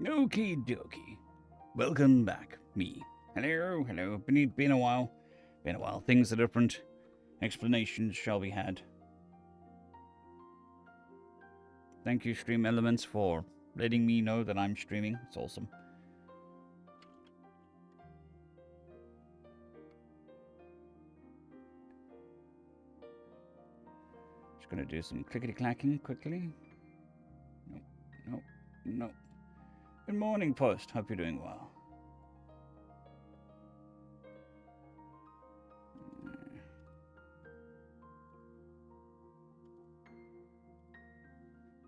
Okie dokie. Welcome back, me. Hello, hello. Been a while. Been a while. Things are different. Explanations shall be had. Thank you, Stream Elements, for letting me know that I'm streaming. It's awesome. Just gonna do some clickety-clacking quickly. No. Good morning, Post. Hope you're doing well.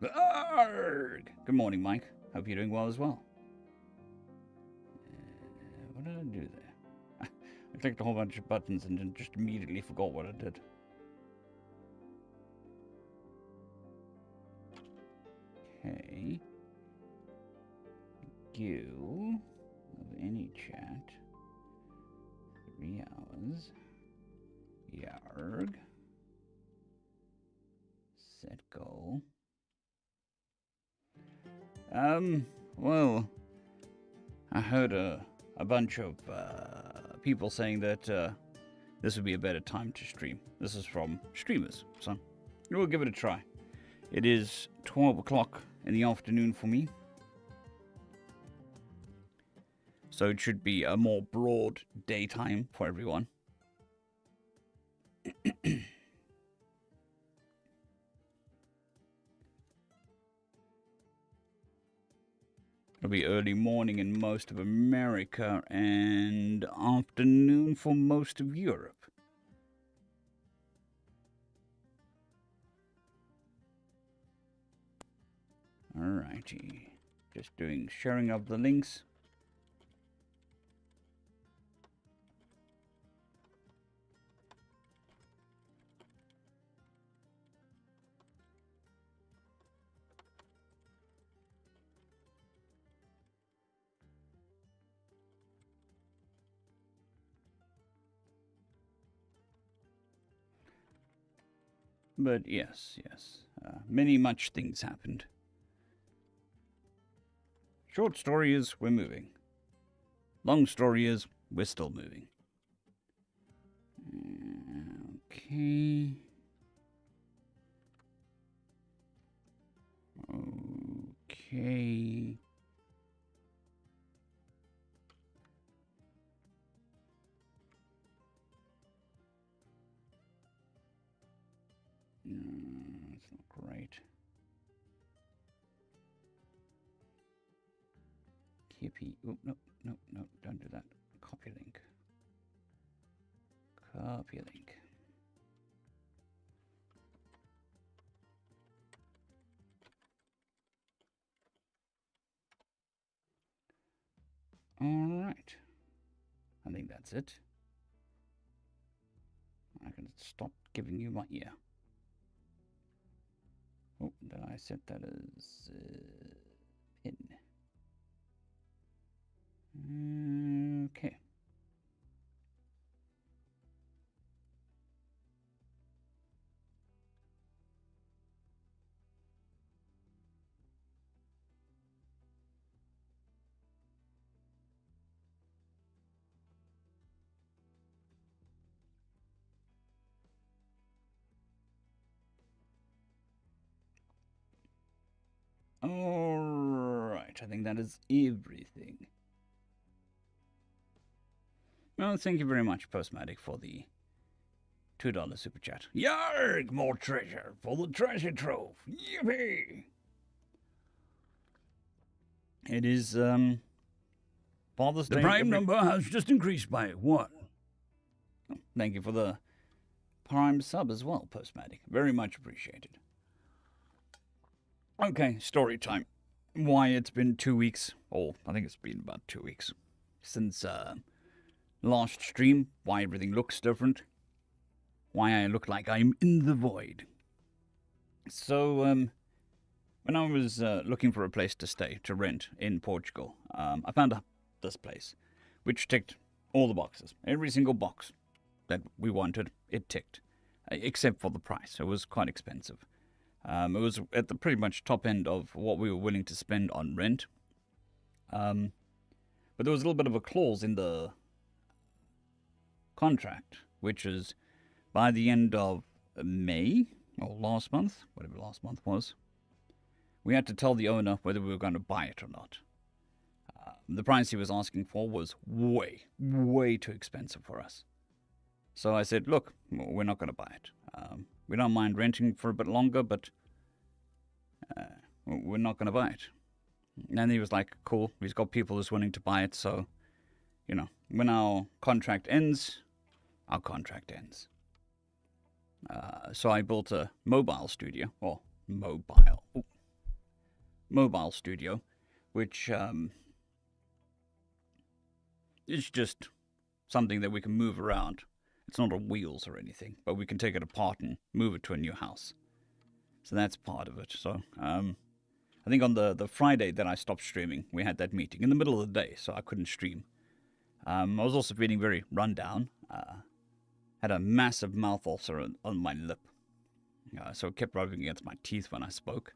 Arrgh! Good morning, Mike. Hope you're doing well as well. What did I do there? I clicked a whole bunch of buttons and then just immediately forgot what I did. Okay. Queue of any chat. 3 hours. Yarg. Set goal. Well, I heard a bunch of people saying that this would be a better time to stream. This is from streamers, so we'll give it a try. It is 12 o'clock in the afternoon for me, so it should be a more broad daytime for everyone. It'll be early morning in most of America and afternoon for most of Europe. Alrighty. Just doing sharing of the links. But yes. Much things happened. Short story is, we're moving. Long story is, we're still moving. Okay. Okay. That's not great. Kippy. Oh, no, don't do that. Copy link. Copy link. All right. I think that's it. I can stop giving you my ear. Oh, did I set that as pin? Okay. Alright, I think that is everything. Well, thank you very much, Postmatic, for the $2 super chat. Yarg! More treasure for the treasure trove. Yippee! It is, Father's Day. The prime number has just increased by 1. Oh, thank you for the prime sub as well, Postmatic. Very much appreciated. Okay, story time. Why it's been 2 weeks, or I think it's been about 2 weeks, since last stream. Why everything looks different. Why I look like I'm in the void. So, when I was looking for a place to stay, to rent in Portugal, I found this place, which ticked all the boxes. Every single box that we wanted, it ticked, except for the price. It was quite expensive. It was at the pretty much top end of what we were willing to spend on rent. But there was a little bit of a clause in the contract, which is by the end of May, or last month, whatever last month was, we had to tell the owner whether we were going to buy it or not. The price he was asking for was way, way too expensive for us. So I said, look, we're not going to buy it. We don't mind renting for a bit longer, but we're not going to buy it. And he was like, cool, he's got people who's willing to buy it, so, when our contract ends, our contract ends. So I built a mobile studio, mobile studio, which is just something that we can move around. It's not on wheels or anything, but we can take it apart and move it to a new house. So that's part of it. So I think on the Friday that I stopped streaming, we had that meeting in the middle of the day, so I couldn't stream. I was also feeling very run down. Had a massive mouth ulcer on my lip. So it kept rubbing against my teeth when I spoke.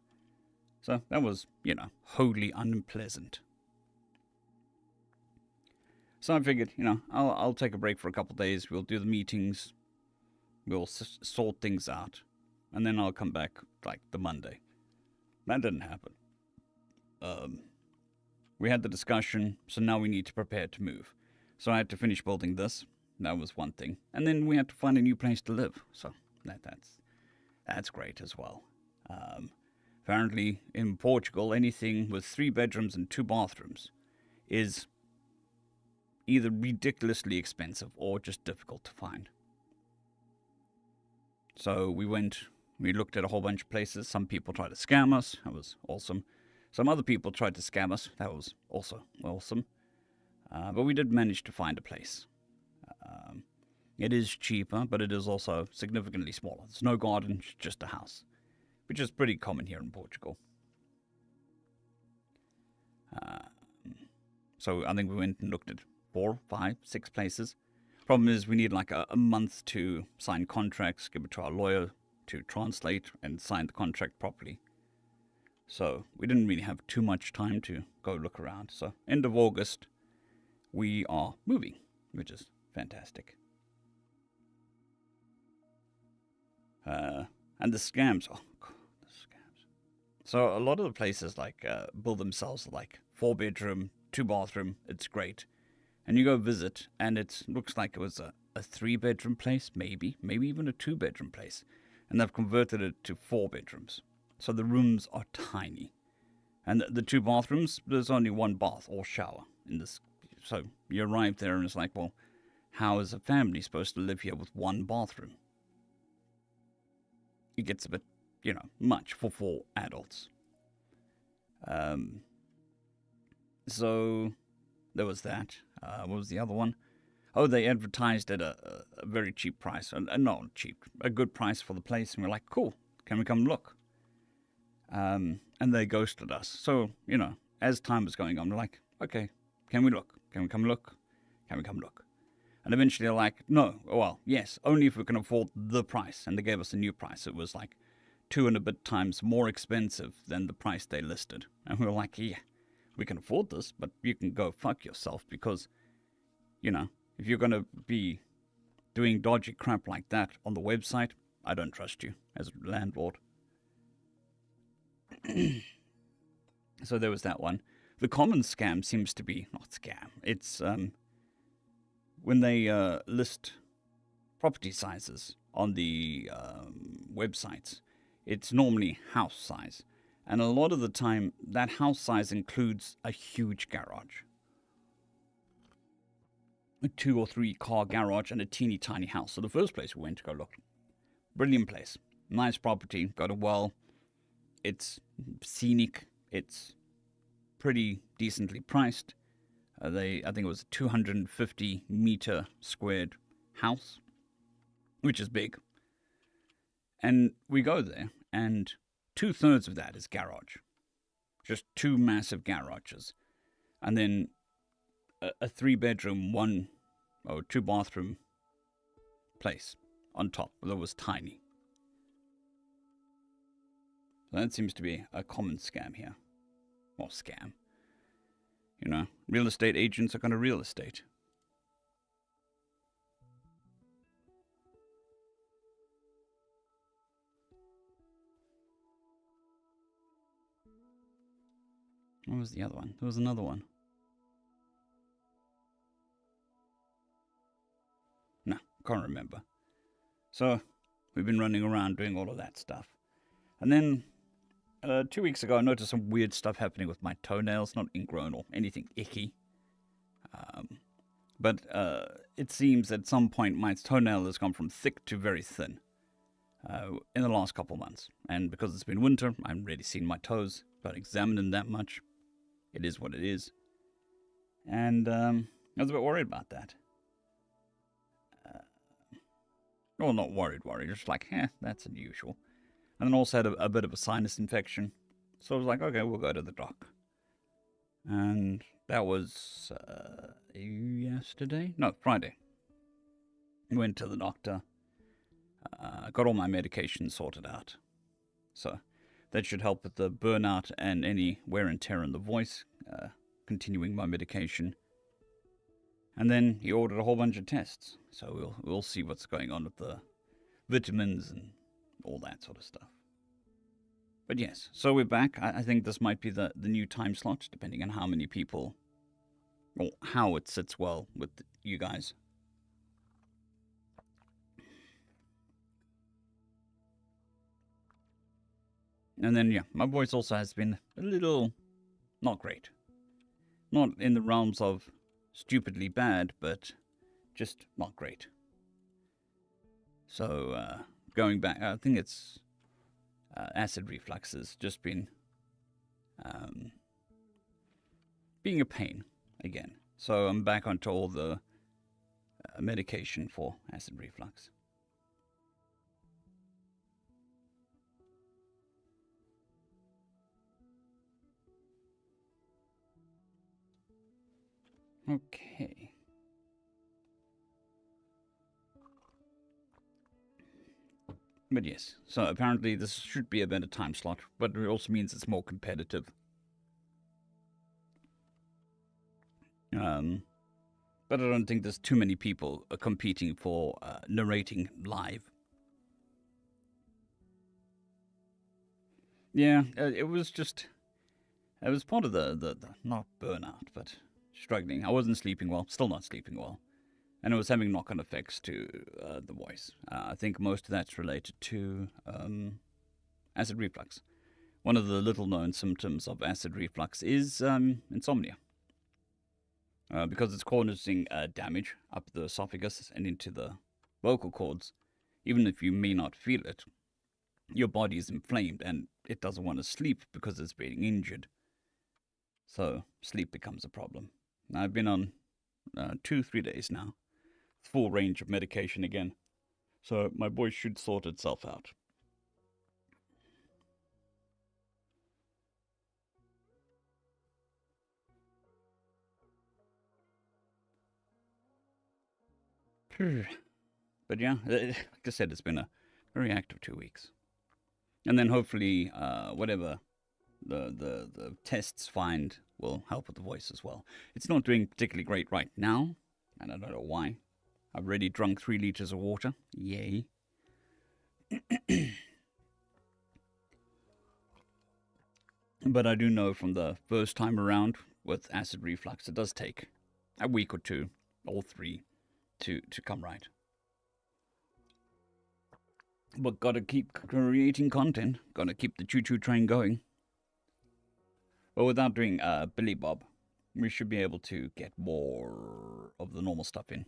So that was, wholly unpleasant. So I figured, I'll take a break for a couple of days. We'll do the meetings. We'll sort things out. And then I'll come back, like, the Monday. That didn't happen. We had the discussion, so now we need to prepare to move. So I had to finish building this. That was one thing. And then we had to find a new place to live. So that's great as well. Apparently, in Portugal, anything with 3 bedrooms and 2 bathrooms is either ridiculously expensive or just difficult to find. So we looked at a whole bunch of places. Some people tried to scam us. That was awesome. Some other people tried to scam us. That was also awesome. But we did manage to find a place. It is cheaper, but it is also significantly smaller. There's no garden, just a house, which is pretty common here in Portugal. So I think we went and looked at 4, 5, 6 places. Problem is we need like a month to sign contracts, give it to our lawyer to translate and sign the contract properly. So we didn't really have too much time to go look around. So end of August, we are moving, which is fantastic. And the scams, oh God, the scams. So a lot of the places build themselves like 4-bedroom, 2-bathroom. It's great. And you go visit, and it looks like it was a 3-bedroom place, maybe even a 2-bedroom place. And they've converted it to 4 bedrooms. So the rooms are tiny. And the 2 bathrooms, there's only 1 bath or shower in this. So you arrive there and it's like, well, how is a family supposed to live here with 1 bathroom? It gets a bit, much for 4 adults. So there was that. What was the other one? Oh, they advertised at a very cheap price. Not cheap, a good price for the place. And we're like, cool, can we come look? And they ghosted us. So, as time was going on, we're like, okay, can we look? Can we come look? Can we come look? And eventually they're like, no, well, yes, only if we can afford the price. And they gave us a new price. It was like 2 and a bit times more expensive than the price they listed. And we were like, yeah, we can afford this, but you can go fuck yourself because, if you're going to be doing dodgy crap like that on the website, I don't trust you as a landlord. So there was that one. The common scam seems to be, not scam, it's when they list property sizes on the websites, it's normally house size. And a lot of the time, that house size includes a huge garage. A 2 or 3 car garage and a teeny tiny house. So the first place we went to go look. Brilliant place. Nice property. Got a well. It's scenic. It's pretty decently priced. I think it was a 250 meter squared house, which is big. And we go there, and 2/3 of that is garage. Just 2 massive garages. And then a 3-bedroom, 2-bathroom place on top that was tiny. So that seems to be a common scam here. Or scam. You know, real estate agents are going to real estate. What was the other one? There was another one. No, can't remember. So, we've been running around doing all of that stuff. And then, 2 weeks ago, I noticed some weird stuff happening with my toenails. Not ingrown or anything icky. But it seems at some point my toenail has gone from thick to very thin in the last couple months. And because it's been winter, I haven't really seen my toes, but examined them that much. It is what it is. And I was a bit worried about that. Well, not worried, just like, that's unusual. And then also had a bit of a sinus infection. So I was like, okay, we'll go to the doc. And that was yesterday? No, Friday. Went to the doctor. Got all my medication sorted out. So that should help with the burnout and any wear and tear in the voice. Continuing my medication. And then he ordered a whole bunch of tests. So we'll see what's going on with the vitamins and all that sort of stuff. But yes, so we're back. I think this might be the new time slot, depending on how many people, or how it sits well with you guys. And then, yeah, my voice also has been a little not great. Not in the realms of stupidly bad, but just not great. So, going back, I think it's acid reflux has just been being a pain again. So I'm back onto all the medication for acid reflux. Okay. But yes, so apparently this should be a better time slot, but it also means it's more competitive. But I don't think there's too many people competing for narrating live. Yeah, it was part of the not burnout, but struggling. I wasn't sleeping well, still not sleeping well. And it was having knock-on effects to the voice. I think most of that's related to acid reflux. One of the little-known symptoms of acid reflux is insomnia. Because it's causing damage up the esophagus and into the vocal cords. Even if you may not feel it, your body is inflamed and it doesn't want to sleep because it's being injured. So sleep becomes a problem. I've been on 2-3 days now. Full range of medication again. So my voice should sort itself out. But yeah, like I said, it's been a very active 2 weeks. And then hopefully whatever the tests find will help with the voice as well. It's not doing particularly great right now, and I don't know why. I've already drunk 3 liters of water. Yay. But I do know from the first time around with acid reflux, it does take a week or 2, or 3, to come right. But gotta keep creating content. Gotta keep the choo-choo train going. But without doing Billy Bob, we should be able to get more of the normal stuff in.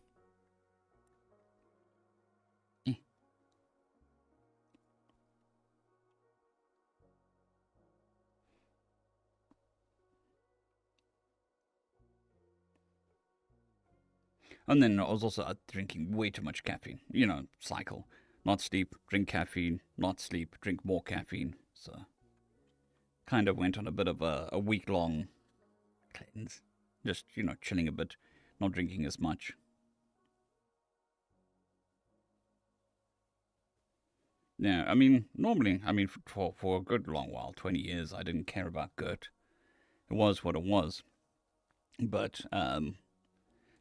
And then I was also drinking way too much caffeine. You know, cycle. Not sleep, drink caffeine, not sleep, drink more caffeine. So, kind of went on a bit of a week-long cleanse. Just, chilling a bit, not drinking as much. Yeah, I mean, normally, for a good long while, 20 years, I didn't care about GERT. It was what it was. But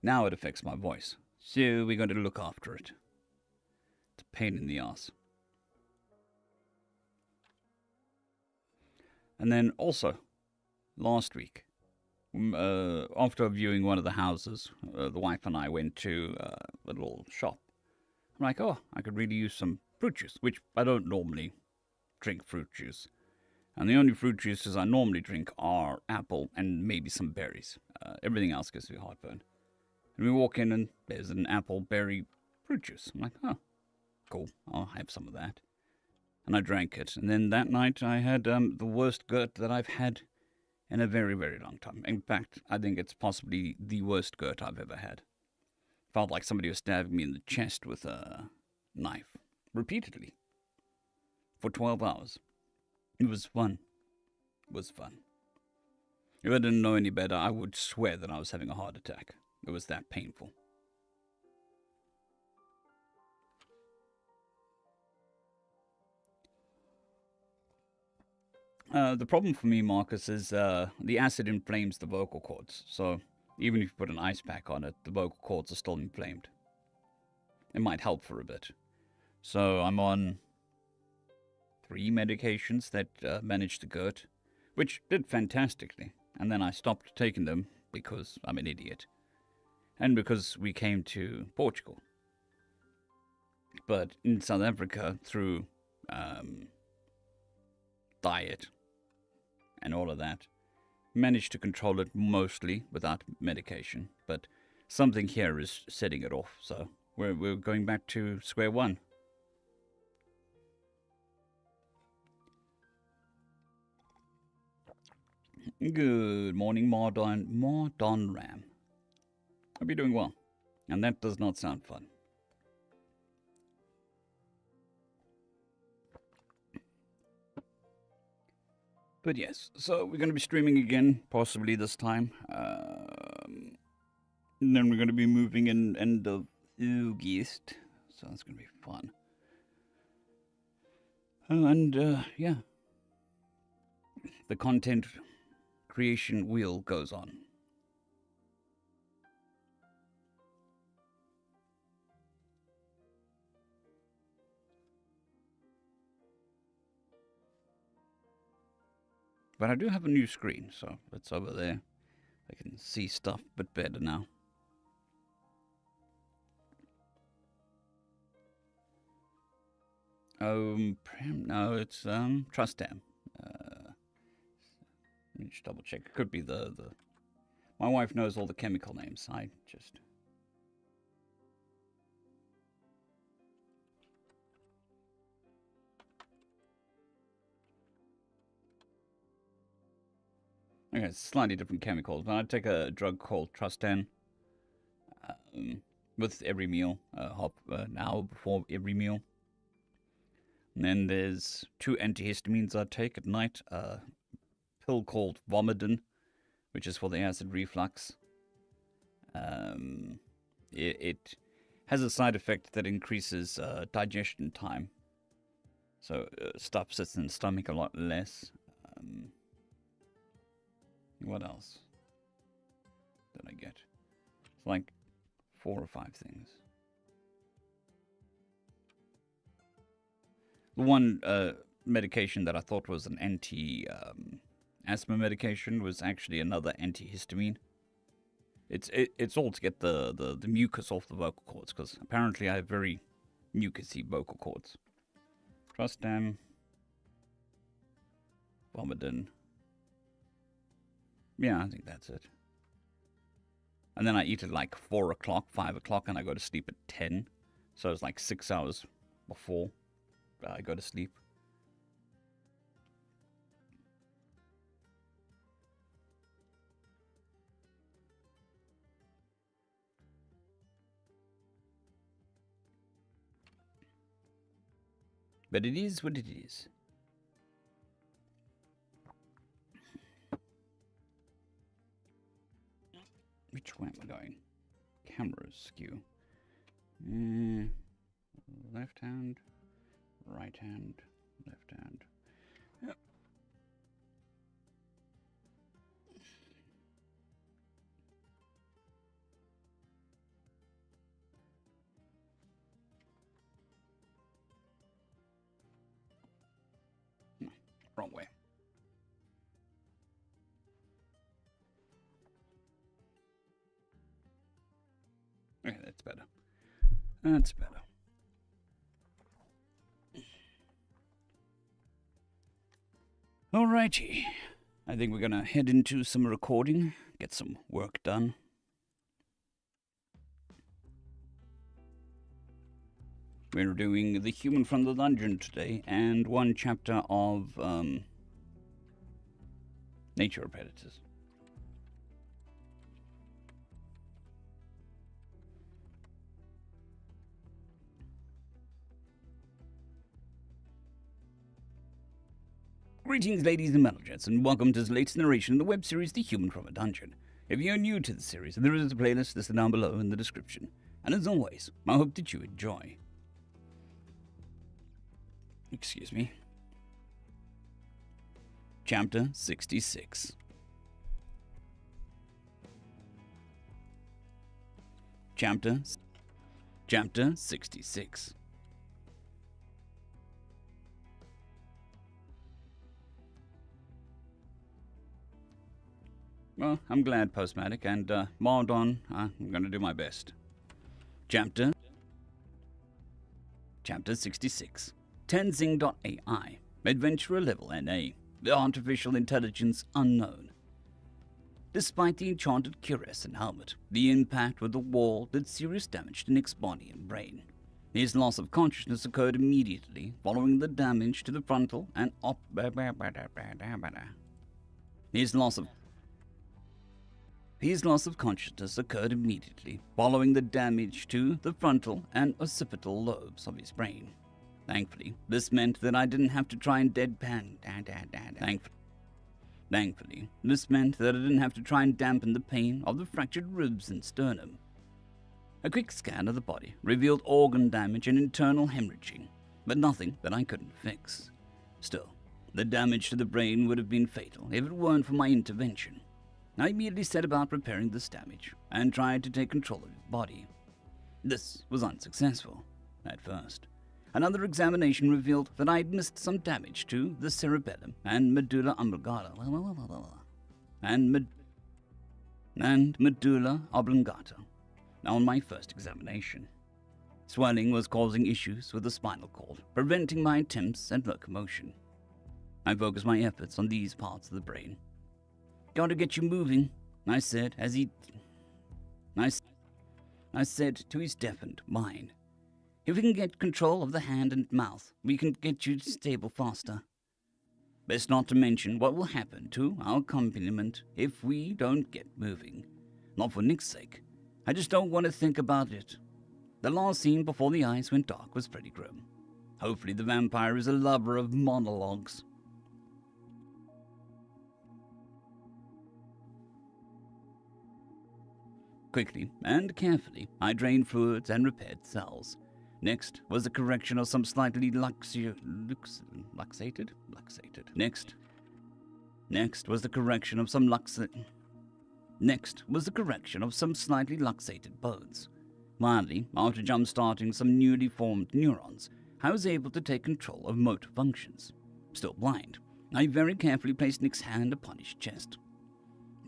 now it affects my voice. So we're going to look after it. It's a pain in the ass. And then also, last week, after viewing one of the houses, the wife and I went to a little shop. I'm like, oh, I could really use some fruit juice, which I don't normally drink fruit juice. And the only fruit juices I normally drink are apple and maybe some berries. Everything else gives me heartburn. And we walk in and there's an apple berry fruit juice. I'm like, oh, cool, I'll have some of that. And I drank it. And then that night I had the worst GERT that I've had in a very, very long time. In fact, I think it's possibly the worst GERT I've ever had. Felt like somebody was stabbing me in the chest with a knife, repeatedly, for 12 hours. It was fun. It was fun. If I didn't know any better, I would swear that I was having a heart attack. It was that painful. The problem for me, Marcus, is the acid inflames the vocal cords. So even if you put an ice pack on it, the vocal cords are still inflamed. It might help for a bit. So I'm on 3 medications that managed the GERT, which did fantastically. And then I stopped taking them because I'm an idiot. And because we came to Portugal. But in South Africa, through diet and all of that, managed to control it mostly without medication. But something here is setting it off, so we're going back to square one. Good morning, Mardon Ram. Hope you're doing well. And that does not sound fun. But yes, so we're going to be streaming again, possibly this time. And then we're going to be moving in end of August. So that's going to be fun. And yeah, the content creation wheel goes on. But I do have a new screen, so it's over there. I can see stuff a bit better now. No, it's Trustam. Let me just double check. It could be the. My wife knows all the chemical names. I just. Okay, it's slightly different chemicals. But I take a drug called Trustan with every meal, an hour before every meal. And then there's 2 antihistamines I take at night. A pill called Vomidin, which is for the acid reflux. It has a side effect that increases digestion time. So stuff sits in the stomach a lot less. What else did I get? It's like 4 or 5 things. The one medication that I thought was an anti-asthma medication was actually another antihistamine. It's all to get the mucus off the vocal cords, because apparently I have very mucusy vocal cords. Trustam, Vomidin. Yeah, I think that's it. And then I eat at like 4 o'clock, 5 o'clock, and I go to sleep at 10. So it's like 6 hours before I go to sleep. But it is what it is. Which way am I going? Camera skew. Left hand, right hand, left hand. Yep. wrong way. Okay, that's better. That's better. Alrighty. I think we're gonna head into some recording, get some work done. We're doing The Human from the Dungeon today, and one chapter of, Nature Predators. Greetings, ladies and metalheads, and welcome to the latest narration in the web series The Human from a Dungeon. If you're new to the series, there is a playlist listed down below in the description. And as always, I hope that you enjoy. Excuse me. Chapter 66. Chapter 66. Well, I'm glad, Postmatic, and marked on. I'm going to do my best. Chapter 66. Tenzing.ai. Adventurer level NA. The artificial intelligence unknown. Despite the enchanted cuirass and helmet, the impact with the wall did serious damage to Nick's body and brain. His loss of consciousness occurred immediately following the damage to the frontal and His loss of consciousness occurred immediately following the damage to the frontal and occipital lobes of his brain. Thankfully, this meant that I didn't have to try and dampen the pain of the fractured ribs and sternum. A quick scan of the body revealed organ damage and internal hemorrhaging, but nothing that I couldn't fix. Still, the damage to the brain would have been fatal if it weren't for my intervention. I immediately set about repairing this damage and tried to take control of his body. This was unsuccessful at first. Another examination revealed that I had missed some damage to the cerebellum and medulla oblongata on my first examination. Swelling was causing issues with the spinal cord, preventing my attempts at locomotion. I focused my efforts on these parts of the brain. "Gotta get you moving," I said to his deafened mind. "If we can get control of the hand and mouth, we can get you stable faster. Best not to mention what will happen to our accompaniment if we don't get moving. Not for Nick's sake. I just don't want to think about it." The last scene before the eyes went dark was pretty grim. Hopefully the vampire is a lover of monologues. Quickly and carefully, I drained fluids and repaired cells. Next was the correction of some slightly luxated. Next was the correction of some slightly luxated bones. Finally, after jump-starting some newly formed neurons, I was able to take control of motor functions. Still blind, I very carefully placed Nick's hand upon his chest.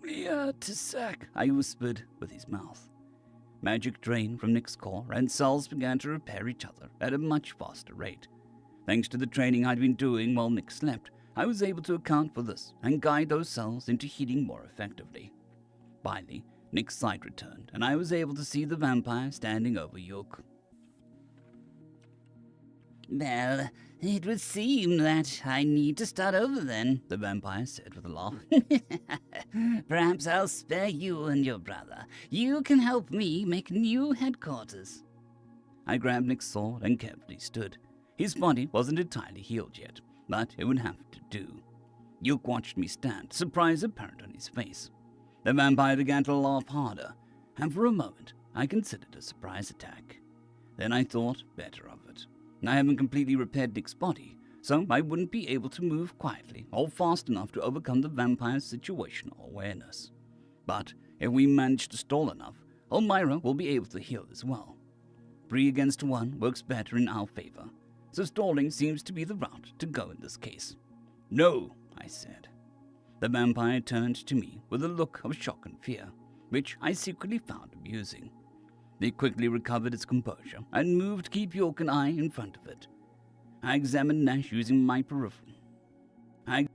"Tissac," I whispered with his mouth. Magic drained from Nick's core, and cells began to repair each other at a much faster rate. Thanks to the training I'd been doing while Nick slept, I was able to account for this and guide those cells into healing more effectively. Finally, Nick's sight returned, and I was able to see the vampire standing over Yook. "Well, it would seem that I need to start over then," the vampire said with a laugh. "Perhaps I'll spare you and your brother. You can help me make new headquarters." I grabbed Nick's sword and carefully stood. His body wasn't entirely healed yet, but it would have to do. Yook watched me stand, surprise apparent on his face. The vampire began to laugh harder, and for a moment I considered a surprise attack. Then I thought better of it. I haven't completely repaired Nick's body, so I wouldn't be able to move quietly or fast enough to overcome the vampire's situational awareness. But if we manage to stall enough, Elmira will be able to heal as well. 3 against 1 works better in our favor, so stalling seems to be the route to go in this case. "No," I said. The vampire turned to me with a look of shock and fear, which I secretly found amusing. It quickly recovered its composure and moved to keep York and I in front of it. I examined Nash using my peripheral. I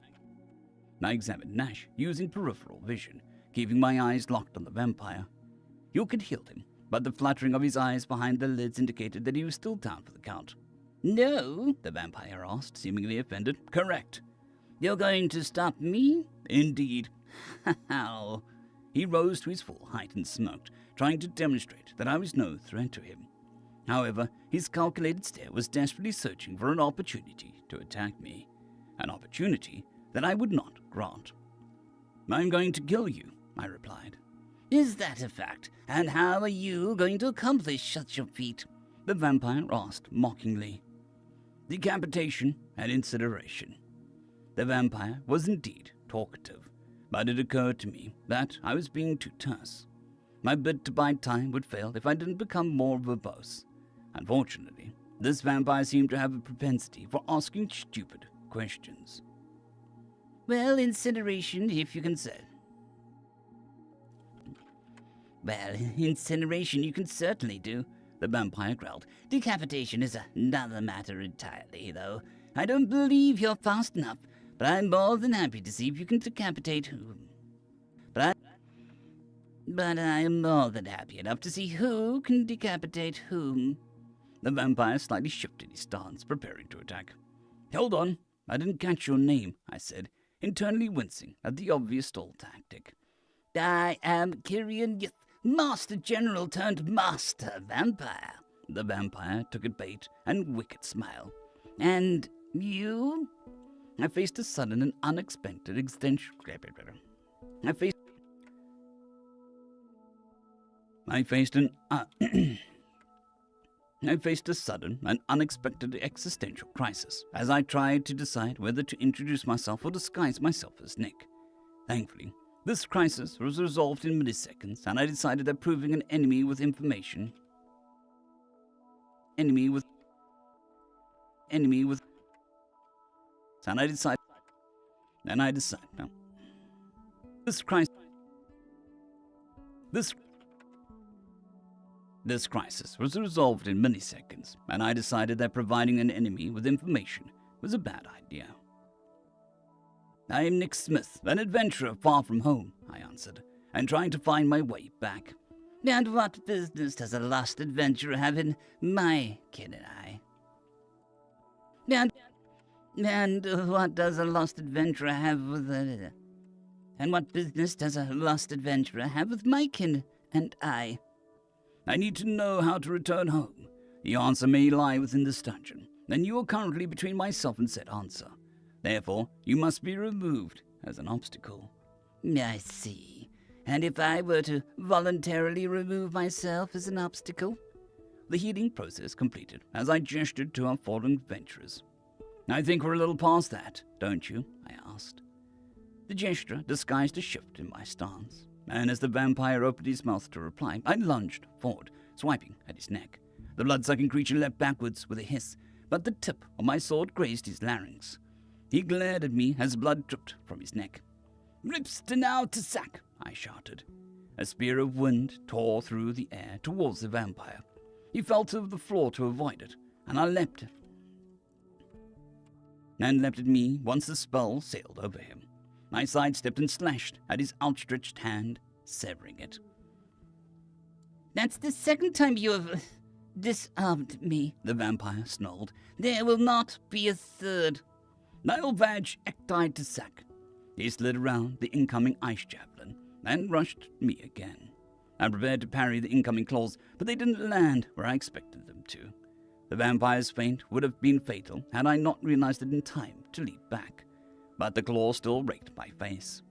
examined Nash using peripheral vision, keeping my eyes locked on the vampire. York had healed him, but the fluttering of his eyes behind the lids indicated that he was still down for the count. "No?" the vampire asked, seemingly offended. "Correct." "You're going to stop me?" "Indeed." How? He rose to his full height and smirked, trying to demonstrate that I was no threat to him. However, his calculated stare was desperately searching for an opportunity to attack me. An opportunity that I would not grant. "I'm going to kill you," I replied. "Is that a fact? And how are you going to accomplish such a feat?" the vampire asked mockingly. "Decapitation and incineration." The vampire was indeed talkative, but it occurred to me that I was being too terse. My bid to bide time would fail if I didn't become more verbose. Unfortunately, this vampire seemed to have a propensity for asking stupid questions. "Well, incineration, if you can say. "Well, incineration you can certainly do," the vampire growled. "Decapitation is another matter entirely, though. I don't believe you're fast enough, but I'm more than happy to see if you can decapitate whom. But I am more than happy enough to see who can decapitate whom." The vampire slightly shifted his stance, preparing to attack. "Hold on, I didn't catch your name," I said, internally wincing at the obvious stall tactic. "I am Kyrian Yith, Master General turned Master Vampire." The vampire took a bait and wicked smile. "And you?" I faced a sudden and unexpected extension. I faced a sudden and unexpected existential crisis as I tried to decide whether to introduce myself or disguise myself as Nick. Thankfully, this crisis was resolved in milliseconds, and I decided that proving an enemy with information... And I decided... No. This crisis was resolved in milliseconds, and I decided that providing an enemy with information was a bad idea. "I am Nick Smith, an adventurer far from home," I answered, and trying to find my way back. "And what business does a lost adventurer have in my kin and I?" And what does a lost adventurer have with... And what business does a lost adventurer have with my kin and I? "I need to know how to return home. The answer may lie within this dungeon, and you are currently between myself and said answer. Therefore, you must be removed as an obstacle." "I see. And if I were to voluntarily remove myself as an obstacle?" The healing process completed as I gestured to our fallen adventurers. "I think we're a little past that, don't you?" I asked. The gesture disguised a shift in my stance, and as the vampire opened his mouth to reply, I lunged forward, swiping at his neck. The blood-sucking creature leapt backwards with a hiss, but the tip of my sword grazed his larynx. He glared at me as blood dripped from his neck. "Rips to now to sack!" I shouted. A spear of wind tore through the air towards the vampire. He fell to the floor to avoid it, and I leapt at me once the spell sailed over him. I sidestepped and slashed at his outstretched hand, severing it. "That's the second time you have disarmed me," the vampire snarled. "There will not be a third." Nilvaj ektied to sack. He slid around the incoming ice javelin and rushed me again. I prepared to parry the incoming claws, but they didn't land where I expected them to. The vampire's feint would have been fatal had I not realized it in time to leap back, but the claw still raked my face.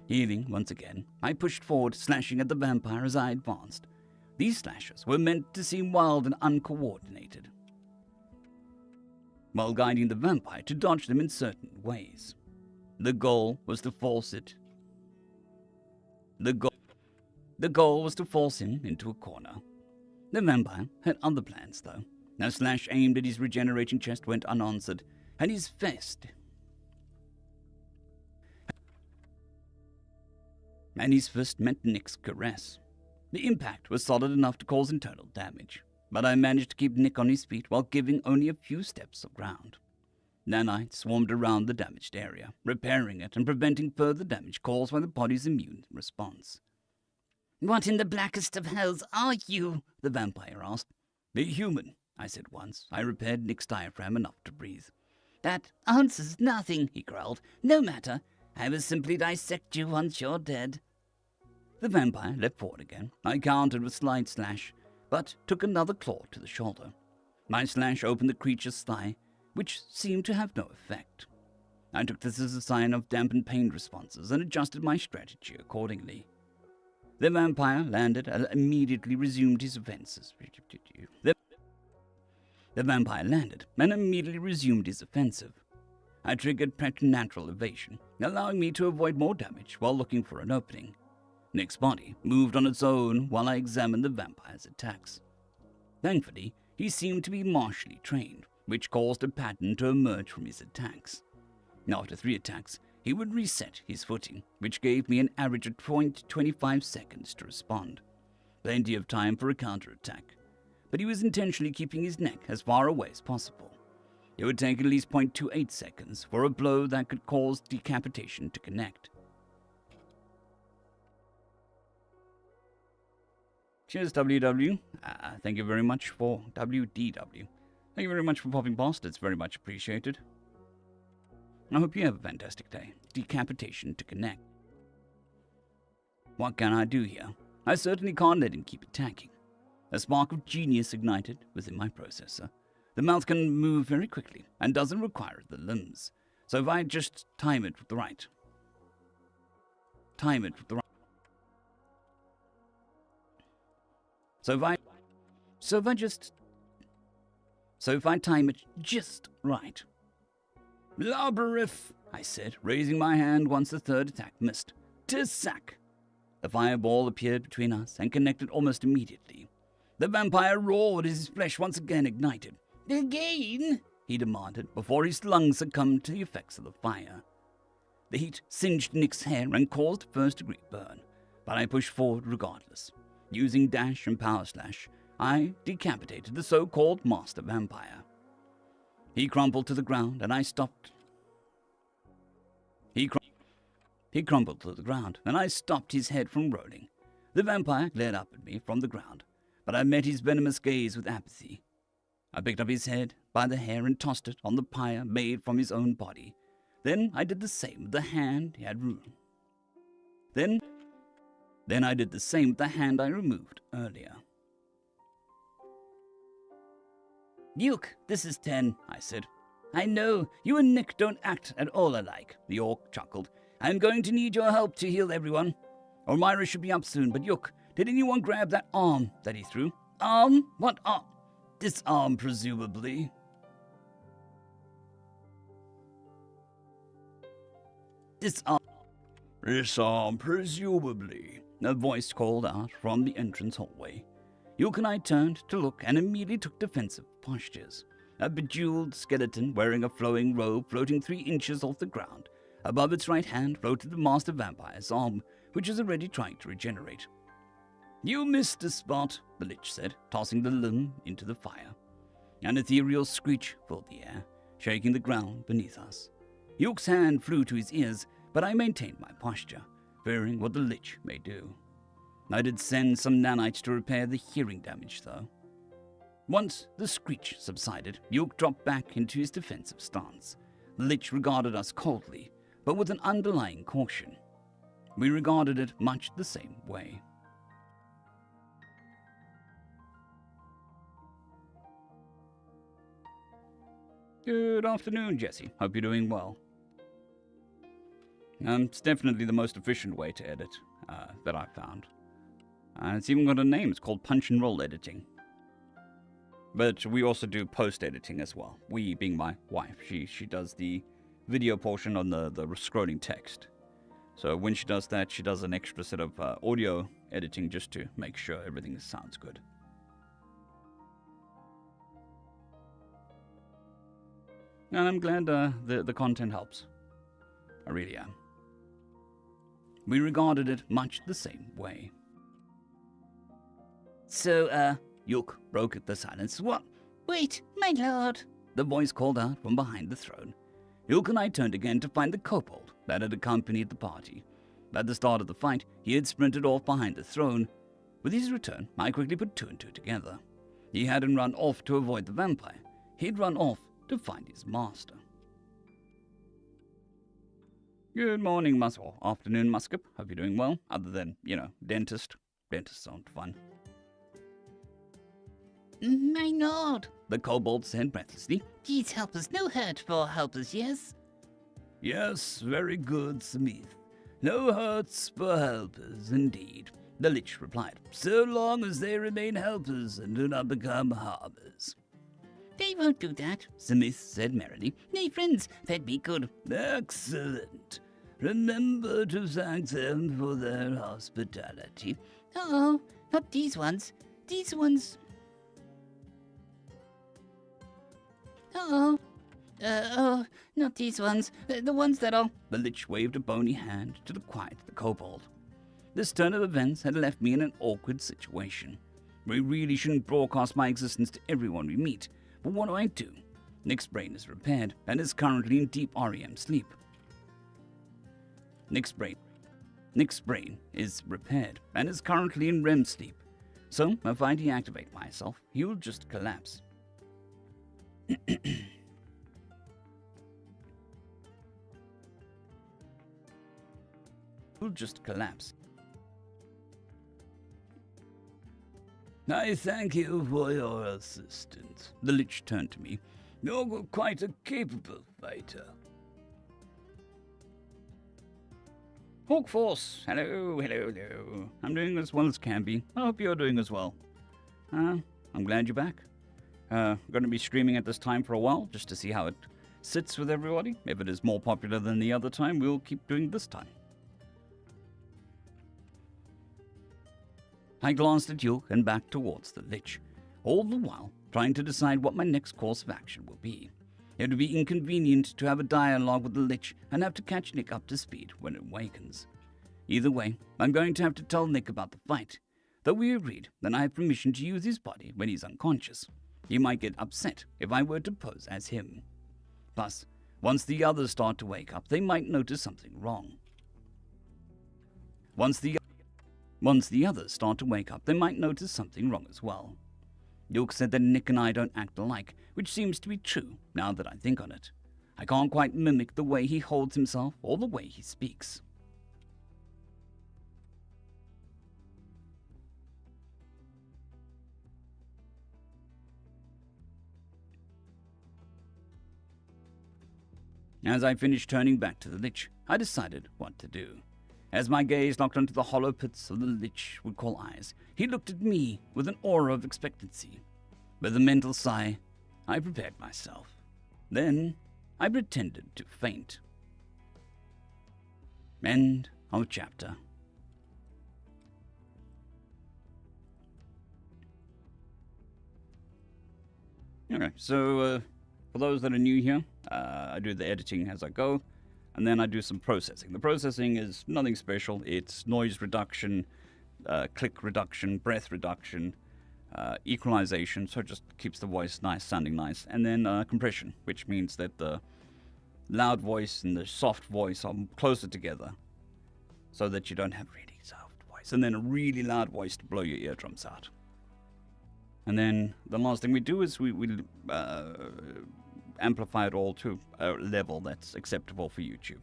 Healing once again, I pushed forward, slashing at the vampire as I advanced. These slashes were meant to seem wild and uncoordinated, while guiding the vampire to dodge them in certain ways. The goal was to force him into a corner. The vampire had other plans, though. A slash aimed at his regenerating chest went unanswered, and his fist and his fist met Nick's caress. The impact was solid enough to cause internal damage, but I managed to keep Nick on his feet while giving only a few steps of ground. Nanites swarmed around the damaged area, repairing it and preventing further damage caused by the body's immune response. "What in the blackest of hells are you?" the vampire asked. "The human," I said once. I repaired Nick's diaphragm enough to breathe. "That answers nothing," he growled. "No matter. I will simply dissect you once you're dead." The vampire leapt forward again. I countered with slight slash, but took another claw to the shoulder. My slash opened the creature's thigh, which seemed to have no effect. I took this as a sign of dampened pain responses and adjusted my strategy accordingly. The vampire landed and immediately resumed his offenses. The vampire landed and immediately resumed his offensive. I triggered preternatural evasion, allowing me to avoid more damage while looking for an opening. Nick's body moved on its own while I examined the vampire's attacks. Thankfully, he seemed to be martially trained, which caused a pattern to emerge from his attacks. After 3 attacks, he would reset his footing, which gave me an average of 0.25 seconds to respond. Plenty of time for a counterattack, but he was intentionally keeping his neck as far away as possible. It would take at least 0.28 seconds for a blow that could cause decapitation to connect. Cheers, WW. Thank you very much for WDW. Thank you very much for popping past. It's very much appreciated. I hope you have a fantastic day. Decapitation to connect. What can I do here? I certainly can't let him keep attacking. A spark of genius ignited within my processor. The mouth can move very quickly and doesn't require the limbs. So if I just time it right. So if I time it just right. "Labyrinth," I said, raising my hand once the 3rd attack missed. "Tissac." The fireball appeared between us and connected almost immediately. The vampire roared as his flesh once again ignited. "Again?" he demanded before his lungs succumbed to the effects of the fire. The heat singed Nick's hair and caused a first-degree burn, but I pushed forward regardless. Using dash and power slash, I decapitated the so-called master vampire. He crumpled to the ground, and I stopped. He crumpled to the ground, and I stopped his head from rolling. The vampire glared up at me from the ground, but I met his venomous gaze with apathy. I picked up his head by the hair and tossed it on the pyre made from his own body. Then I did the same with the hand he had removed. Then I did the same with the hand I removed earlier. "Duke, this is 10, I said. "I know, you and Nick don't act at all alike," the orc chuckled. "I'm going to need your help to heal everyone. Ormira should be up soon, but Yuk, did anyone grab that arm that he threw?" "Arm? What arm?" "This arm, presumably." This arm, presumably," a voice called out from the entrance hallway. Yuk and I turned to look and immediately took defensive postures. A bejeweled skeleton wearing a flowing robe floating 3 inches off the ground. Above its right hand floated the master vampire's arm, which was already trying to regenerate. "You missed a spot," the lich said, tossing the limb into the fire. An ethereal screech filled the air, shaking the ground beneath us. Yuk's hand flew to his ears, but I maintained my posture, fearing what the lich may do. I did send some nanites to repair the hearing damage, though. Once the screech subsided, Yuk dropped back into his defensive stance. The lich regarded us coldly, but with an underlying caution. We regarded it much the same way. Good afternoon, Jesse. Hope you're doing well. It's definitely the most efficient way to edit that I've found. It's even got a name. It's called punch and roll editing. But we also do post-editing as well. We being my wife. She does the video portion on the scrolling text. So when she does that, she does an extra set of audio editing just to make sure everything sounds good. And I'm glad the content helps. I really am. We regarded it much the same way. So, Yuk broke the silence. what? Wait, my lord. The voice called out from behind the throne. Yuk and I turned again to find the kobold that had accompanied the party. At the start of the fight, he had sprinted off behind the throne. With his return, I quickly put two and two together. He hadn't run off to avoid the vampire. He'd run off to find his master. Good morning, or afternoon, Muskip. Hope you're doing well, other than, dentist. Dentists aren't fun. My lord, The kobold said breathlessly. these helpers no hurt for helpers, yes? Yes, very good, Smith. No hurts for helpers, indeed, the Lich replied, so long as they remain helpers and do not become harmers. They won't do that, Smith said merrily. Nay, friends, that'd be good. Excellent. Remember to thank them for their hospitality. Uh-oh, not these ones. These ones. Uh-oh. Not these ones. The ones that are... The Lich waved a bony hand to quiet the kobold. This turn of events had left me in an awkward situation. We really shouldn't broadcast my existence to everyone we meet, but what do? Nick's brain is repaired and is currently in deep REM sleep. Nick's brain is repaired and is currently in REM sleep. So, if I deactivate myself, he will just collapse. He'll just collapse. I thank you for your assistance. The Lich turned to me. You're quite a capable fighter. Hawk Force, hello. I'm doing as well as can be. I hope you're doing as well. I'm glad you're back. Going to be streaming at this time for a while, just to see how it sits with everybody. If it is more popular than the other time, we'll keep doing this time. I glanced at Yuk and back towards the Lich, all the while trying to decide what my next course of action will be. It would be inconvenient to have a dialogue with the Lich and have to catch Nick up to speed when it awakens. Either way, I'm going to have to tell Nick about the fight, though we agreed that I have permission to use his body when he's unconscious. He might get upset if I were to pose as him. Plus, once the others start to wake up, they might notice something wrong. Once the others start to wake up, they might notice something wrong as well. Yuk said that Nick and I don't act alike, which seems to be true now that I think on it. I can't quite mimic the way he holds himself or the way he speaks. As I finished turning back to the Lich, I decided what to do. As my gaze locked onto the hollow pits of the Lich would call eyes, he looked at me with an aura of expectancy. With a mental sigh, I prepared myself. Then, I pretended to faint. End of chapter. Okay, so for those that are new here, I do the editing as I go. And then I do some processing. The processing is nothing special. It's noise reduction, click reduction, breath reduction, equalization, so it just keeps the voice nice, sounding nice. And then compression, which means that the loud voice and the soft voice are closer together so that you don't have really soft voice. And then a really loud voice to blow your eardrums out. And then the last thing we do is we amplify it all to a level that's acceptable for YouTube.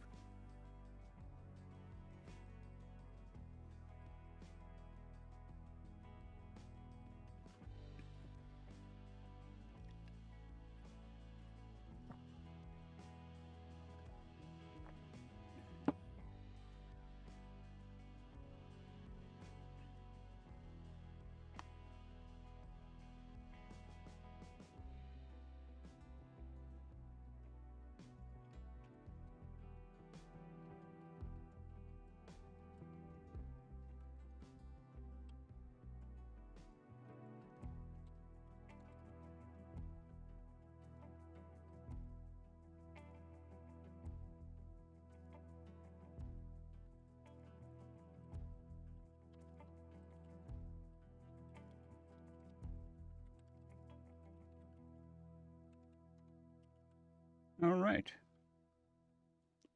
Alright.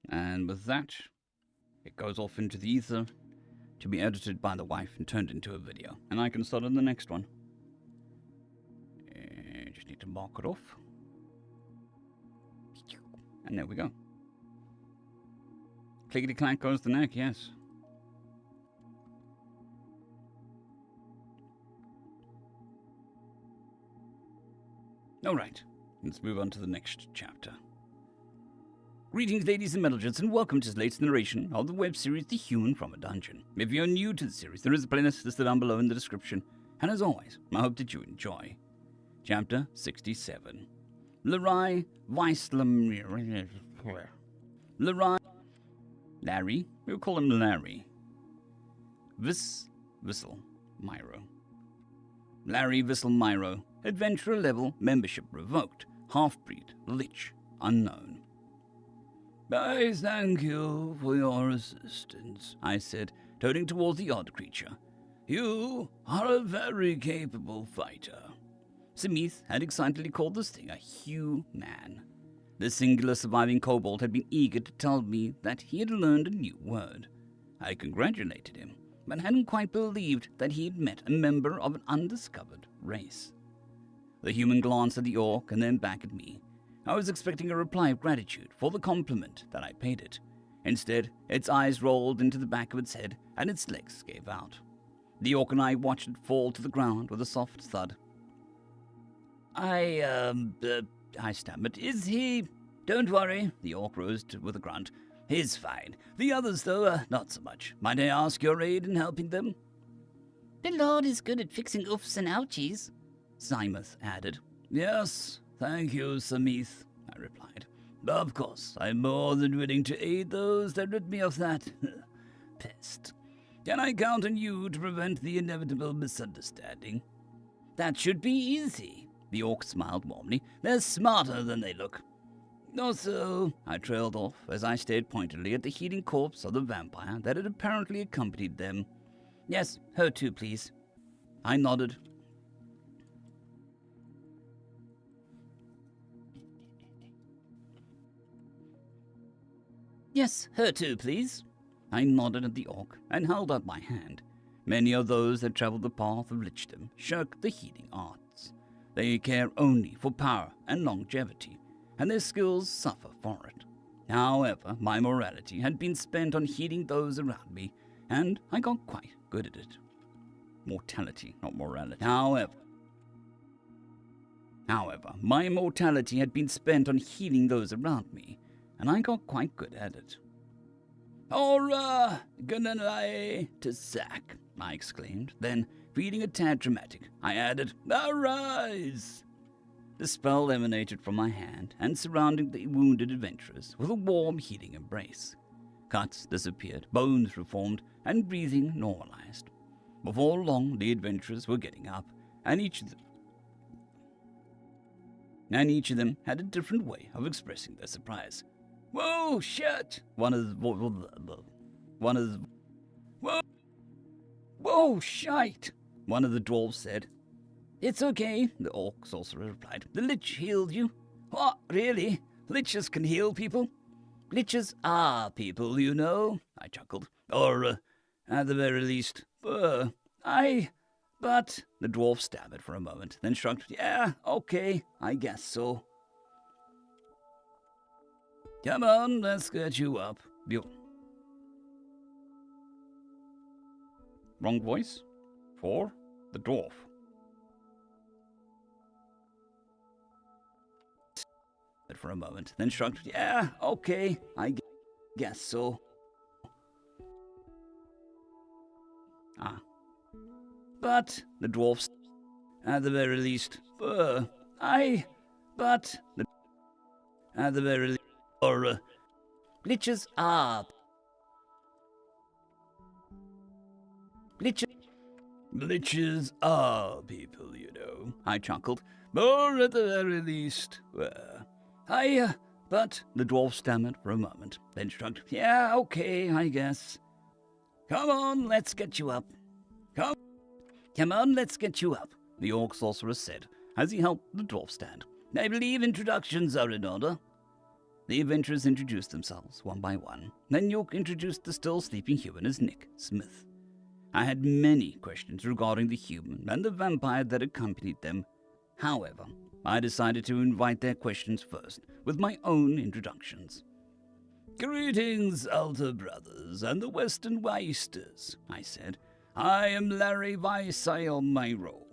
And with that, it goes off into the ether to be edited by the wife and turned into a video. And I can start on the next one. Just need to mark it off. And there we go. Clickety clack goes the neck, yes. Alright, let's move on to the next chapter. Greetings, ladies and metalgents, and welcome to this latest narration of the web series The Human from a Dungeon. If you're new to the series, there is a playlist listed down below in the description, and as always, I hope that you enjoy. Chapter 67. Larry Larry, we'll call him Larry. Whistle Myro. Larry Whistle Myro, adventurer level, membership revoked, half-breed, lich, unknown. I thank you for your assistance, I said, turning towards the odd creature. You are a very capable fighter. Samith had excitedly called this thing a human. The singular surviving kobold had been eager to tell me that he had learned a new word. I congratulated him, but hadn't quite believed that he had met a member of an undiscovered race. The human glanced at the orc and then back at me. I was expecting a reply of gratitude for the compliment that I paid it. Instead, its eyes rolled into the back of its head and its legs gave out. The orc and I watched it fall to the ground with a soft thud. I stammered. Is he? Don't worry, the orc rose with a grunt. He's fine. The others, though, not so much. Might I ask your aid in helping them? The Lord is good at fixing oofs and ouchies, Zymuth added. Yes, thank you, Samith, I replied. Of course, I'm more than willing to aid those that rid me of that pest. Can I count on you to prevent the inevitable misunderstanding? That should be easy. The orc smiled warmly. They're smarter than they look. Also, I trailed off as I stared pointedly at the heating corpse of the vampire that had apparently accompanied them. Yes, her too, please. I nodded. Yes, her too, please. I nodded at the orc and held out my hand. Many of those that traveled the path of lichdom shirk the healing arts. They care only for power and longevity, and their skills suffer for it. However, my morality had been spent on healing those around me, and I got quite good at it. Mortality, not morality. However, my mortality had been spent on healing those around me, and I got quite good at it. Ora, gunalai to sack, I exclaimed. Then, feeling a tad dramatic, I added, Arise! The spell emanated from my hand and surrounded the wounded adventurers with a warm, healing embrace. Cuts disappeared, bones reformed, and breathing normalized. Before long, the adventurers were getting up, and each of them had a different way of expressing their surprise. Whoa, shit! Whoa, shite! One of the dwarves said. It's okay, the orc sorcerer replied. The lich healed you. What, really? Liches can heal people? Liches are people, you know, I chuckled. Or, at the very least, but the dwarf stammered for a moment, then shrugged. Yeah, okay, I guess so. Come on, let's get you up. Wrong voice? For the dwarf. For a moment, then shrugged. Yeah, okay, I guess so. But the dwarfs, at the very least, liches are. Liches are people, you know, I chuckled. Or at the very least, but the dwarf stammered for a moment, then shrugged. Yeah, okay, I guess. Come on, let's get you up. Come on, let's get you up, the orc sorcerer said, as he helped the dwarf stand. I believe introductions are in order. The adventurers introduced themselves one by one. Then York introduced the still sleeping human as Nick Smith. I had many questions regarding the human and the vampire that accompanied them. However, I decided to invite their questions first, with my own introductions. "Greetings, elder brothers and the Western Waisters," I said. "I am Larry Weissel Myro."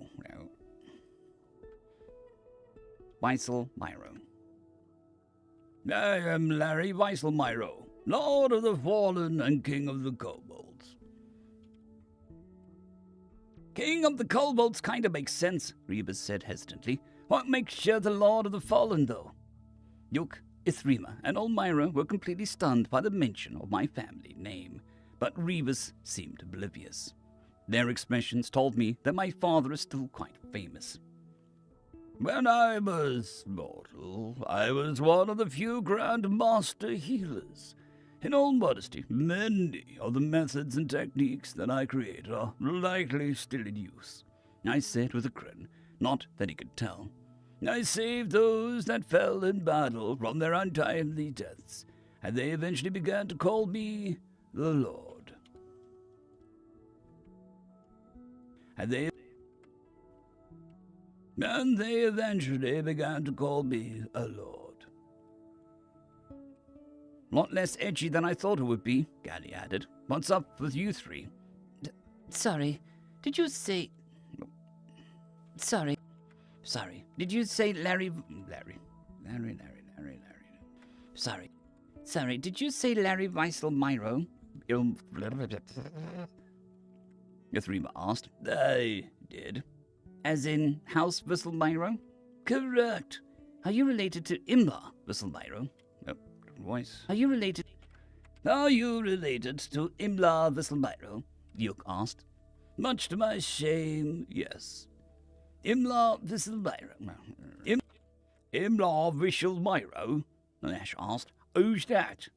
Weissel Myro. "I am Larry Weissel Myro, Lord of the Fallen and King of the Kobolds." "King of the Kobolds kinda makes sense," Rebus said hesitantly. "What makes you the Lord of the Fallen, though?" Yuk, Ithrima, and old Myra were completely stunned by the mention of my family name, but Rebus seemed oblivious. Their expressions told me that my father is still quite famous. "When I was mortal, I was one of the few Grand Master healers. In all modesty, many of the methods and techniques that I create are likely still in use," I said with a grin, not that he could tell. "I saved those that fell in battle from their untimely deaths, and they eventually began to call me the Lord. And they eventually began to call me a lord." "Lot less edgy than I thought it would be," Gally added. "What's up with you three?" Sorry, did you say... Sorry, did you say Larry... Sorry, did you say Larry Weissel Myro? Ithrima asked. "I did." As in House Weissel Myro? "Correct." Are you related to Imla Weissel Myro? Voice. Are you related... "Are you related to Imla Visselmyro?" Yuk asked. "Much to my shame, yes." "Imla Visselmyro? Imla Visselmyro?" Nash asked. "Who's that?"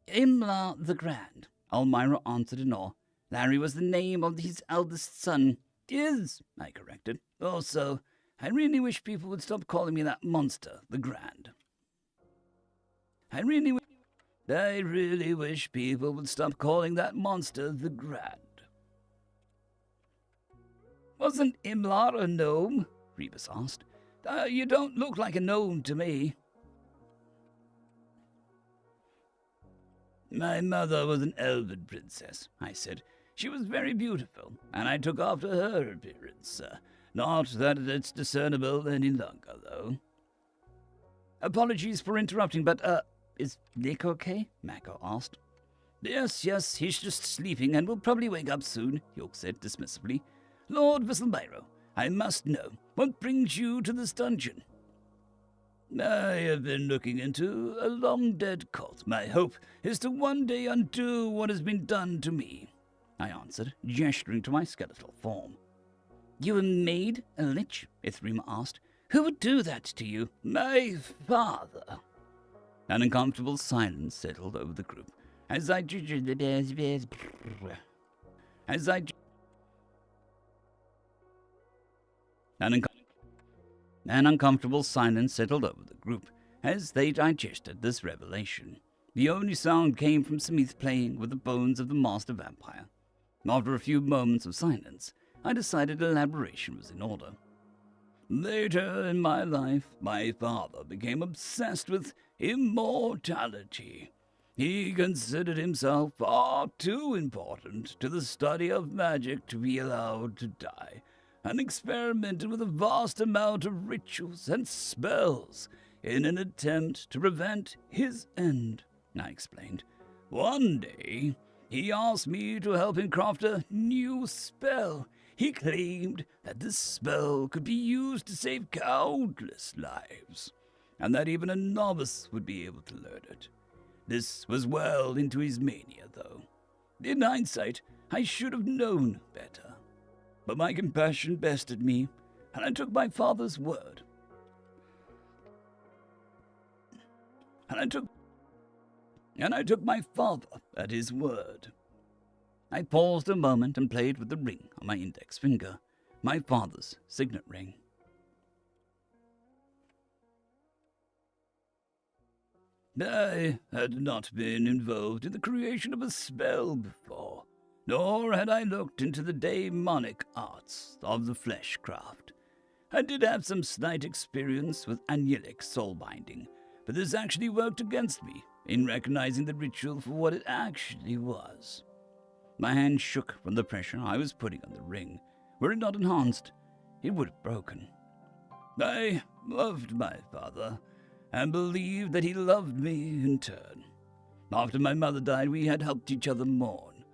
Imla the Grand, Almyra answered in awe. Larry was the name of his eldest son. "Is," I corrected. "Also, I really wish people would stop calling me that monster, the Grand. I really wish people would stop calling that monster the Grand." "Wasn't Imlar a gnome?" Rebus asked. "You don't look like a gnome to me." "My mother was an elven princess," I said. "She was very beautiful, and I took after her appearance. Not that it's discernible any longer, though." "Apologies for interrupting, but, is Nick okay?" Mako asked. Yes, he's just sleeping and will probably wake up soon," York said dismissively. "Lord Visselmyro, I must know, what brings you to this dungeon?" "I have been looking into a long-dead cult. My hope is to one day undo what has been done to me," I answered, gesturing to my skeletal form. "You were made a lich?" Ithrima asked. "Who would do that to you?" "My father." An uncomfortable silence settled over the group as I An uncomfortable silence settled over the group as they digested this revelation. The only sound came from Smith playing with the bones of the master vampire. After a few moments of silence, I decided elaboration was in order. "Later in my life, my father became obsessed with immortality. He considered himself far too important to the study of magic to be allowed to die, and experimented with a vast amount of rituals and spells in an attempt to prevent his end," I explained. "One day, he asked me to help him craft a new spell. He claimed that this spell could be used to save countless lives, and that even a novice would be able to learn it. This was well into his mania, though. In hindsight, I should have known better. But my compassion bested me, and I took my father's word. And I took my father at his word." I paused a moment and played with the ring on my index finger, my father's signet ring. I had not been involved in the creation of a spell before, nor had I looked into the daemonic arts of the fleshcraft. I did have some slight experience with angelic soul-binding, but this actually worked against me in recognizing the ritual for what it actually was. My hand shook from the pressure I was putting on the ring. Were it not enhanced, it would have broken. I loved my father, and believed that he loved me in turn. After my mother died, we had helped each other mourn.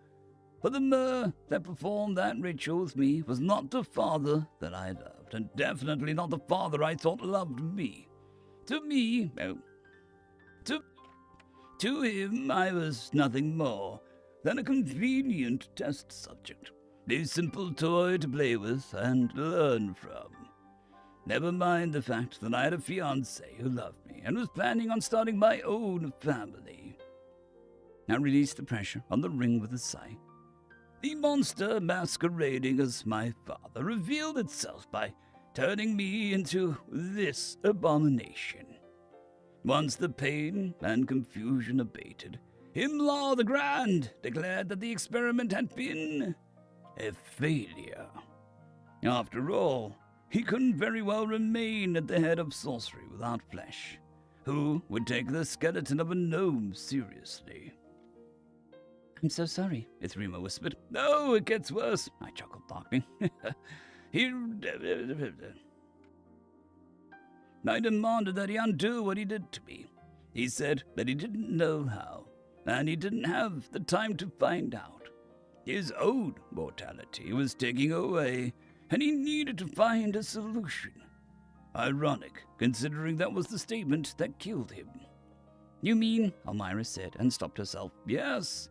But the mer that performed that ritual with me was not the father that I loved, and definitely not the father I thought loved me. To me, to him, I was nothing more than a convenient test subject, a simple toy to play with and learn from. Never mind the fact that I had a fiancée who loved me and was planning on starting my own family. I released the pressure on the ring with a sigh. The monster masquerading as my father revealed itself by turning me into this abomination. Once the pain and confusion abated, Imlar the Grand declared that the experiment had been a failure. After all, he couldn't very well remain at the head of sorcery without flesh. Who would take the skeleton of a gnome seriously? I'm so sorry, Ithrima whispered. No, it gets worse, I chuckled darkly. I demanded that he undo what he did to me. He said that he didn't know how, and he didn't have the time to find out. His own mortality was ticking away, and he needed to find a solution. Ironic, considering that was the statement that killed him. You mean, Elmira said, and stopped herself. Yes,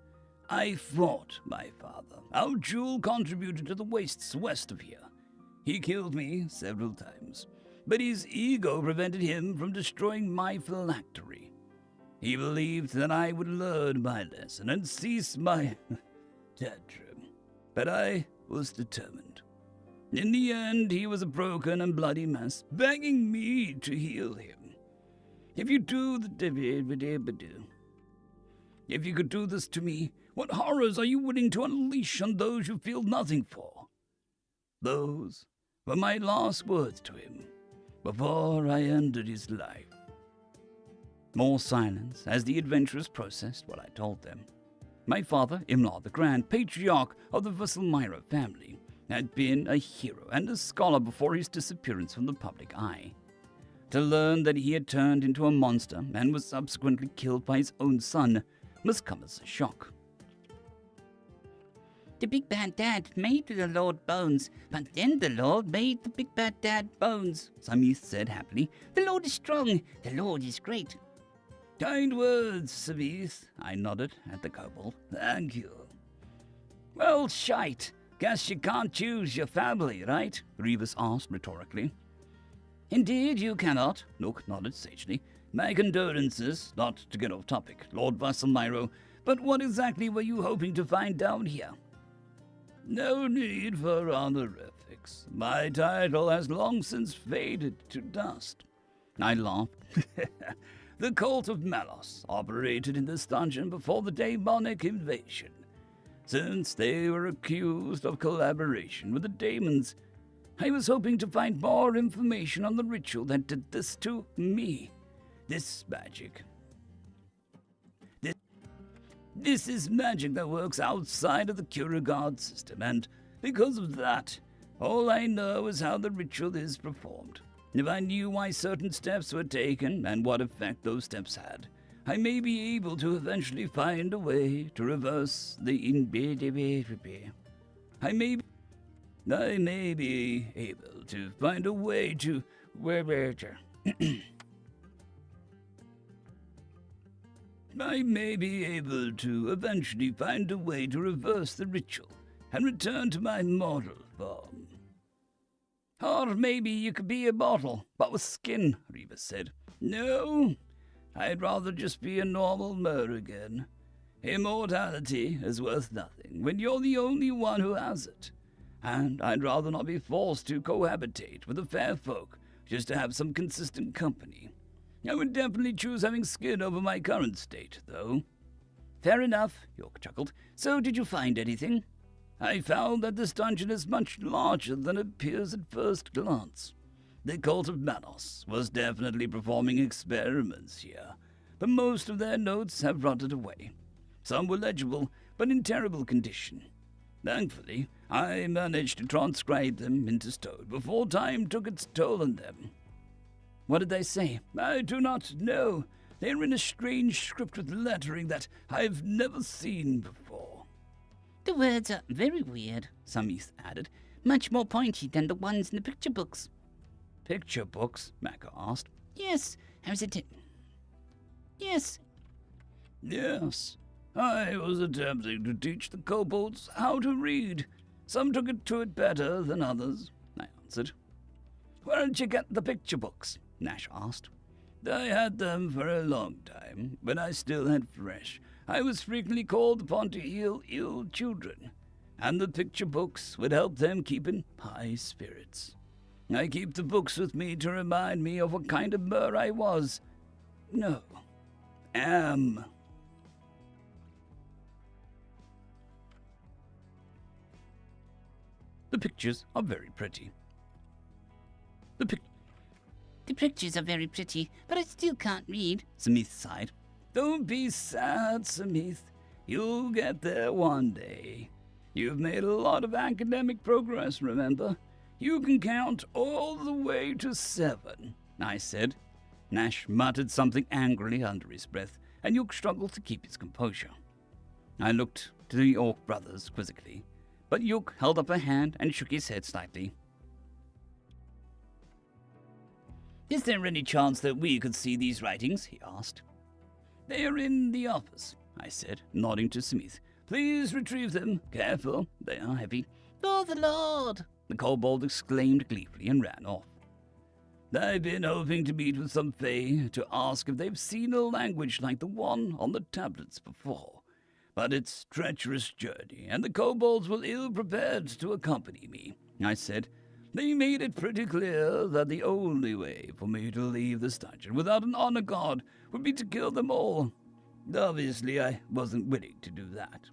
I fought my father. Our jewel contributed to the wastes west of here. He killed me several times, but his ego prevented him from destroying my phylactery. He believed that I would learn my lesson and cease my tantrum, but I was determined. In the end, he was a broken and bloody mess, begging me to heal him. If you could do this to me, what horrors are you willing to unleash on those you feel nothing for? Those were my last words to him before I ended his life. More silence as the adventurers processed what I told them. My father, Imlar the Grand, patriarch of the Vasselmyra family, had been a hero and a scholar before his disappearance from the public eye. To learn that he had turned into a monster and was subsequently killed by his own son must come as a shock. The Big Bad Dad made the Lord bones, but then the Lord made the Big Bad Dad bones, Samith said happily. The Lord is strong, the Lord is great. Kind words, Samith, I nodded at the kobold. Thank you. Well, shite. Guess you can't choose your family, right? Rebus asked rhetorically. Indeed, you cannot, Nook nodded sagely. My condolences, not to get off topic, Lord Vasselmyro, but what exactly were you hoping to find down here? No need for honorifics. My title has long since faded to dust. I laughed. The cult of Malos operated in this dungeon before the demonic invasion. Since they were accused of collaboration with the daemons, I was hoping to find more information on the ritual that did this to me. This magic. This is magic that works outside of the Kuragard system, and because of that, all I know is how the ritual is performed. If I knew why certain steps were taken and what effect those steps had, I may be able to eventually find a way to reverse the I may be able to find a way to I may be able to eventually find a way to reverse the ritual and return to my mortal form. Or maybe you could be immortal, but with skin, Rebus said. No, I'd rather just be a normal mer again. Immortality is worth nothing when you're the only one who has it. And I'd rather not be forced to cohabitate with the fair folk just to have some consistent company. I would definitely choose having skin over my current state, though. Fair enough, York chuckled. So did you find anything? I found that this dungeon is much larger than it appears at first glance. The cult of Manos was definitely performing experiments here, but most of their notes have rotted away. Some were legible, but in terrible condition. Thankfully, I managed to transcribe them into stone before time took its toll on them. What did they say? I do not know. They are in a strange script with lettering that I've never seen before. The words are very weird, Samith added. Much more pointy than the ones in the picture books. Picture books? Maka asked. Yes. How's it? Yes. Yes. I was attempting to teach the kobolds how to read. Some took it to it better than others, I answered. Where did you get the picture books? Nash asked. I had them for a long time, when I still had flesh. I was frequently called upon to heal ill children, and the picture books would help them keep in high spirits. I keep the books with me to remind me of what kind of mer I was. No, am. The pictures are very pretty. The pictures are very pretty, but I still can't read, Samith sighed. Don't be sad, Samith. You'll get there one day. You've made a lot of academic progress, remember? You can count all the way to 7, I said. Nash muttered something angrily under his breath, and Yook struggled to keep his composure. I looked to the Orc brothers quizzically, but Yook held up a hand and shook his head slightly. Is there any chance that we could see these writings? He asked. They are in the office, I said, nodding to Smith. Please retrieve them. Careful, they are heavy. For the Lord! The kobold exclaimed gleefully and ran off. I've been hoping to meet with some Fae to ask if they've seen a language like the one on the tablets before. But it's a treacherous journey, and the kobolds were ill-prepared to accompany me, I said. They made it pretty clear that the only way for me to leave this dungeon without an honor guard would be to kill them all. Obviously, I wasn't willing to do that.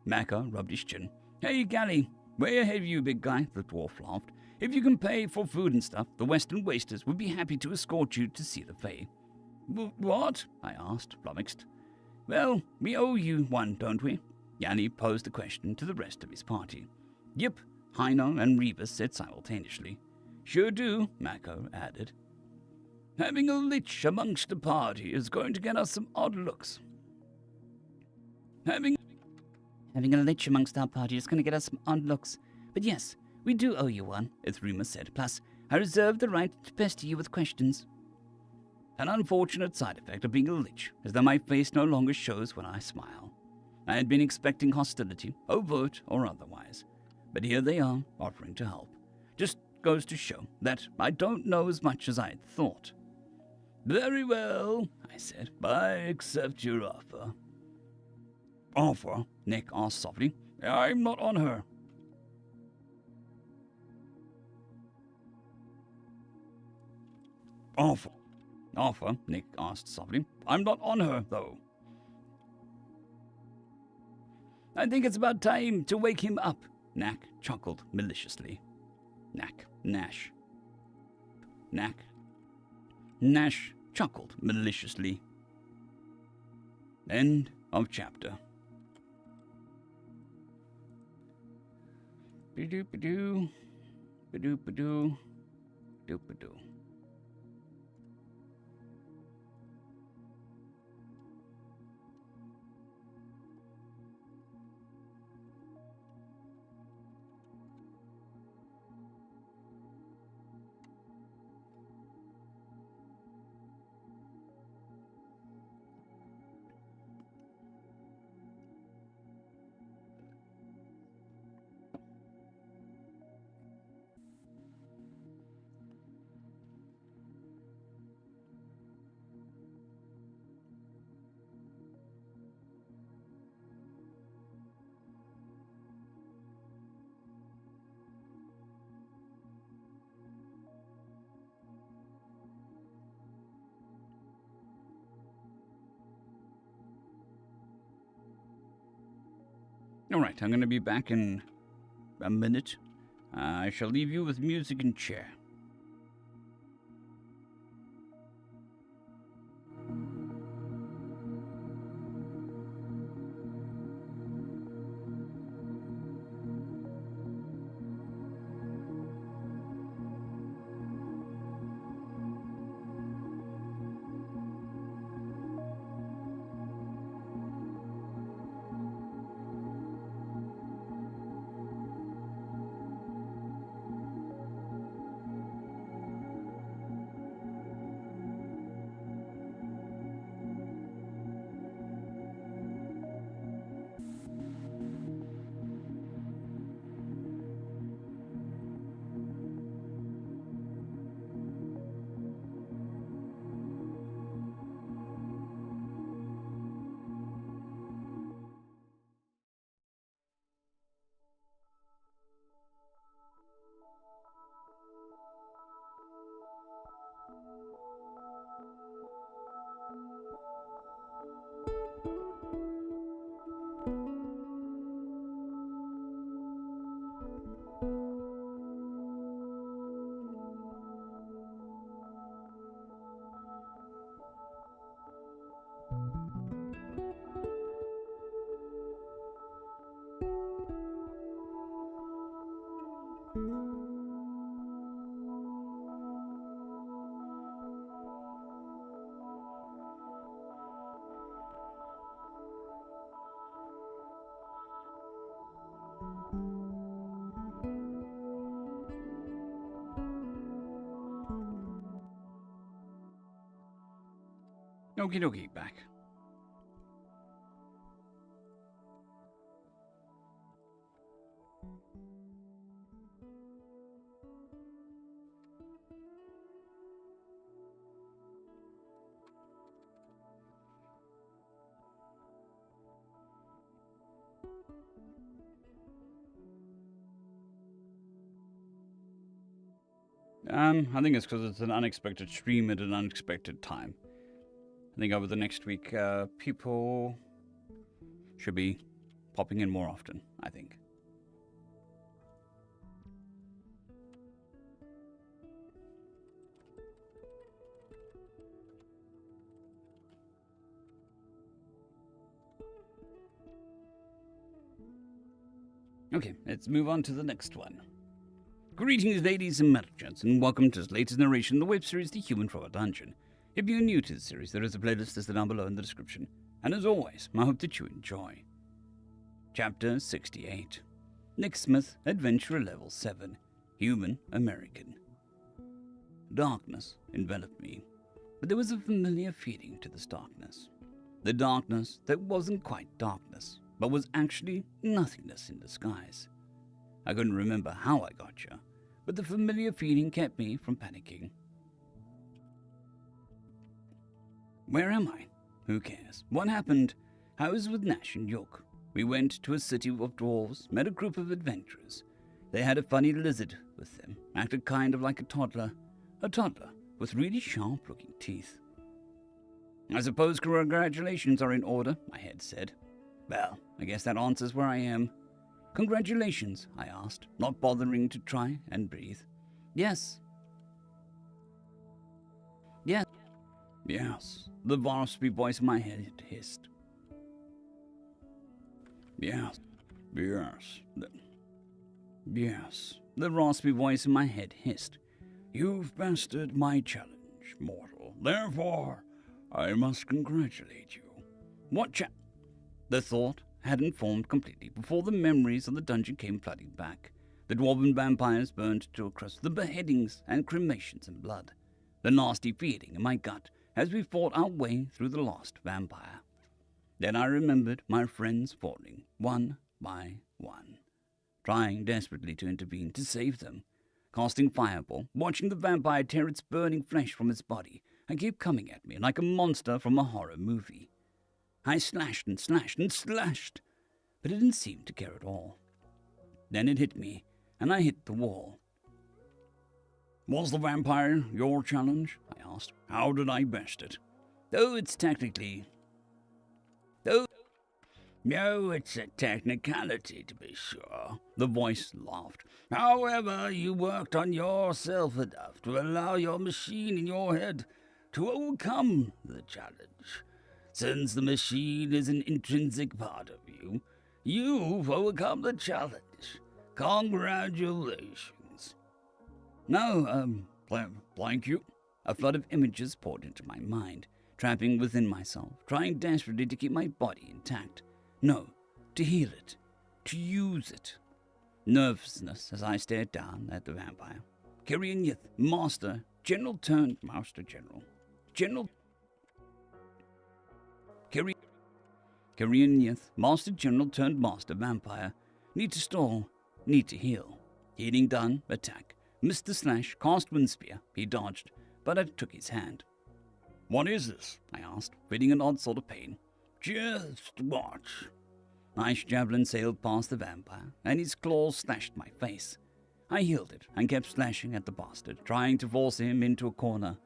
Maka rubbed his chin. Hey, Gally, way ahead of you, big guy, the dwarf laughed. If you can pay for food and stuff, the Western Wasters would be happy to escort you to see the Fae. What? I asked, flummoxed. Well, we owe you one, don't we? Yanni posed the question to the rest of his party. Yep, Heino and Rebus said simultaneously. Sure do, Mako added. Having a lich amongst the party is going to get us some odd looks. Having a lich amongst our party is going to get us some odd looks. But yes, we do owe you one, Ithruma said. Plus, I reserve the right to pester you with questions. An unfortunate side effect of being a lich is that my face no longer shows when I smile. I had been expecting hostility, overt or otherwise. But here they are, offering to help. Just goes to show that I don't know as much as I had thought. Very well, I said. I accept your offer. Offer? Nick asked softly. I'm not on her. Offer? Nick asked softly. I'm not on her, though. I think it's about time to wake him up. Nash chuckled maliciously. Nash chuckled maliciously. End of chapter. Ba-doo-ba-doo. Ba-doo-ba-doo. Doo-ba-doo. Alright, I'm going to be back in a minute. I shall leave you with music and chair. Okie dokie, back. I think it's because it's an unexpected stream at an unexpected time. I think over the next week, people should be popping in more often, I think. Okay, let's move on to the next one. Greetings, ladies and gents, and welcome to this latest narration in the web series The Human from a Dungeon. If you're new to the series, there is a playlist listed down below in the description, and as always, I hope that you enjoy. Chapter 68. Nick Smith, Adventurer Level 7, Human American. Darkness enveloped me, but there was a familiar feeling to this darkness. The darkness that wasn't quite darkness, but was actually nothingness in disguise. I couldn't remember how I got here, but the familiar feeling kept me from panicking. Where am I? Who cares? What happened? I was with Nash and Yook. We went to a city of dwarves, met a group of adventurers. They had a funny lizard with them, acted kind of like a toddler with really sharp-looking teeth. I suppose congratulations are in order, my head said. Well, I guess that answers where I am. Congratulations, I asked, not bothering to try and breathe. Yes. Yes. Yes, the raspy voice in my head hissed. Yes. Yes, the raspy voice in my head hissed. You've mastered my challenge, mortal. Therefore, I must congratulate you. What The thought hadn't formed completely before the memories of the dungeon came flooding back. The dwarven vampires burned to a crust, the beheadings and cremations in blood. The nasty feeling in my gut as we fought our way through the last vampire. Then I remembered my friends falling, one by one, trying desperately to intervene to save them, casting fireball, watching the vampire tear its burning flesh from its body and keep coming at me like a monster from a horror movie. I slashed and slashed and slashed, but it didn't seem to care at all. Then it hit me, and I hit the wall. Was the vampire your challenge? I asked. How did I best it? Though it's technically... No, it's a technicality, to be sure. The voice laughed. However, you worked on yourself enough to allow your machine in your head to overcome the challenge. Since the machine is an intrinsic part of you, you've overcome the challenge. Congratulations. No, thank you. A flood of images poured into my mind, trapping within myself, trying desperately to keep my body intact. No, to heal it, to use it. Nervousness as I stared down at the vampire. Kyrian Yith, Master, General turned Master General. Kyrian Yith, Master General turned Master Vampire. Need to stall, need to heal. Healing done, attack. Missed the slash, cast wind spear. He dodged, but I took his hand. What is this? I asked, feeling an odd sort of pain. Just watch. Ice javelin sailed past the vampire, and his claws slashed my face. I healed it and kept slashing at the bastard, trying to force him into a corner.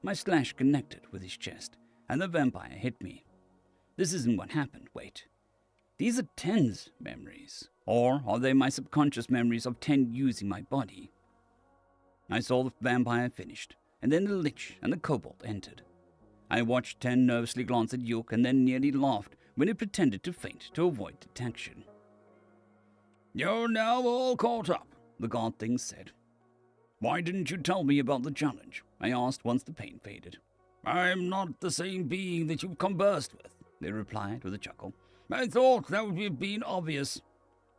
My slash connected with his chest, and the vampire hit me. This isn't what happened, wait. These are Ten's memories, or are they my subconscious memories of Ten using my body? I saw the vampire finished, and then the Lich and the Kobold entered. I watched Ten nervously glance at Yoke and then nearly laughed when it pretended to faint to avoid detection. You're now all caught up, the god thing said. Why didn't you tell me about the challenge? I asked once the pain faded. I'm not the same being that you've conversed with, they replied with a chuckle. I thought that would have been obvious.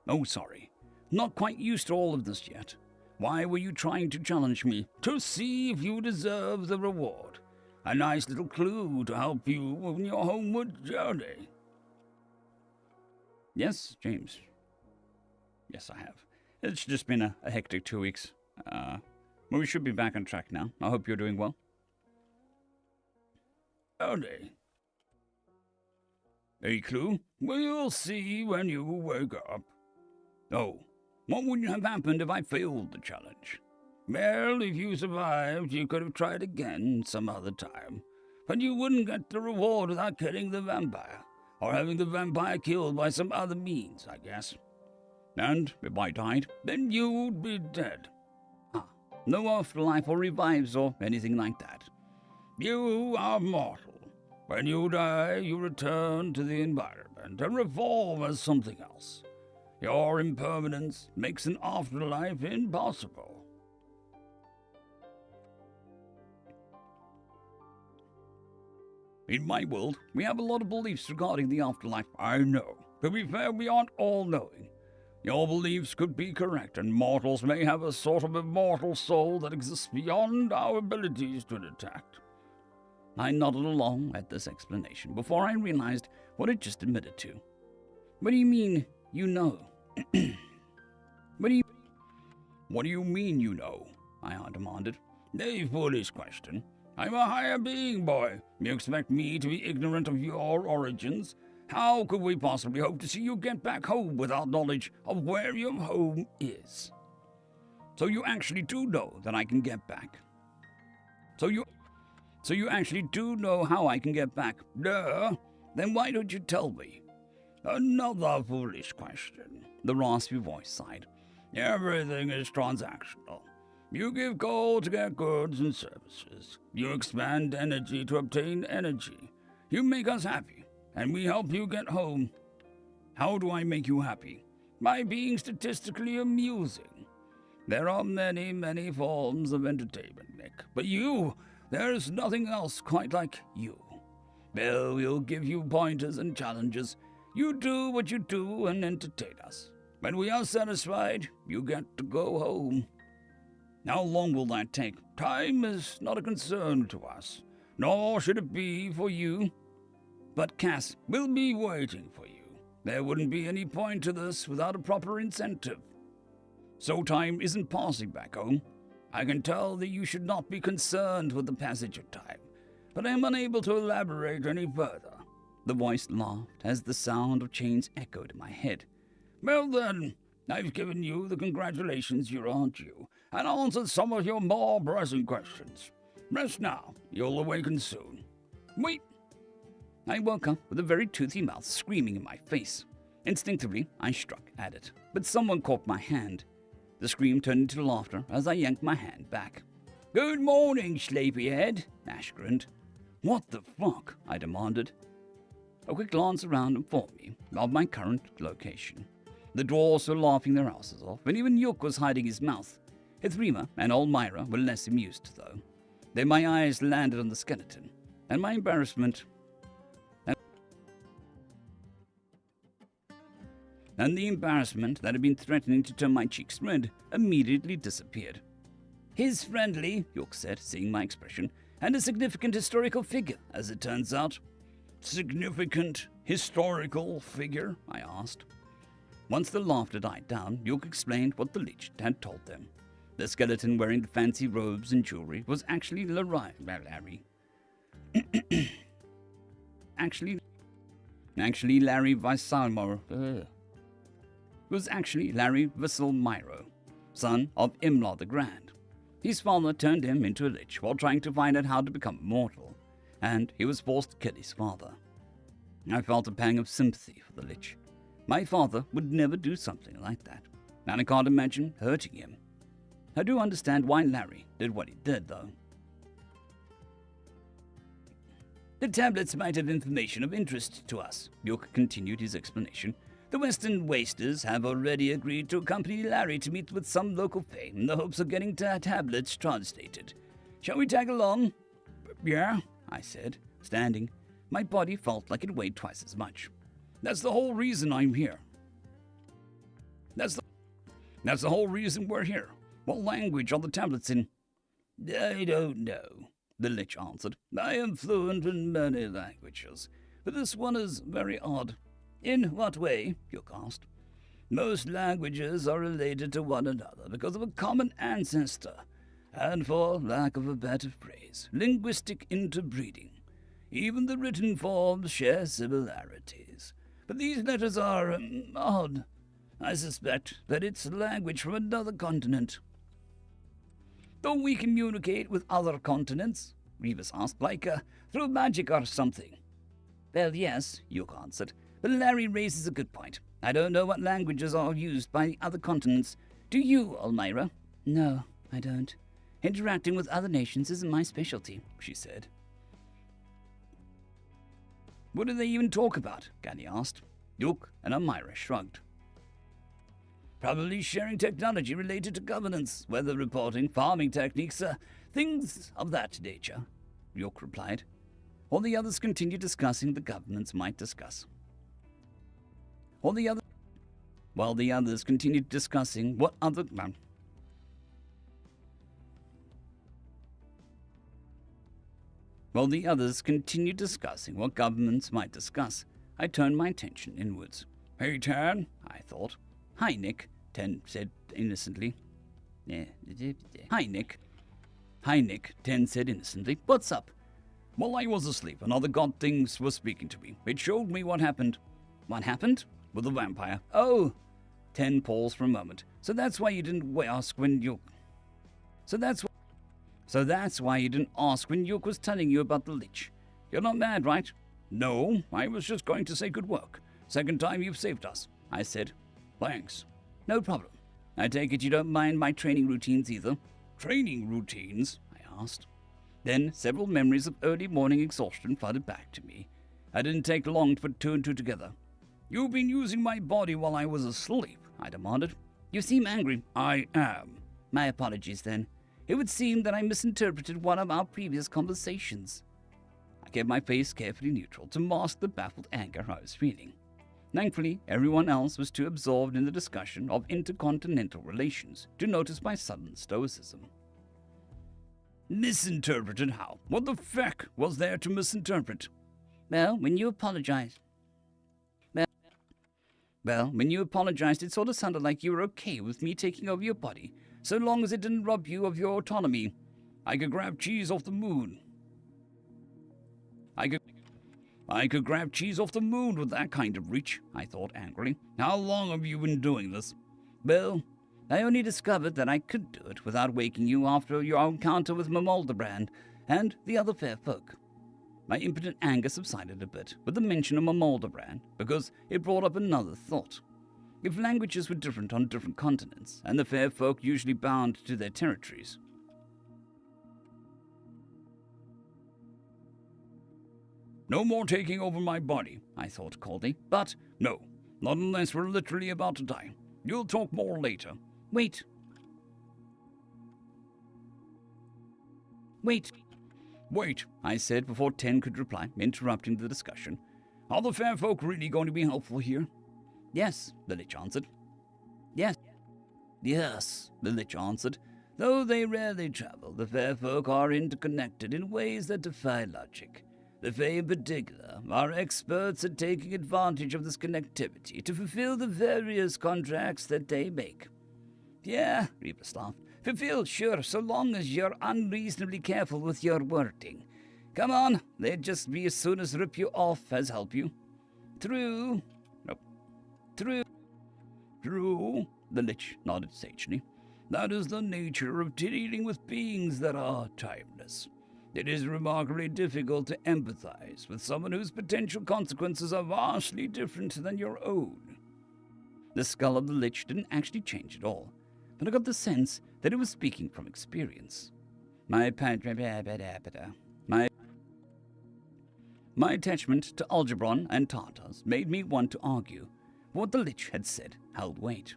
Oh, sorry. Not quite used to all of this yet. Why were you trying to challenge me? To see if you deserve the reward. A nice little clue to help you on your homeward journey. Yes, James. Yes, I have. It's just been a hectic 2 weeks. We should be back on track now. I hope you're doing well. Journey. A clue? We'll see when you wake up. Oh, what would have happened if I failed the challenge? Well, if you survived, you could have tried again some other time. But you wouldn't get the reward without killing the vampire, or having the vampire killed by some other means, I guess. And if I died? Then you'd be dead. No afterlife or revives or anything like that. You are mortal. When you die, you return to the environment and evolve as something else. Your impermanence makes an afterlife impossible. In my world, we have a lot of beliefs regarding the afterlife. I know. To be fair, we aren't all knowing. Your beliefs could be correct, and mortals may have a sort of immortal soul that exists beyond our abilities to detect. I nodded along at this explanation before I realized what it just admitted to. What do you mean, you know? What do you mean, you know? I demanded. A foolish question. I'm a higher being, boy. You expect me to be ignorant of your origins? How could we possibly hope to see you get back home without knowledge of where your home is? So you actually do know that I can get back? So you actually do know how I can get back? Duh. Then why don't you tell me? Another foolish question. The raspy voice sighed. Everything is transactional. You give gold to get goods and services. You expand energy to obtain energy. You make us happy, and we help you get home. How do I make you happy? By being statistically amusing. There are many, many forms of entertainment, Nick. But you, there's nothing else quite like you. Well, we'll give you pointers and challenges. You do what you do and entertain us. When we are satisfied, you get to go home. How long will that take? Time is not a concern to us, nor should it be for you. But Cass, we'll be waiting for you. There wouldn't be any point to this without a proper incentive. So time isn't passing back home? I can tell that you should not be concerned with the passage of time, but I am unable to elaborate any further. The voice laughed as the sound of chains echoed in my head. Well then, I've given you the congratulations you are due, and answered some of your more pressing questions. Rest now. You'll awaken soon. Wait. I woke up with a very toothy mouth screaming in my face. Instinctively, I struck at it, but someone caught my hand. The scream turned into laughter as I yanked my hand back. "Good morning, sleepyhead," Ash grinned. "What the fuck?" I demanded. A quick glance around informed me of my current location. The dwarves were laughing their asses off, and even Yook was hiding his mouth. Ithrima and old Myra were less amused, though. Then my eyes landed on the skeleton, and my embarrassment and the embarrassment that had been threatening to turn my cheeks red immediately disappeared. "He's friendly," Yook said, seeing my expression, "and a significant historical figure, as it turns out." "Significant historical figure?" I asked. Once the laughter died down, Yook explained what the Lich had told them. The skeleton wearing the fancy robes and jewelry was actually Larry. Actually Larry Visalmiro. Was actually Larry Visalmiro, son of Imla the Grand. His father turned him into a Lich while trying to find out how to become immortal, and he was forced to kill his father. I felt a pang of sympathy for the Lich. My father would never do something like that, and I can't imagine hurting him. I do understand why Larry did what he did, though. "The tablets might have information of interest to us," Yook continued his explanation. "The Western Wasters have already agreed to accompany Larry to meet with some local fae in the hopes of getting tablets translated. Shall we tag along?" "Yeah," I said, standing. My body felt like it weighed twice as much. "That's the whole reason I'm here. That's the whole reason we're here. What language are the tablets in?" "I don't know," the Lich answered. "I am fluent in many languages, but this one is very odd." "In what way?" Yook asked. "Most languages are related to one another because of a common ancestor, and for lack of a better phrase, linguistic interbreeding. Even the written forms share similarities. But these letters are odd. I suspect that it's language from another continent." "Don't we communicate with other continents?" Revis asked, "like through magic or something?" "Well, yes," Yook answered, "but Larry raises a good point. I don't know what languages are used by other continents. Do you, Elmira?" "No, I don't. Interacting with other nations isn't my specialty," she said. "What do they even talk about?" Gani asked. Yook and Elmira shrugged. "Probably sharing technology related to governance, weather reporting, farming techniques, things of that nature," Yook replied. All the others continued discussing the governments might discuss. While the others continued discussing what other While the others continued discussing what governments might discuss, I turned my attention inwards. "Hey, Tan," I thought. "Hi, Nick," Ten said innocently. Hi, Nick, Ten said innocently. "What's up?" "While I was asleep, another god things was speaking to me. It showed me what happened." "What happened?" "With the vampire." "Oh!" Ten paused for a moment. "So that's why you didn't ask when you... So that's why you didn't ask when Yook was telling you about the Lich. You're not mad, right?" "No, I was just going to say good work. Second time you've saved us," I said. "Thanks." "No problem. I take it you don't mind my training routines either?" "Training routines?" I asked. Then several memories of early morning exhaustion flooded back to me. I didn't take long to put two and two together. "You've been using my body while I was asleep," I demanded. "You seem angry." "I am." "My apologies, then. It would seem that I misinterpreted one of our previous conversations." I kept my face carefully neutral to mask the baffled anger I was feeling. Thankfully, everyone else was too absorbed in the discussion of intercontinental relations to notice my sudden stoicism. "Misinterpreted how? What the feck was there to misinterpret?" Well, when you apologized, it sort of sounded like you were okay with me taking over your body, so long as it didn't rob you of your autonomy. I could grab cheese off the moon. I could grab cheese off the moon with that kind of reach, I thought angrily. "How long have you been doing this?" "Well, I only discovered that I could do it without waking you after your encounter with Mamolderbrand and the other fair folk." My impotent anger subsided a bit with the mention of my Maldebrand, because it brought up another thought. If languages were different on different continents, and the fair folk usually bound to their territories, no more taking over my body, I thought coldly, but no, not unless we're literally about to die. You'll talk more later. Wait. Wait, I said before Ten could reply, interrupting the discussion. Are the fair folk really going to be helpful here? Yes, the Lich answered. Yes, the Lich answered. Though they rarely travel, the fair folk are interconnected in ways that defy logic. The Fae in particular are experts at taking advantage of this connectivity to fulfill the various contracts that they make. Yeah, Rebus laughed. Fulfill, sure, so long as you're unreasonably careful with your wording. Come on, they'd just be as soon as rip you off as help you. True, the Lich nodded sagely. That is the nature of dealing with beings that are timeless. It is remarkably difficult to empathize with someone whose potential consequences are vastly different than your own. The skull of the Lich didn't actually change at all, but I got the sense that it was speaking from experience. My attachment to Algebron and Tartars made me want to argue. What the Lich had said held weight.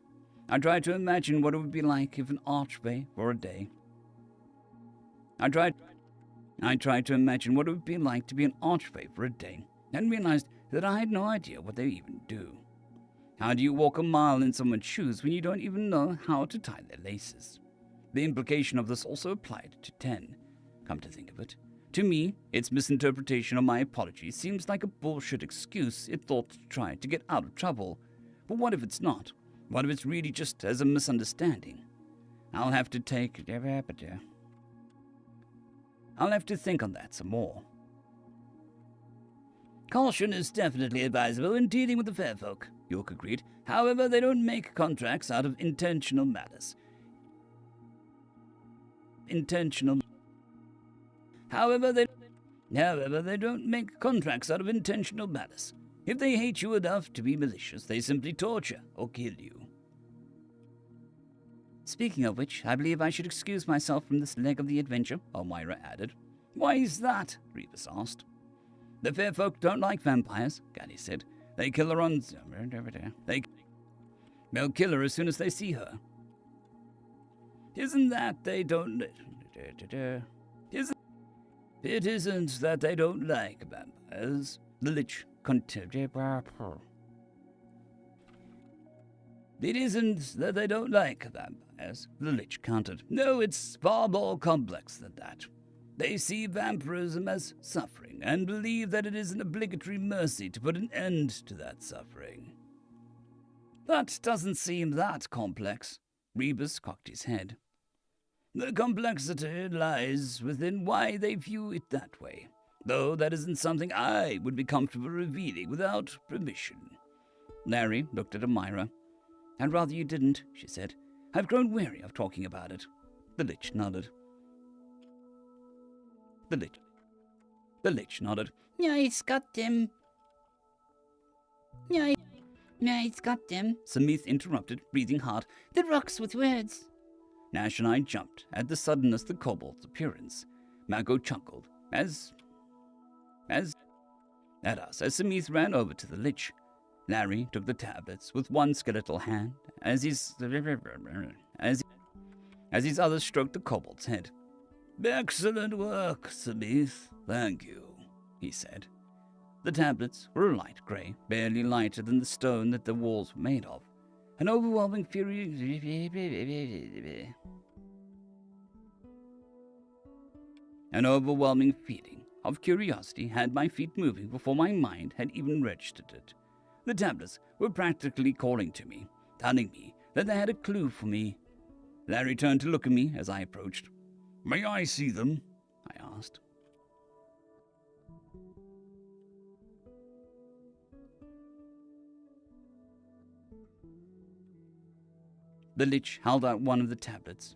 I tried to imagine what it would be like if an archway for a day. I tried to imagine what it would be like to be an archway for a day, and realized that I had no idea what they even do. How do you walk a mile in someone's shoes when you don't even know how to tie their laces? The implication of this also applied to Ten, come to think of it. To me, its misinterpretation of my apology seems like a bullshit excuse it thought to try to get out of trouble. But what if it's not? What if it's really just as a misunderstanding? I'll have to think on that some more. Caution is definitely advisable in dealing with the fair folk, York agreed. However, they don't make contracts out of intentional malice. However, they don't make contracts out of intentional malice. If they hate you enough to be malicious, they simply torture or kill you. Speaking of which, I believe I should excuse myself from this leg of the adventure, Elmira added. Why is that? Rebus asked. The fair folk don't like vampires, Gally said. They kill her on... They'll kill her as soon as they see her. Isn't that they don't... It isn't that they don't like vampires, the Lich continued. It isn't that they don't like vampires, the Lich countered. No, it's far more complex than that. They see vampirism as suffering and believe that it is an obligatory mercy to put an end to that suffering. That doesn't seem that complex. Rebus cocked his head. The complexity lies within why they view it that way, though that isn't something I would be comfortable revealing without permission. Larry looked at Amira. I'd rather you didn't, she said. I've grown weary of talking about it. The Lich nodded. The Lich nodded. Yeah, it's got them. Yeah, it's got them. Samith interrupted, breathing hard. The rocks with words. Nash and I jumped at the suddenness of the kobold's appearance. Mago chuckled at us as Samith ran over to the Lich. Larry took the tablets with one skeletal hand as his other stroked the kobold's head. Excellent work, Samith. Thank you, he said. The tablets were a light grey, barely lighter than the stone that the walls were made of. An overwhelming feeling of curiosity had my feet moving before my mind had even registered it. The tablets were practically calling to me, telling me that they had a clue for me. Larry turned to look at me as I approached. May I see them? I asked. The Lich held out one of the tablets.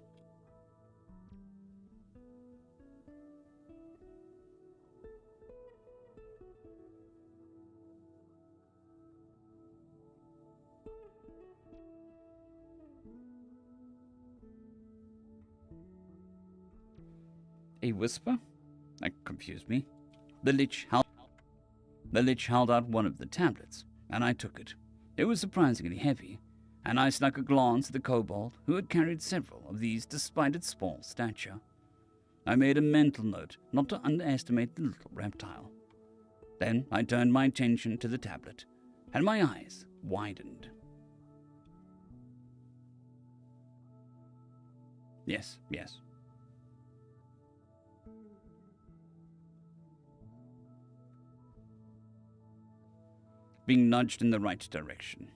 A whisper? That confused me. The Lich held out one of the tablets, and I took it. It was surprisingly heavy, and I snuck a glance at the kobold, who had carried several of these despite its small stature. I made a mental note not to underestimate the little reptile. Then I turned my attention to the tablet, and my eyes widened. Yes. Being nudged in the right direction.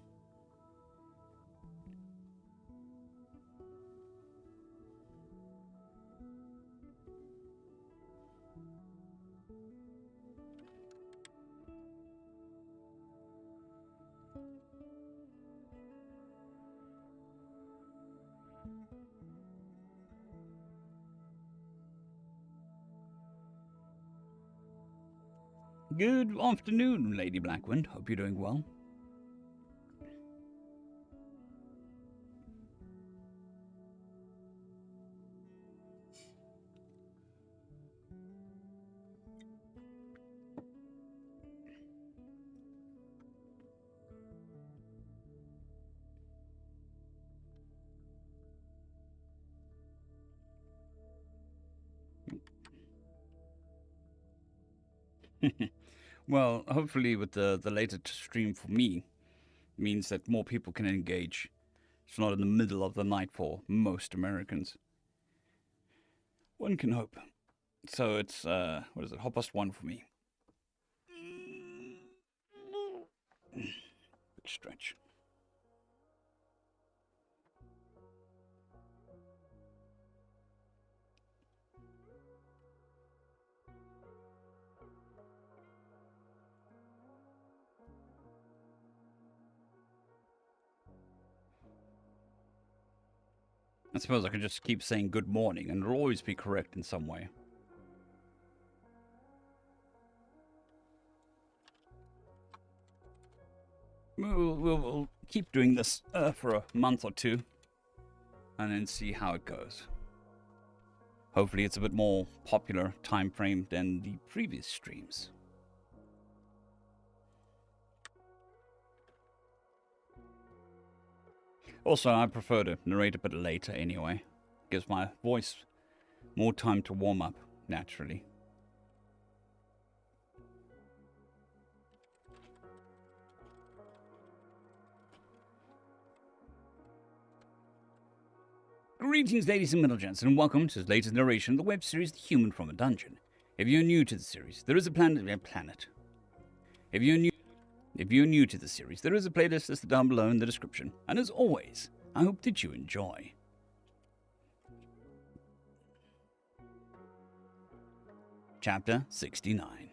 Good afternoon, Lady Blackwind. Hope you're doing well. Well, hopefully with the later stream for me means that more people can engage. It's not in the middle of the night for most Americans. One can hope. So it's, 1:30 for me. Big stretch. I suppose I could just keep saying good morning and it'll always be correct in some way. We'll keep doing this for a month or two and then see how it goes. Hopefully it's a bit more popular time frame than the previous streams. Also, I prefer to narrate a bit later anyway. Gives my voice more time to warm up naturally. Greetings, ladies and gentlemen, and welcome to the latest narration of the web series The Human from a Dungeon. If you're new to the series, there is a planet. If you're new to the series, there is a playlist listed down below in the description. And as always, I hope that you enjoy. Chapter 69.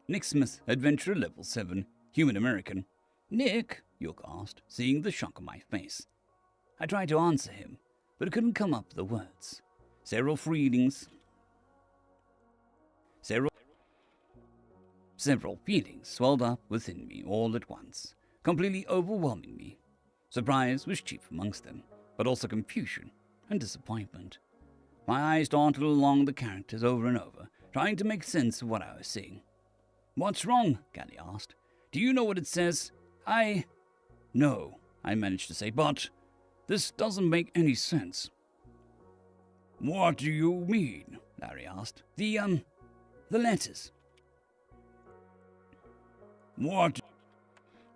Nick Smith, Adventurer Level 7, Human American. Nick? York asked, seeing the shock on my face. I tried to answer him, but couldn't come up with the words. Several feelings swelled up within me all at once, completely overwhelming me. Surprise was chief amongst them, but also confusion and disappointment. My eyes darted along the characters over and over, trying to make sense of what I was seeing. What's wrong? Gally asked. Do you know what it says? No, I managed to say, but this doesn't make any sense. What do you mean? Larry asked. The letters. What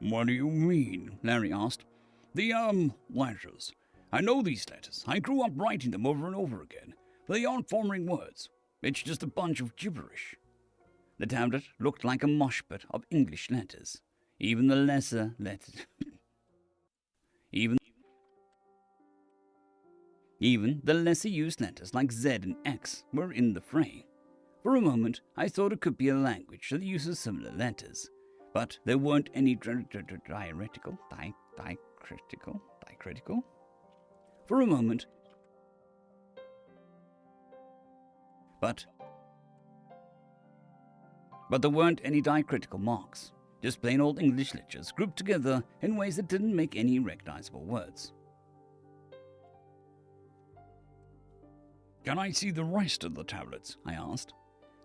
do you mean? Larry asked. The letters. I know these letters. I grew up writing them over and over again, but they aren't forming words. It's just a bunch of gibberish. The tablet looked like a mosh pit of English letters. Even the lesser letters. Even the lesser used letters like Z and X were in the fray. For a moment, I thought it could be a language that uses similar letters, but there weren't any diacritical. For a moment, but there weren't any diacritical marks, just plain old English letters grouped together in ways that didn't make any recognizable words. Can I see the rest of the tablets? I asked.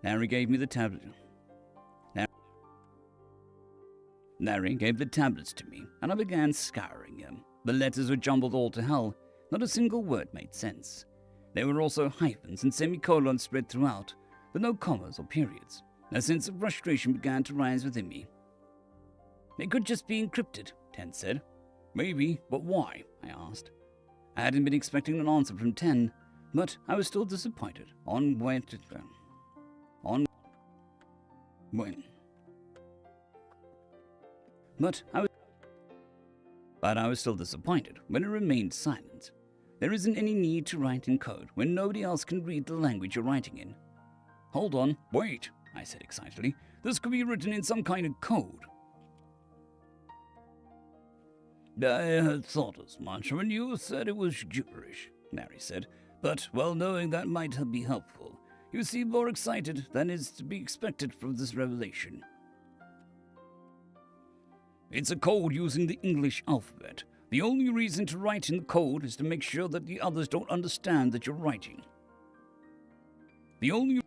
Larry gave me the tablet. Larry gave the tablets to me, and I began scouring them. The letters were jumbled all to hell. Not a single word made sense. There were also hyphens and semicolons spread throughout, but no commas or periods. A sense of frustration began to rise within me. It could just be encrypted, Ten said. Maybe, but why? I asked. I hadn't been expecting an answer from Ten, but I was still disappointed on when. But I was still disappointed when it remained silent. There isn't any need to write in code when nobody else can read the language you're writing in. Hold on, wait, I said excitedly. This could be written in some kind of code. I had thought as much when you said it was gibberish, Larry said, but, well, knowing that might be helpful. You seem more excited than is to be expected from this revelation. It's a code using the English alphabet. The only reason to write in the code is to make sure that the others don't understand that you're writing. The only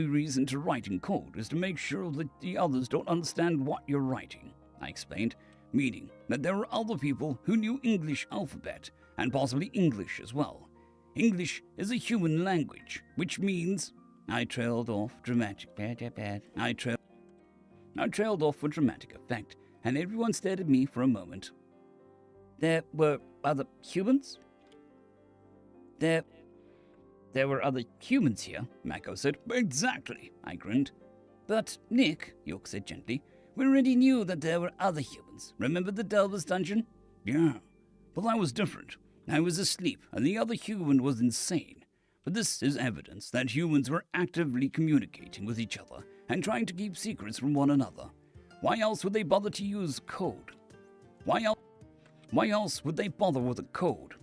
reason to write in code is to make sure that the others don't understand what you're writing, I explained, meaning that there are other people who knew English alphabet, and possibly English as well. English is a human language, which means... I trailed off for dramatic effect, and everyone stared at me for a moment. There were other humans? There were other humans here, Mako said. Exactly, I grinned. But, Nick, York said gently, we already knew that there were other humans. Remember the Delver's dungeon? Yeah, but that was different. I was asleep, and the other human was insane. But this is evidence that humans were actively communicating with each other and trying to keep secrets from one another. Why else would they bother to use code? Why else would they bother with a code?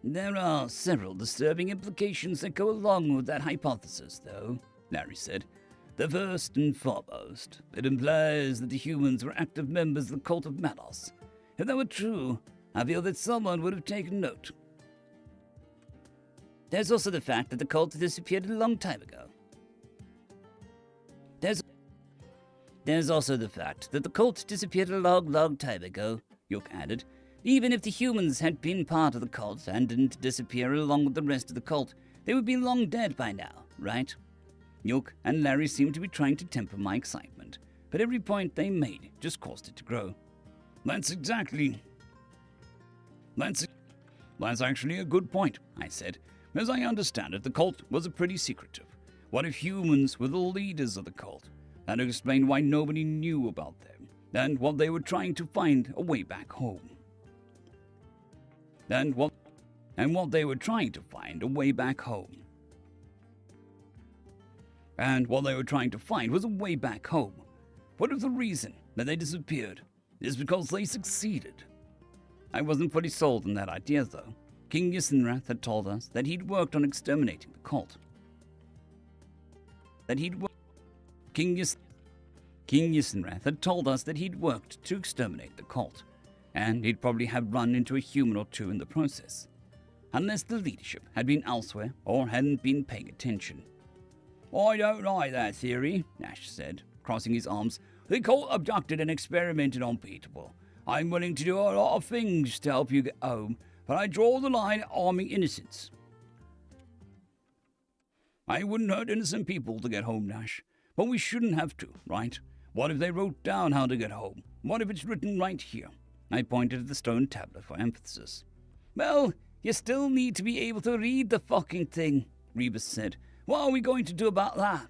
There are several disturbing implications that go along with that hypothesis, though, Larry said. The first and foremost, it implies that the humans were active members of the cult of Malos. If that were true, I feel that someone would have taken note. There's also the fact that the cult disappeared a long time ago. There's also the fact that the cult disappeared a long time ago, York added. Even if the humans had been part of the cult and didn't disappear along with the rest of the cult, they would be long dead by now, right? York and Larry seemed to be trying to temper my excitement, but every point they made just caused it to grow. That's actually a good point, I said. As I understand it, the cult was pretty secretive. What if humans were the leaders of the cult? That would explain why nobody knew about them, and what they were trying to find a way back home. And what they were trying to find a way back home. And what they were trying to find was a way back home. What if the reason that they disappeared is because they succeeded? I wasn't fully sold on that idea, though. King Yisenrath had told us that he'd worked on exterminating the cult. King Yisenrath had told us that he'd worked to exterminate the cult, and he'd probably have run into a human or two in the process, unless the leadership had been elsewhere or hadn't been paying attention. I don't like that theory, Nash said, crossing his arms. The cult abducted and experimented on people. I'm willing to do a lot of things to help you get home, but I draw the line at arming innocents. I wouldn't hurt innocent people to get home, Nash. But we shouldn't have to, right? What if they wrote down how to get home? What if it's written right here? I pointed at the stone tablet for emphasis. Well, you still need to be able to read the fucking thing, Rebus said. What are we going to do about that?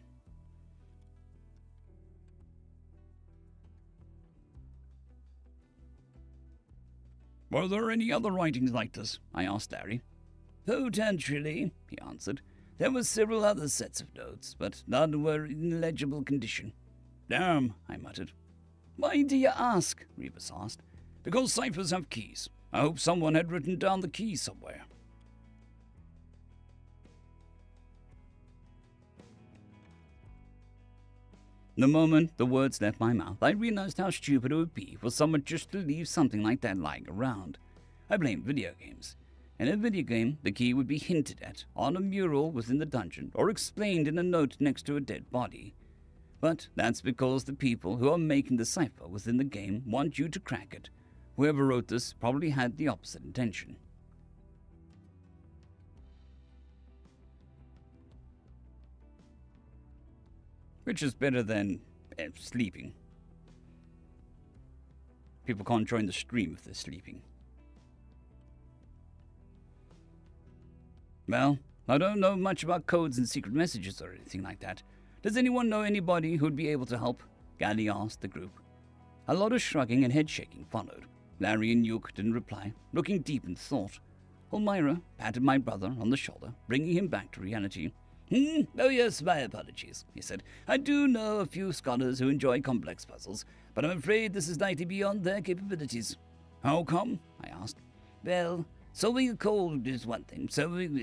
Were there any other writings like this? I asked Larry. Potentially, he answered. There were several other sets of notes, but none were in legible condition. Damn, I muttered. Why do you ask? Rebus asked. Because ciphers have keys. I hope someone had written down the keys somewhere. The moment the words left my mouth, I realized how stupid it would be for someone just to leave something like that lying around. I blamed video games. In a video game, the key would be hinted at on a mural within the dungeon or explained in a note next to a dead body. But that's because the people who are making the cipher within the game want you to crack it. Whoever wrote this probably had the opposite intention. Which is better than sleeping. People can't join the stream if they're sleeping. Well, I don't know much about codes and secret messages or anything like that. Does anyone know anybody who'd be able to help? Gally asked the group. A lot of shrugging and head shaking followed. Larry and Yook didn't reply, looking deep in thought. Elmira patted my brother on the shoulder, bringing him back to reality. Oh yes, my apologies, he said. I do know a few scholars who enjoy complex puzzles, but I'm afraid this is likely beyond their capabilities. How come? I asked. Well, solving a code is one thing. Solving a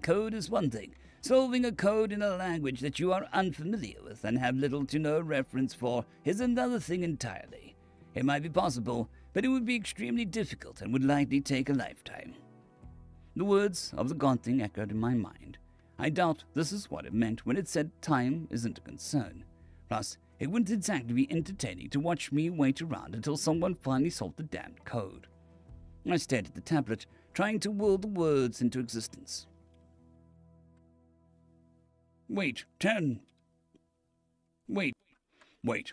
code is one thing. Solving a code in a language that you are unfamiliar with and have little to no reference for is another thing entirely. It might be possible, but it would be extremely difficult and would likely take a lifetime. The words of the god thing echoed in my mind. I doubt this is what it meant when it said time isn't a concern. Plus, it wouldn't exactly be entertaining to watch me wait around until someone finally solved the damned code. I stared at the tablet, trying to will the words into existence. Wait, 10. Wait,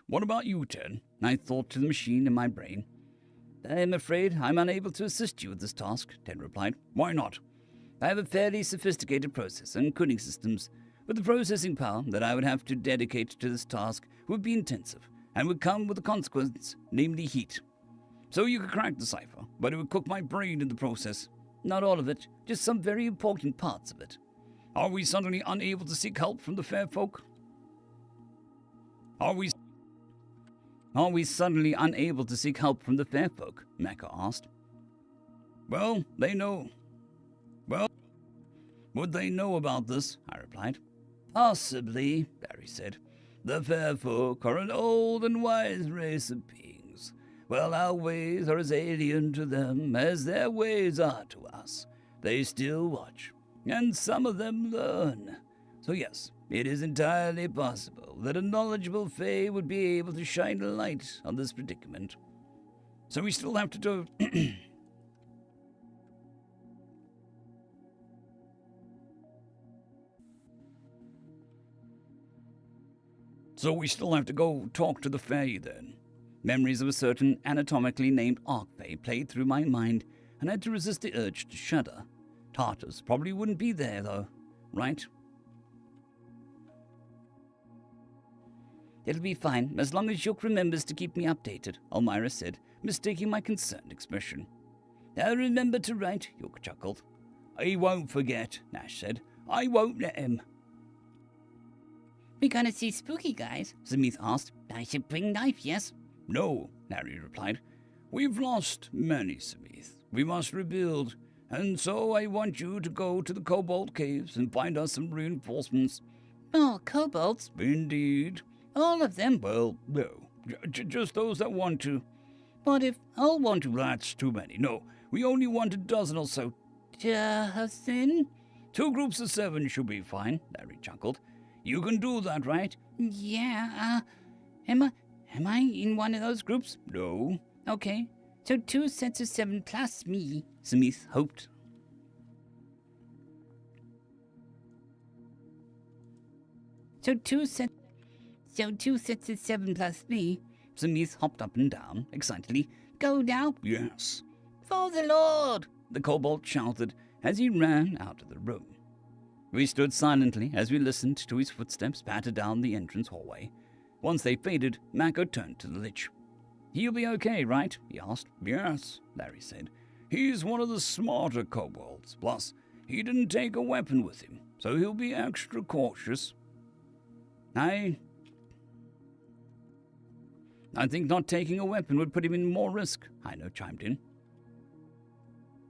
what about you, 10? I thought to the machine in my brain. I am afraid I'm unable to assist you with this task, 10 replied. Why not? I have a fairly sophisticated processor and coding systems, but the processing power that I would have to dedicate to this task would be intensive, and would come with a consequence, namely heat. So you could crack the cipher, but it would cook my brain in the process. Not all of it, just some very important parts of it. Are we suddenly unable to seek help from the fair folk? Are we suddenly unable to seek help from the fair folk? Mecca asked. Well, they know. Well, would they know about this? I replied. Possibly, Barry said. The fair folk are an old and wise race of beings. Well, our ways are as alien to them as their ways are to us. They still watch, and some of them learn. So yes, it is entirely possible that a knowledgeable Fae would be able to shine a light on this predicament. So we still have to do... So we still have to go talk to the Fae then. Memories of a certain anatomically named Archfey played through my mind, and I had to resist the urge to shudder. Tartars probably wouldn't be there, though, right? It'll be fine, as long as Yook remembers to keep me updated, Elmira said, mistaking my concerned expression. I'll remember to write, Yook chuckled. He won't forget, Nash said. I won't let him. We gonna see spooky guys? Zamith asked. I should bring knife, yes? No, Larry replied. We've lost many, Zamith. We must rebuild, and so I want you to go to the Cobalt Caves and find us some reinforcements. Oh, kobolds? Indeed. All of them? Well, no. Just those that want to. What if all want to? That's too many. No, we only want a dozen or so. Dozen? 2 groups of 7 should be fine, Larry chuckled. You can do that, right? Yeah, am I in one of those groups? No. Okay, so 2 sets of 7 plus me. Zamith hoped. So 2 sets of 7 plus me. Zamith hopped up and down, excitedly. Go now? Yes. For the Lord! The kobold shouted as he ran out of the room. We stood silently as we listened to his footsteps patter down the entrance hallway. Once they faded, Mako turned to the Lich. He'll be okay, right? He asked. Yes, Larry said. He's one of the smarter kobolds. Plus, he didn't take a weapon with him, so he'll be extra cautious. I think not taking a weapon would put him in more risk, Heino chimed in.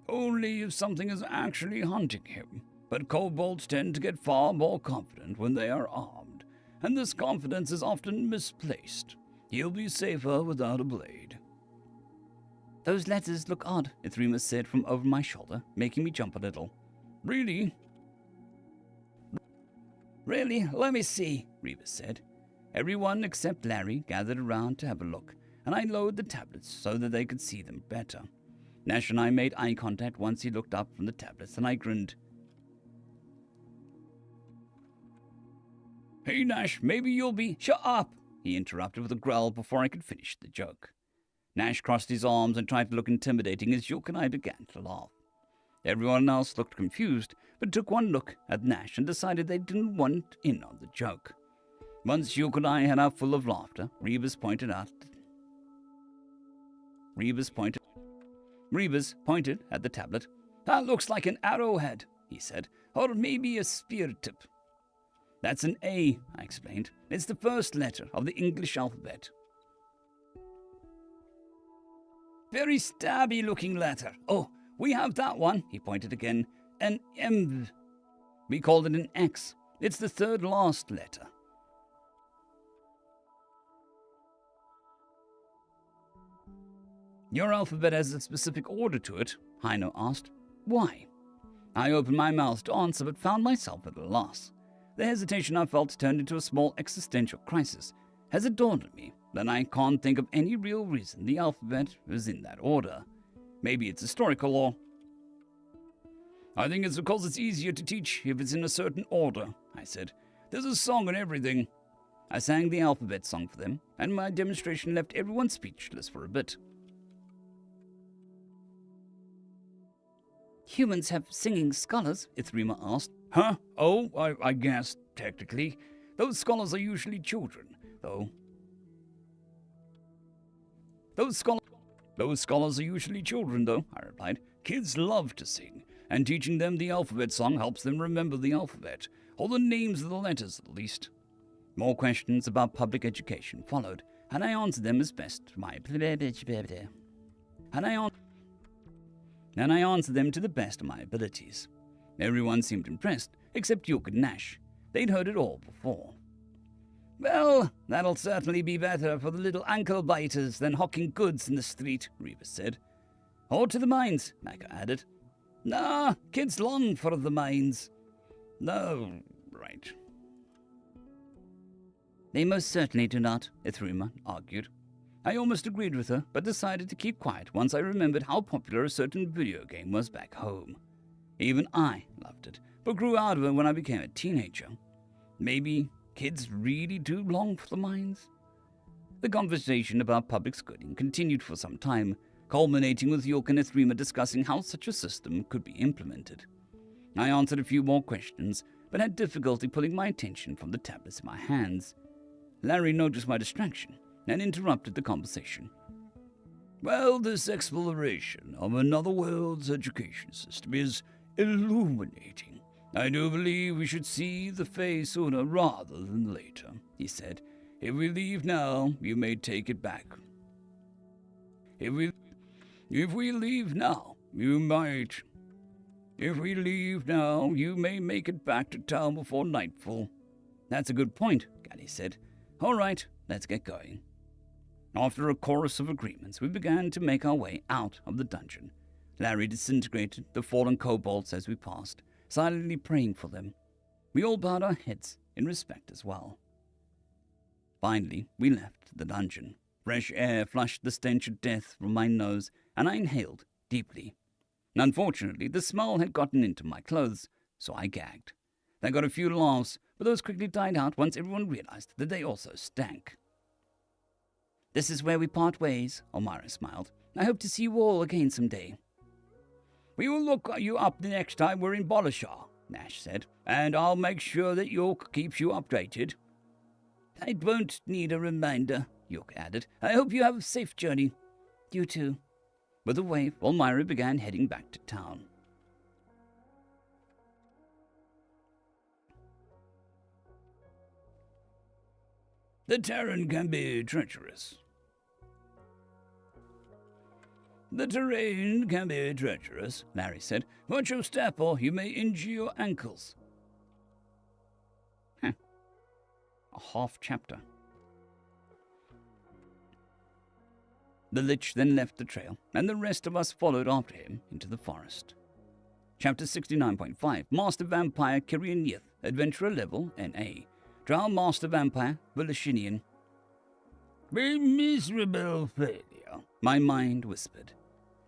Only if something is actually hunting him. But kobolds tend to get far more confident when they are armed, and this confidence is often misplaced. He'll be safer without a blade. Those letters look odd, Ithrima said from over my shoulder, making me jump a little. Really? Really? Let me see, Reba said. Everyone except Larry gathered around to have a look, and I lowered the tablets so that they could see them better. Nash and I made eye contact once he looked up from the tablets, and I grinned. Hey, Nash, maybe you'll be... Shut up! He interrupted with a growl before I could finish the joke. Nash crossed his arms and tried to look intimidating as York and I began to laugh. Everyone else looked confused, but took one look at Nash and decided they didn't want in on the joke. Once York and I had our full of laughter, Rebus pointed at the tablet. That looks like an arrowhead, he said, or maybe a spear tip. That's an A, I explained. It's the first letter of the English alphabet. Very stabby-looking letter. Oh, we have that one, he pointed again. An M. We called it an X. It's the third last letter. Your alphabet has a specific order to it, Heino asked. Why? I opened my mouth to answer but found myself at a loss. The hesitation I felt turned into a small existential crisis, as it dawned on me that I can't think of any real reason the alphabet was in that order. Maybe it's historical or... I think it's because it's easier to teach if it's in a certain order, I said. There's a song and everything. I sang the alphabet song for them, and my demonstration left everyone speechless for a bit. Humans have singing scholars, Ithrima asked. Huh? Oh, I guess, technically. Those scholars are usually children, though. Those scholars are usually children, though, I replied. Kids love to sing, and teaching them the alphabet song helps them remember the alphabet, or the names of the letters at least. More questions about public education followed, and I answered them as best my answered them to the best of my abilities. Everyone seemed impressed, except York and Nash. They'd heard it all before. Well, that'll certainly be better for the little ankle-biters than hawking goods in the street, Rebus said. Or to the mines, Macca added. Nah, kids long for the mines. No, right. They most certainly do not, Ithrima argued. I almost agreed with her, but decided to keep quiet once I remembered how popular a certain video game was back home. Even I loved it, but grew out of it when I became a teenager. Maybe kids really do long for the mines? The conversation about public schooling continued for some time, culminating with York and Ithrima discussing how such a system could be implemented. I answered a few more questions, but had difficulty pulling my attention from the tablets in my hands. Larry noticed my distraction and interrupted the conversation. Well, this exploration of another world's education system is illuminating. I do believe we should see the Fae sooner rather than later, he said. If we leave now, you may take it back. If we leave now, you may make it back to town before nightfall. That's a good point, Gaddy said. All right, let's get going. After a chorus of agreements, we began to make our way out of the dungeon. Larry disintegrated the fallen kobolds as we passed, silently praying for them. We all bowed our heads in respect as well. Finally, we left the dungeon. Fresh air flushed the stench of death from my nose, and I inhaled deeply. Unfortunately, the smell had gotten into my clothes, so I gagged. They got a few laughs, but those quickly died out once everyone realized that they also stank. This is where we part ways, Elmira smiled. I hope to see you all again someday. We will look you up the next time we're in Bolishar, Nash said, and I'll make sure that York keeps you updated. I won't need a reminder, York added. I hope you have a safe journey. You too. With a wave, Elmira began heading back to town. The terrain can be treacherous. The terrain can be treacherous, Larry said. Watch your step or you may injure your ankles. A half chapter. The Lich then left the trail, and the rest of us followed after him into the forest. Chapter 69.5 Master Vampire Kyrian Yith, Adventurer Level NA. Drow Master Vampire Volashinian. A miserable failure, my mind whispered.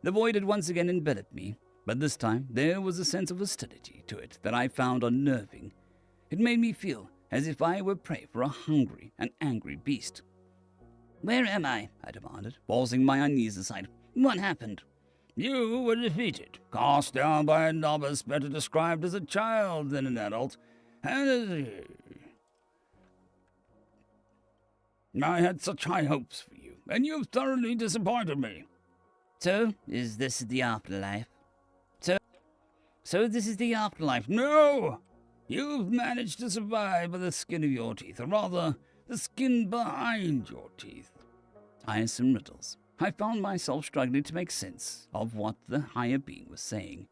The void had once again enveloped me, but this time there was a sense of hostility to it that I found unnerving. It made me feel as if I were prey for a hungry and angry beast. Where am I? I demanded, pausing my unease aside. What happened? You were defeated, cast down by a novice better described as a child than an adult, and I had such high hopes for you, and you've thoroughly disappointed me. So, is this the afterlife? So this is the afterlife? No! You've managed to survive by the skin of your teeth, or rather, the skin behind your teeth. Tiresome riddles. I found myself struggling to make sense of what the higher being was saying.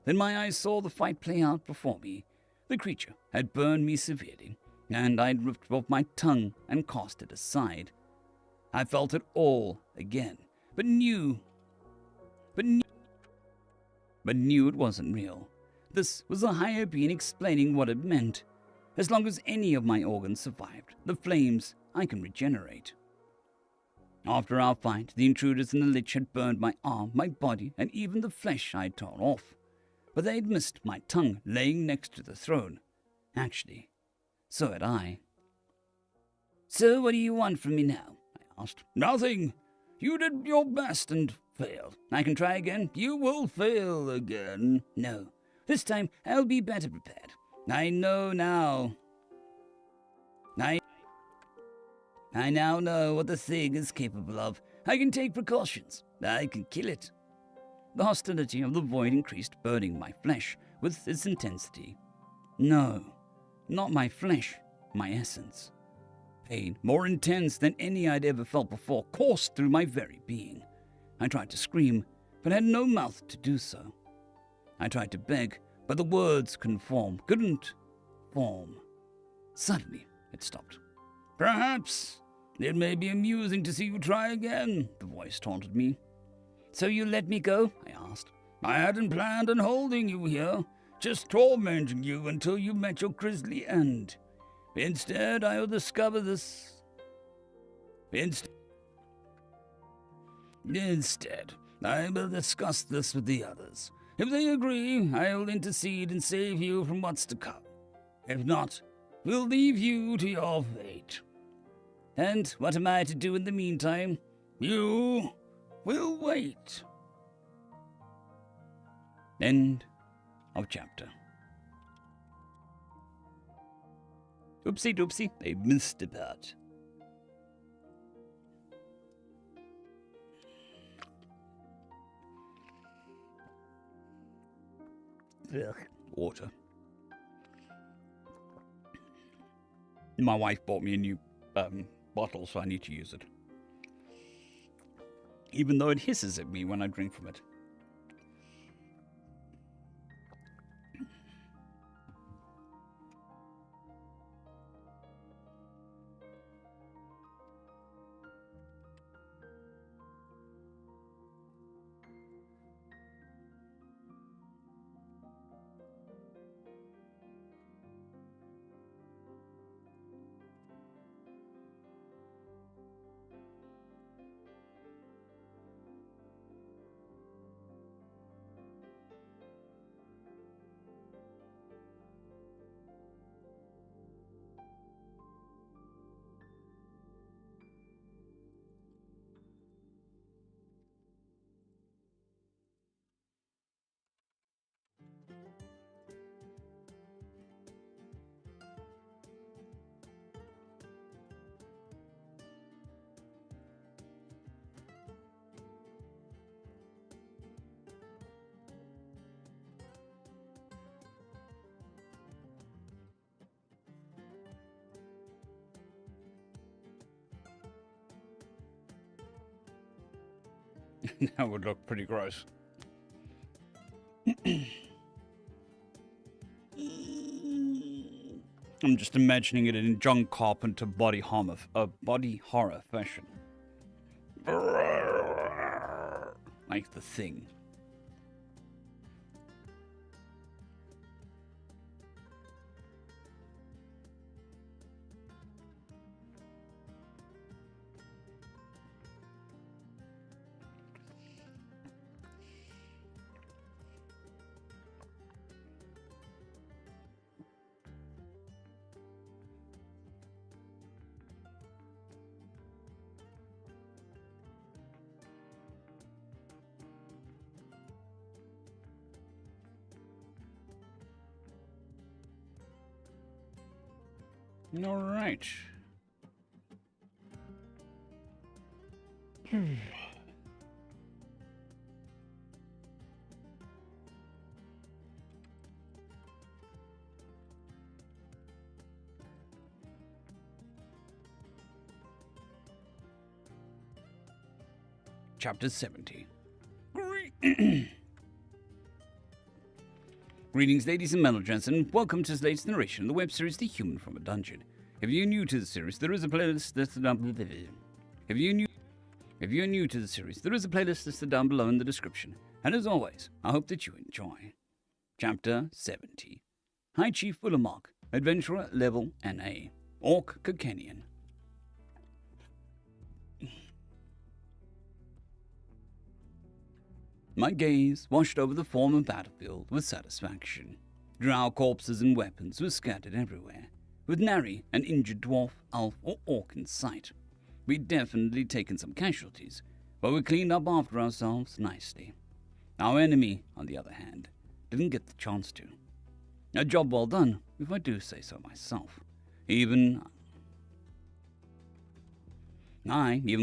Then my eyes saw the fight play out before me. The creature had burned me severely, and I'd ripped off my tongue and cast it aside. I felt it all again, but knew it wasn't real. This was the higher being explaining what it meant. As long as any of my organs survived the flames, I can regenerate. After our fight, the intruders and the Lich had burned my arm, my body, and even the flesh I'd torn off. But they'd missed my tongue laying next to the throne. Actually, so had I. So what do you want from me now? I asked. Nothing. You did your best and failed. I can try again. You will fail again. No. This time I'll be better prepared. I know now. I now know what the thing is capable of. I can take precautions. I can kill it. The hostility of the void increased, burning my flesh with its intensity. No, not my flesh, my essence. Pain, more intense than any I'd ever felt before, coursed through my very being. I tried to scream, but had no mouth to do so. I tried to beg, but the words couldn't form. Suddenly, it stopped. Perhaps it may be amusing to see you try again, the voice taunted me. So you let me go? I asked. I hadn't planned on holding you here, just tormenting you until you met your grisly end. Instead, I will discover this. Instead, I will discuss this with the others. If they agree, I will intercede and save you from what's to come. If not, we'll leave you to your fate. And what am I to do in the meantime? You will wait. End of chapter. Oopsie doopsie, they missed a part. Ugh, water. My wife bought me a new bottle, so I need to use it. Even though it hisses at me when I drink from it. That would look pretty gross. I'm just imagining it in John Carpenter body horror fashion. like the thing. All right. Chapter 70. Greetings, ladies and gentlemen, and welcome to today's narration of the web series The Human from a Dungeon. If you're new to the series, there is a playlist listed down below in the description. And as always, I hope that you enjoy. Chapter 70. High Chief Ullamark, Adventurer Level NA, Orc Kokenian. My gaze washed over the former battlefield with satisfaction. Drow corpses and weapons were scattered everywhere, with nary an injured dwarf, elf, or orc in sight. We'd definitely taken some casualties, but we cleaned up after ourselves nicely. Our enemy, on the other hand, didn't get the chance to. A job well done, if I do say so myself. I even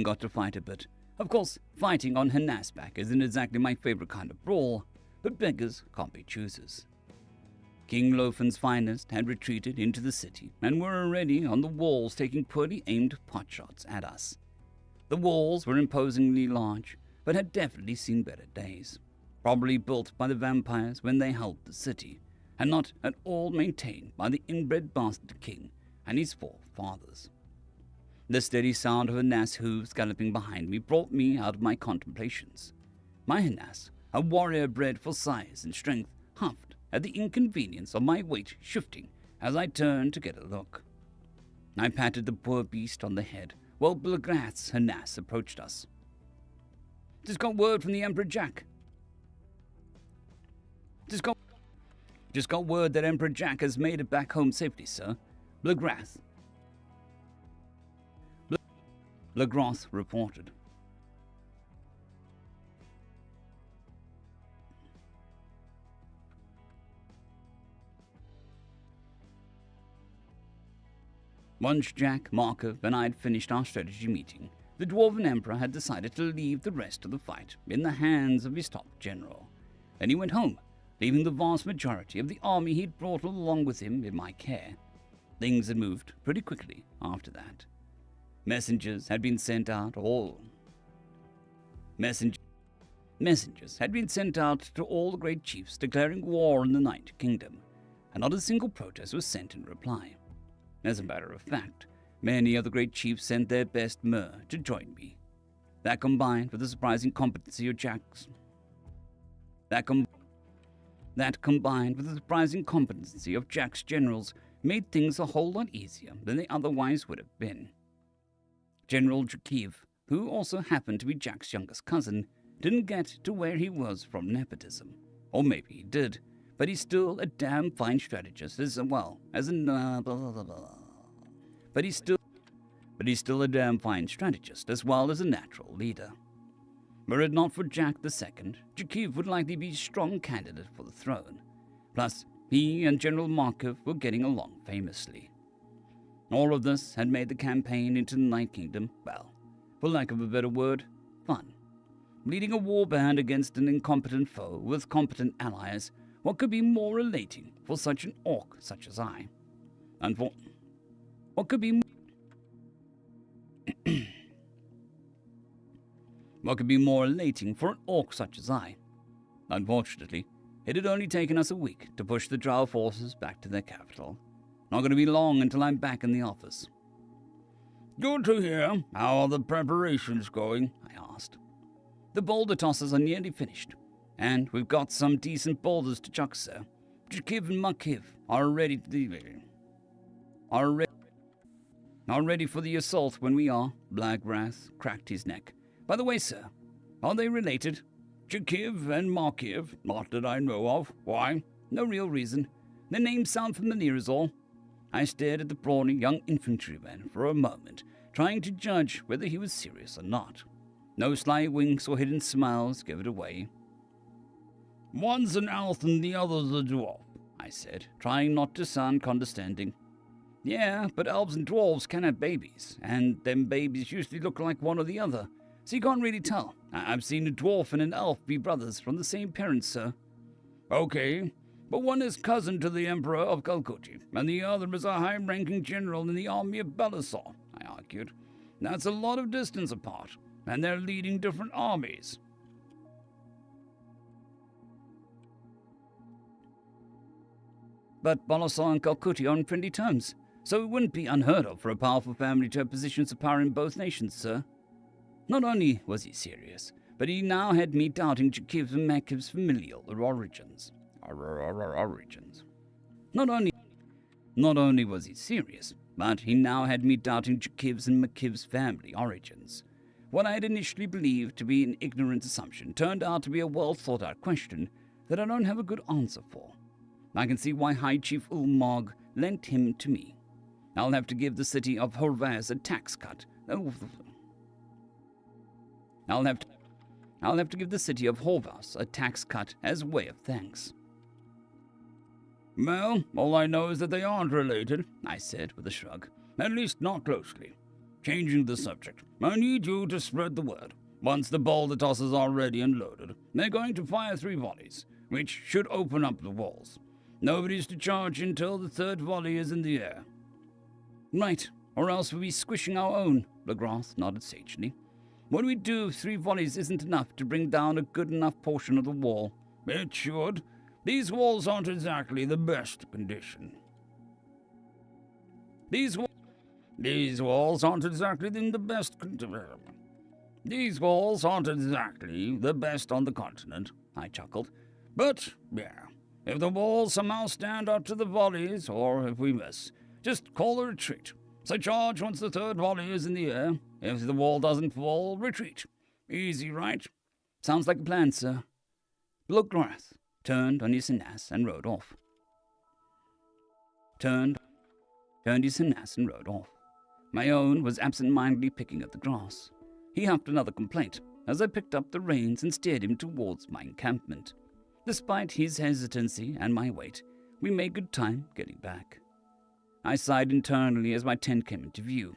got to fight a bit. Of course, fighting on Hanasback isn't exactly my favorite kind of brawl, but beggars can't be choosers. King Lofan's finest had retreated into the city and were already on the walls taking poorly aimed potshots at us. The walls were imposingly large, but had definitely seen better days. Probably built by the vampires when they held the city, and not at all maintained by the inbred bastard king and his four fathers. The steady sound of Hanas' hooves galloping behind me brought me out of my contemplations. My Hanas, a warrior bred for size and strength, huffed at the inconvenience of my weight shifting as I turned to get a look. I patted the poor beast on the head while Blagrath's Hanas approached us. Just got word from the Emperor Jack. Just got word that Emperor Jack has made it back home safely, sir. Blagrath reported. Once Jack, Markov, and I had finished our strategy meeting, the Dwarven Emperor had decided to leave the rest of the fight in the hands of his top general. Then he went home, leaving the vast majority of the army he'd brought along with him in my care. Things had moved pretty quickly after that. Messengers had been sent out to all the great chiefs declaring war on the Night Kingdom, and not a single protest was sent in reply. As a matter of fact, many of the great chiefs sent their best mer to join me. That combined with the surprising competency of Jack's generals made things a whole lot easier than they otherwise would have been. General Jakiv, who also happened to be Jack's youngest cousin, didn't get to where he was from nepotism. Or maybe he did, but he's still a damn fine strategist as well as a natural leader. Were it not for Jack II, Jakiv would likely be a strong candidate for the throne. Plus, he and General Markov were getting along famously. All of this had made the campaign into the Night Kingdom, well, for lack of a better word, fun. Leading a war band against an incompetent foe with competent allies, what could be more elating for such an orc such as I? What could be more elating for an orc such as I? Unfortunately, it had only taken us a week to push the Drow forces back to their capital. Not going to be long until I'm back in the office. Good to hear. How are the preparations going? I asked. The boulder tosses are nearly finished, and we've got some decent boulders to chuck, sir. Jakiv and Makiv are ready for the assault when we are. Blaggrath cracked his neck. By the way, sir, are they related? Jakiv and Makiv? Not that I know of. Why? No real reason. Their names sound familiar is all. I stared at the brawny young infantryman for a moment, trying to judge whether he was serious or not. No sly winks or hidden smiles gave it away. One's an elf and the other's a dwarf, I said, trying not to sound condescending. Yeah, but elves and dwarves can have babies, and them babies usually look like one or the other, so you can't really tell. I've seen a dwarf and an elf be brothers from the same parents, sir. Okay, but one is cousin to the Emperor of Calcutta, and the other is a high-ranking general in the army of Belisar, I argued. That's a lot of distance apart, and they're leading different armies. But Belisar and Calcutta are on friendly terms, so it wouldn't be unheard of for a powerful family to have positions of power in both nations, sir. Not only was he serious, but he now had me doubting Jakiv's and Makiv's familial origins. Not only was he serious, but he now had me doubting Jakiv's and Makiv's family origins. What I had initially believed to be an ignorant assumption turned out to be a well-thought-out question that I don't have a good answer for. I can see why High Chief Ulmog lent him to me. I'll have to give the city of Horvaz a tax cut. I'll have to give the city of Horvaz a tax cut as way of thanks. Well, all I know is that they aren't related, I said with a shrug. At least not closely. Changing the subject, I need you to spread the word. Once the boulder tosses are ready and loaded, they're going to fire 3 volleys, which should open up the walls. Nobody's to charge until the 3rd volley is in the air. Right, or else we'll be squishing our own, Blagrath nodded sagely. What do we do if 3 volleys isn't enough to bring down a good enough portion of the wall? It should. These walls aren't exactly the best condition. These walls aren't exactly the best on the continent, I chuckled. But, yeah, if the walls somehow stand up to the volleys, or if we miss, just call a retreat. So charge once the 3rd volley is in the air. If the wall doesn't fall, retreat. Easy, right? Sounds like a plan, sir. Blagrath turned on his ass and rode off. My own was absent-mindedly picking at the grass. He huffed another complaint as I picked up the reins and steered him towards my encampment. Despite his hesitancy and my weight, we made good time getting back. I sighed internally as my tent came into view.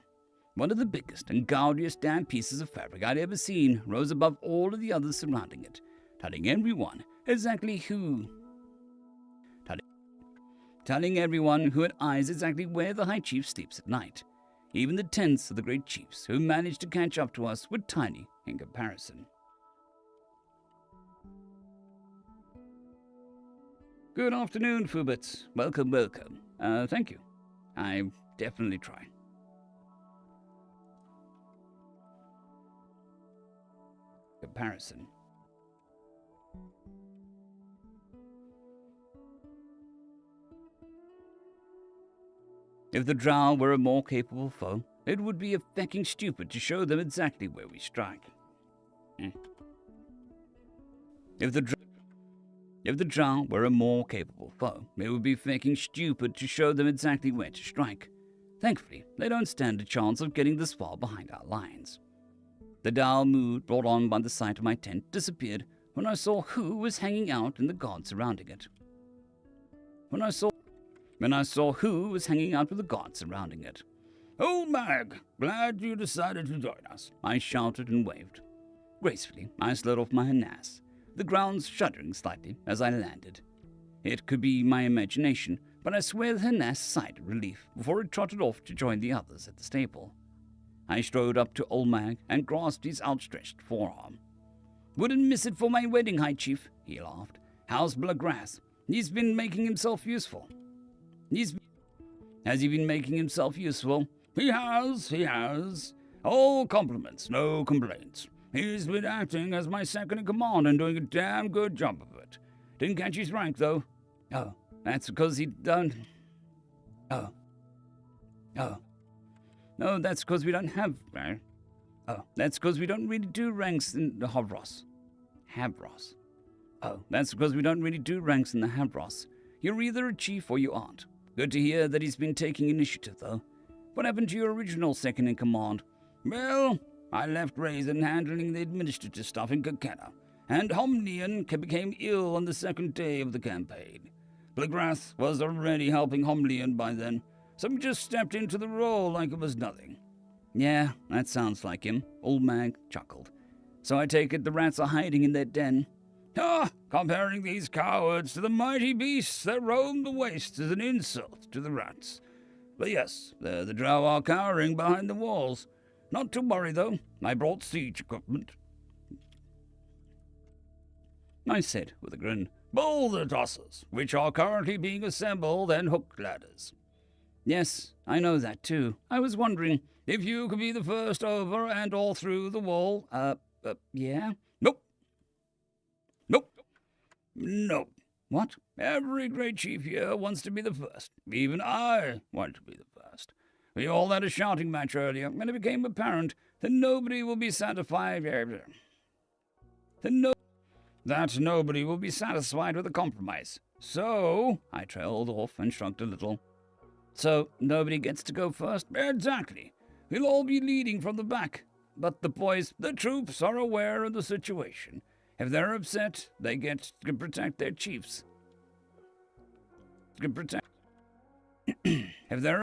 One of the biggest and gaudiest damn pieces of fabric I'd ever seen rose above all of the others surrounding it, telling everyone who had eyes exactly where the High Chief sleeps at night. Even the tents of the great chiefs who managed to catch up to us were tiny in comparison. Good afternoon, Fubits. Welcome. Thank you. I definitely try. Comparison. If the Drow were a more capable foe, it would be a fecking stupid to show them exactly where we strike. If the Drow were a more capable foe, it would be fecking stupid to show them exactly where to strike. Thankfully, they don't stand a chance of getting this far behind our lines. The dull mood brought on by the sight of my tent disappeared when I saw who was hanging out in the guards surrounding it. "Oh, Mag, glad you decided to join us," I shouted and waved. Gracefully, I slid off my harness, the ground shuddering slightly as I landed. It could be my imagination, but I swear the harness sighed in relief before it trotted off to join the others at the stable. I strode up to Olmag and grasped his outstretched forearm. "Wouldn't miss it for my wedding, High Chief," he laughed. "How's Blagrath? He's been making himself useful." Has he been making himself useful? He has. All compliments, no complaints. He's been acting as my second-in-command and doing a damn good job of it. Didn't catch his rank, though. Oh, that's because he don't... Oh. No, that's because we don't have... Oh, that's because we don't really do ranks in the Havros. Oh, that's because we don't really do ranks in the Havros. You're either a chief or you aren't. Good to hear that he's been taking initiative, though. What happened to your original second-in-command? Well, I left Raisin handling the administrative stuff in Kakena, and Homnian became ill on the second day of the campaign. Blagrath was already helping Homnian by then, so we just stepped into the role like it was nothing. Yeah, that sounds like him. Old Mag chuckled. So I take it the rats are hiding in their den? Comparing these cowards to the mighty beasts that roam the wastes is an insult to the rats. But yes, the drow are cowering behind the walls. Not to worry, though. I brought siege equipment. I said with a grin. Boulder tossers, which are currently being assembled, and hook ladders. Yes, I know that too. I was wondering... If you could be the first over and all through the wall, yeah? Nope. What? Every great chief here wants to be the first. Even I want to be the first. We all had a shouting match earlier, and it became apparent that nobody will be satisfied. That nobody will be satisfied with a compromise. So, I trailed off and shrugged a little. So, nobody gets to go first? Exactly. We'll all be leading from the back. But the troops are aware of the situation. If they're upset, they get to protect their chiefs. If they're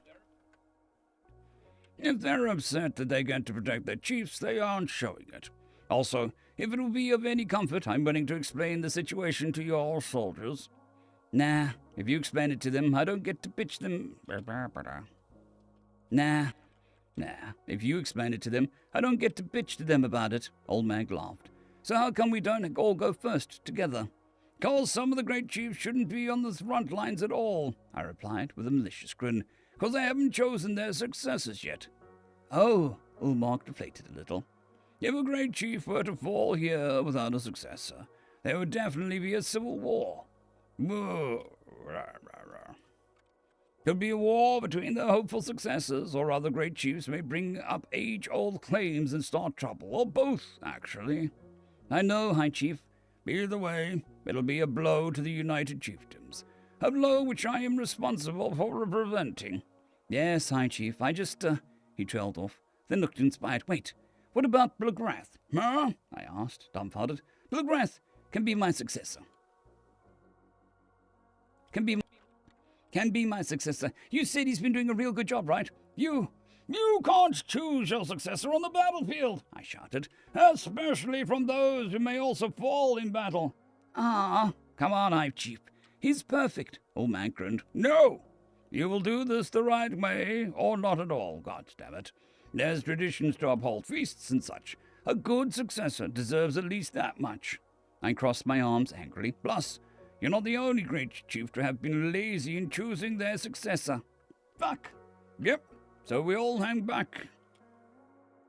upset that they get to protect their chiefs, they aren't showing it. Also, if it will be of any comfort, I'm willing to explain the situation to your soldiers. Nah, if you explain it to them, I don't get to pitch them. Nah, if you explain it to them, I don't get to bitch to them about it. Old Mag laughed. So how come we don't all go first, together? 'Cause some of the great chiefs shouldn't be on the front lines at all, I replied with a malicious grin. 'Cause they haven't chosen their successors yet. Oh, Ulmark deflated a little. If a great chief were to fall here without a successor, there would definitely be a civil war. Could be a war between the hopeful successors, or other great chiefs may bring up age-old claims and start trouble, or both, actually. I know, High Chief. Either way, it'll be a blow to the United Chiefdoms. A blow which I am responsible for preventing. Yes, High Chief, I just, He trailed off, then looked inspired. Wait, what about Blagrath? Huh? I asked, dumbfounded. Blagrath can be my successor. Can be my successor. You said he's been doing a real good job, right? You can't choose your successor on the battlefield, I shouted, especially from those who may also fall in battle. Come on, High Chief. He's perfect. Old Man grinned. No! You will do this the right way, or not at all, goddammit. There's traditions to uphold, feasts and such. A good successor deserves at least that much. I crossed my arms angrily. Plus, you're not the only great chief to have been lazy in choosing their successor. Fuck. Yep. So we all hang back.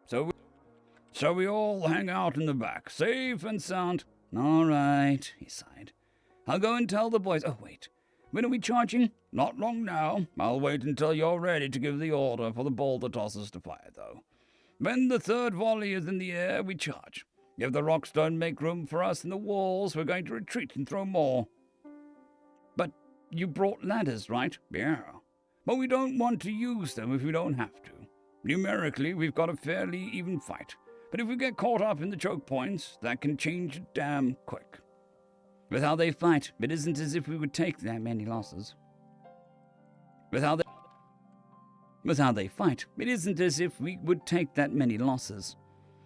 So we all hang out in the back, safe and sound. All right, he sighed. I'll go and tell the boys. Oh, wait. When are we charging? Not long now. I'll wait until you're ready to give the order for the boulder tossers to fire, though. When the third volley is in the air, we charge. If the rocks don't make room for us in the walls, we're going to retreat and throw more. But you brought ladders, right? Yeah. But we don't want to use them if we don't have to. Numerically, we've got a fairly even fight. But if we get caught up in the choke points, that can change damn quick. With how they fight, it isn't as if we would take that many losses. With how they fight, it isn't as if we would take that many losses.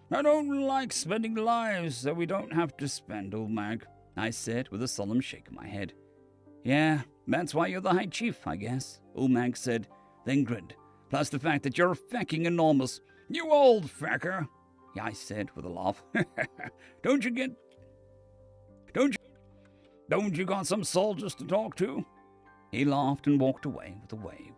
I don't like spending lives that we don't have to spend, old Mag, I said with a solemn shake of my head. Yeah, that's why you're the High Chief, I guess, Old Mag said, then grinned. Plus the fact that you're fucking enormous. You old fecker, I said with a laugh. Don't you got some soldiers to talk to? He laughed and walked away with a wave.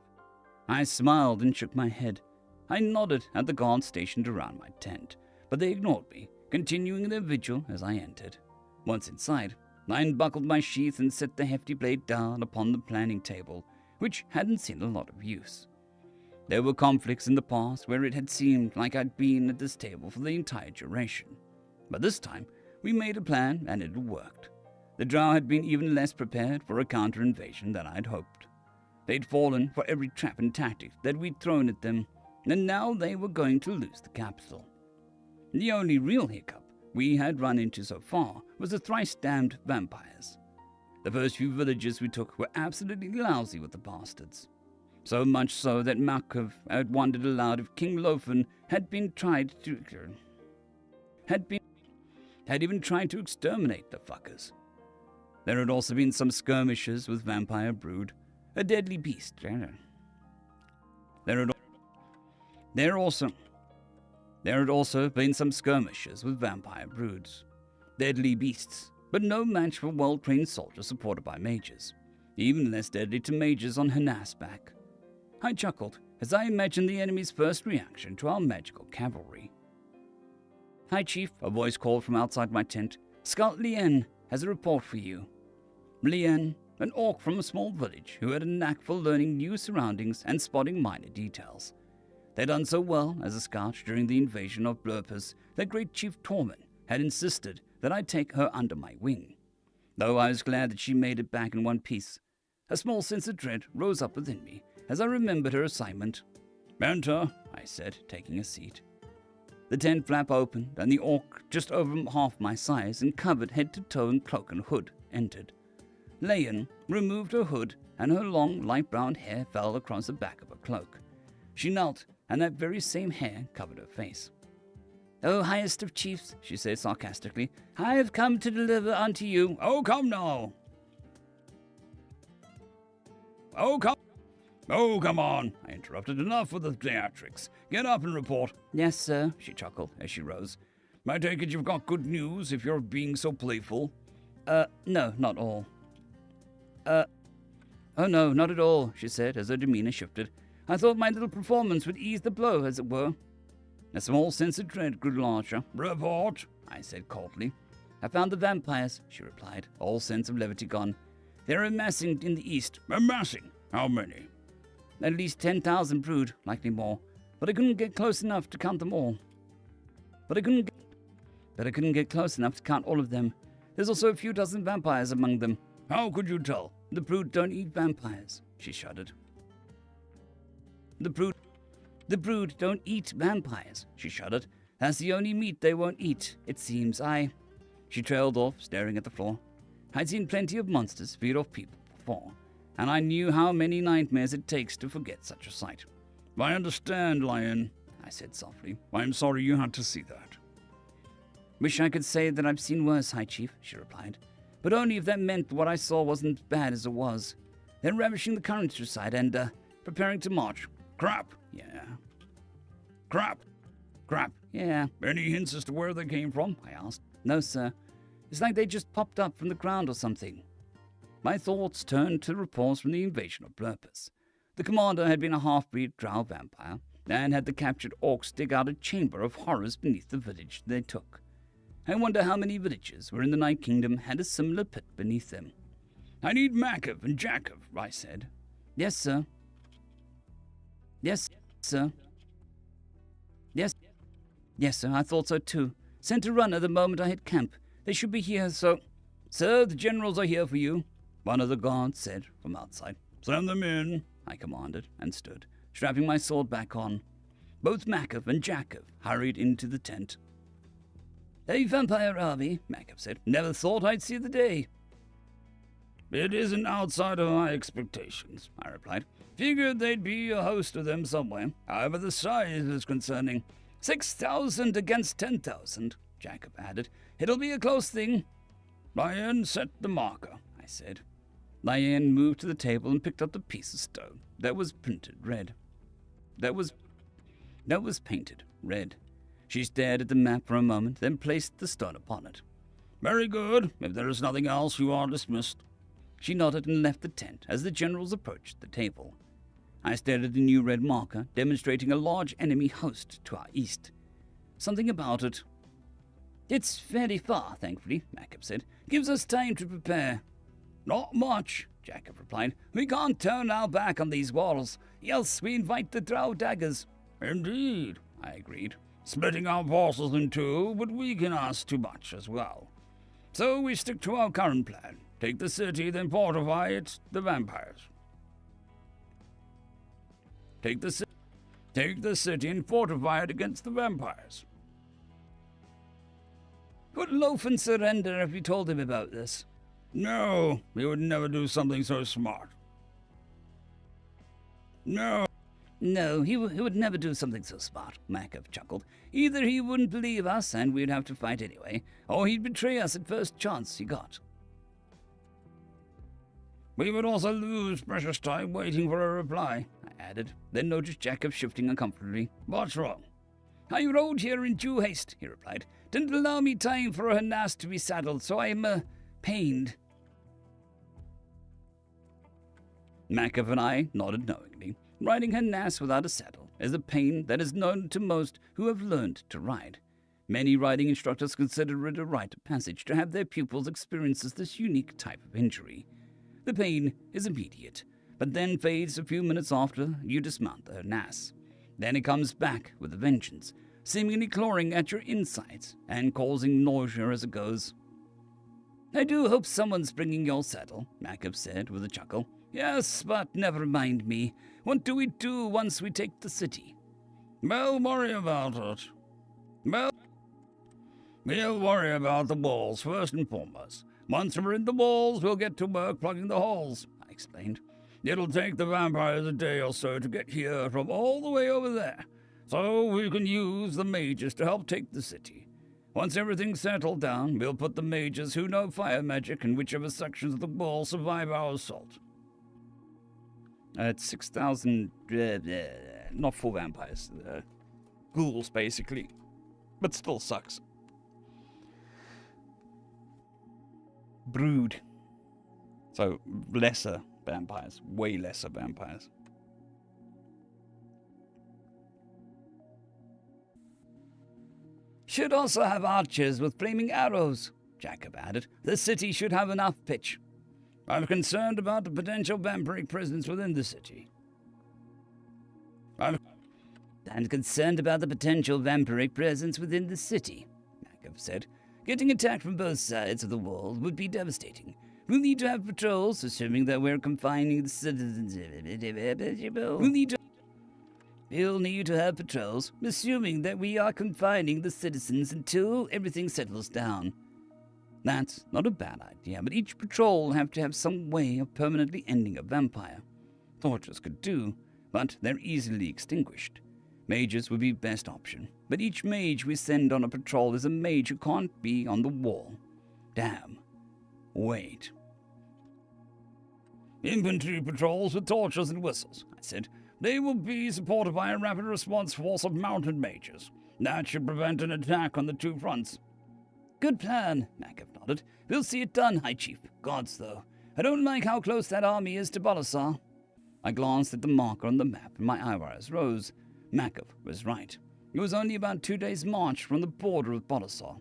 I smiled and shook my head. I nodded at the guards stationed around my tent, but they ignored me, continuing their vigil as I entered. Once inside, I unbuckled my sheath and set the hefty blade down upon the planning table, which hadn't seen a lot of use. There were conflicts in the past where it had seemed like I'd been at this table for the entire duration. But this time, we made a plan and it worked. The Drow had been even less prepared for a counter-invasion than I'd hoped. They'd fallen for every trap and tactic that we'd thrown at them, and now they were going to lose the capital. The only real hiccup we had run into so far was the thrice-damned vampires. The first few villages we took were absolutely lousy with the bastards. So much so that Markov had wondered aloud if King Lofen had even tried to exterminate the fuckers. There had also been some skirmishes with vampire brood, a deadly beast. There had also been some skirmishes with vampire broods, deadly beasts, but no match for well-trained soldiers supported by mages, even less deadly to mages on Hanas's back. I chuckled as I imagined the enemy's first reaction to our magical cavalry. "Hi, Chief," a voice called from outside my tent. "Scout Lien has a report for you." Lien, an orc from a small village who had a knack for learning new surroundings and spotting minor details. They'd done so well as a scout during the invasion of Blurpus that Great Chief Tormund had insisted that I take her under my wing. Though I was glad that she made it back in one piece, a small sense of dread rose up within me as I remembered her assignment. "Enter," I said, taking a seat. The tent flap opened, and the orc, just over half my size and covered head to toe in cloak and hood, entered. Leyen removed her hood, and her long, light brown hair fell across the back of her cloak. She knelt, and that very same hair covered her face. "O highest of chiefs," she said sarcastically, "I have come to deliver unto you—" "Oh, come now! Oh, come on!" I interrupted. "Enough with the theatrics. Get up and report." "Yes, sir," she chuckled as she rose. "I take it you've got good news if you're being so playful." No, not all." Oh no, not at all," she said as her demeanor shifted. "I thought my little performance would ease the blow, as it were." A small sense of dread grew larger. "Report," I said coldly. "I found the vampires," she replied, all sense of levity gone. "They're amassing in the east." "Amassing? How many?" "At least 10,000 brood, likely more. But I couldn't get close enough to count them all. But I couldn't get close enough to count all of them. There's also a few dozen vampires among them." "How could you tell?" "The brood don't eat vampires," she shuddered. The brood don't eat vampires," she shuddered. "That's the only meat they won't eat, it seems. She trailed off, staring at the floor. I'd seen plenty of monsters feed off people before, and I knew how many nightmares it takes to forget such a sight. "I understand, Lion," I said softly. "I'm sorry you had to see that." "Wish I could say that I've seen worse, High Chief," she replied. "But only if that meant what I saw wasn't as bad as it was. They're ravishing the countryside and, preparing to march." "Crap." "Yeah." "Crap." "Yeah." "Any hints as to where they came from?" I asked. "No, sir. It's like they just popped up from the ground or something." My thoughts turned to reports from the invasion of Blurpus. The commander had been a half-breed drow vampire and had the captured orcs dig out a chamber of horrors beneath the village they took. I wonder how many villages were in the Night Kingdom had a similar pit beneath them. "I need Makov and Jakov," I said. "Yes, sir." Yes, sir. Yes, sir, I thought so too. Sent a runner the moment I hit camp. They should be here, so—" "Sir, the generals are here for you," one of the guards said from outside. "Send them in," I commanded, and stood, strapping my sword back on. Both Makov and Jakov hurried into the tent. "A vampire army," Makov said. "Never thought I'd see the day." "It isn't outside of my expectations," I replied. "Figured there'd be a host of them somewhere. However, the size is concerning." 6,000 against 10,000, Jakov added. "It'll be a close thing." "Lion, set the marker," I said. Liane moved to the table and picked up the piece of stone that was painted red. She stared at the map for a moment, then placed the stone upon it. "Very good. If there is nothing else, you are dismissed." She nodded and left the tent as the generals approached the table. I stared at the new red marker, demonstrating a large enemy host to our east. Something about it It's fairly far, thankfully, Jacob said. Gives us time to prepare. Not much, Jacob replied. We can't turn our back on these walls, else we invite the drow daggers. Indeed, I agreed. Splitting our forces in two would weaken us too much as well. So we stick to our current plan. Take the city, then fortify it, the vampires. Take the city and fortify it against the vampires. Would Lofen surrender if you told him about this? No, he would never do something so smart. No, he would never do something so smart, Jacob chuckled. Either he wouldn't believe us and we'd have to fight anyway, or he'd betray us at first chance he got. We would also lose precious time waiting for a reply, I added, then noticed Jacob shifting uncomfortably. What's wrong? I rode here in due haste, he replied. Didn't allow me time for her nass to be saddled, so I'm, pained. Jacob and I nodded knowingly. Riding her nass without a saddle is a pain that is known to most who have learned to ride. Many riding instructors consider it a rite of passage to have their pupils experience this unique type of injury. The pain is immediate, but then fades a few minutes after you dismount her nass. Then it comes back with a vengeance, seemingly clawing at your insides and causing nausea as it goes. I do hope someone's bringing your saddle, Jacob said with a chuckle. Yes, but never mind me. What do we do once we take the city? We'll worry about it. We'll worry about the walls first and foremost. Once we're in the walls, we'll get to work plugging the holes, I explained. It'll take the vampires a day or so to get here from all the way over there, so we can use the mages to help take the city. Once everything's settled down, we'll put the mages who know fire magic in whichever sections of the wall survive our assault. It's 6,000, not full vampires, ghouls basically, but still sucks. Brood. So lesser vampires, way lesser vampires. Should also have archers with flaming arrows, Jacob added. The city should have enough pitch. I'm concerned about the potential vampiric presence within the city. And concerned about the potential vampiric presence within the city, Jacob said. Getting attacked from both sides of the wall would be devastating. We'll need to have patrols, assuming that we're confining the citizens. We'll need to have patrols, assuming that we are confining the citizens until everything settles down. That's not a bad idea, but each patrol will have to have some way of permanently ending a vampire. Torches could do, but they're easily extinguished. Mages would be best option, but each mage we send on a patrol is a mage who can't be on the wall. Damn. Wait. Infantry patrols with torches and whistles, I said. They will be supported by a rapid response force of mounted mages. That should prevent an attack on the two fronts. Good plan, Jacob nodded. We'll see it done, High Chief. Gods, though. I don't like how close that army is to Balasar. I glanced at the marker on the map and my eyebrows rose. Jacob was right. It was only about 2 days' march from the border of Balasar.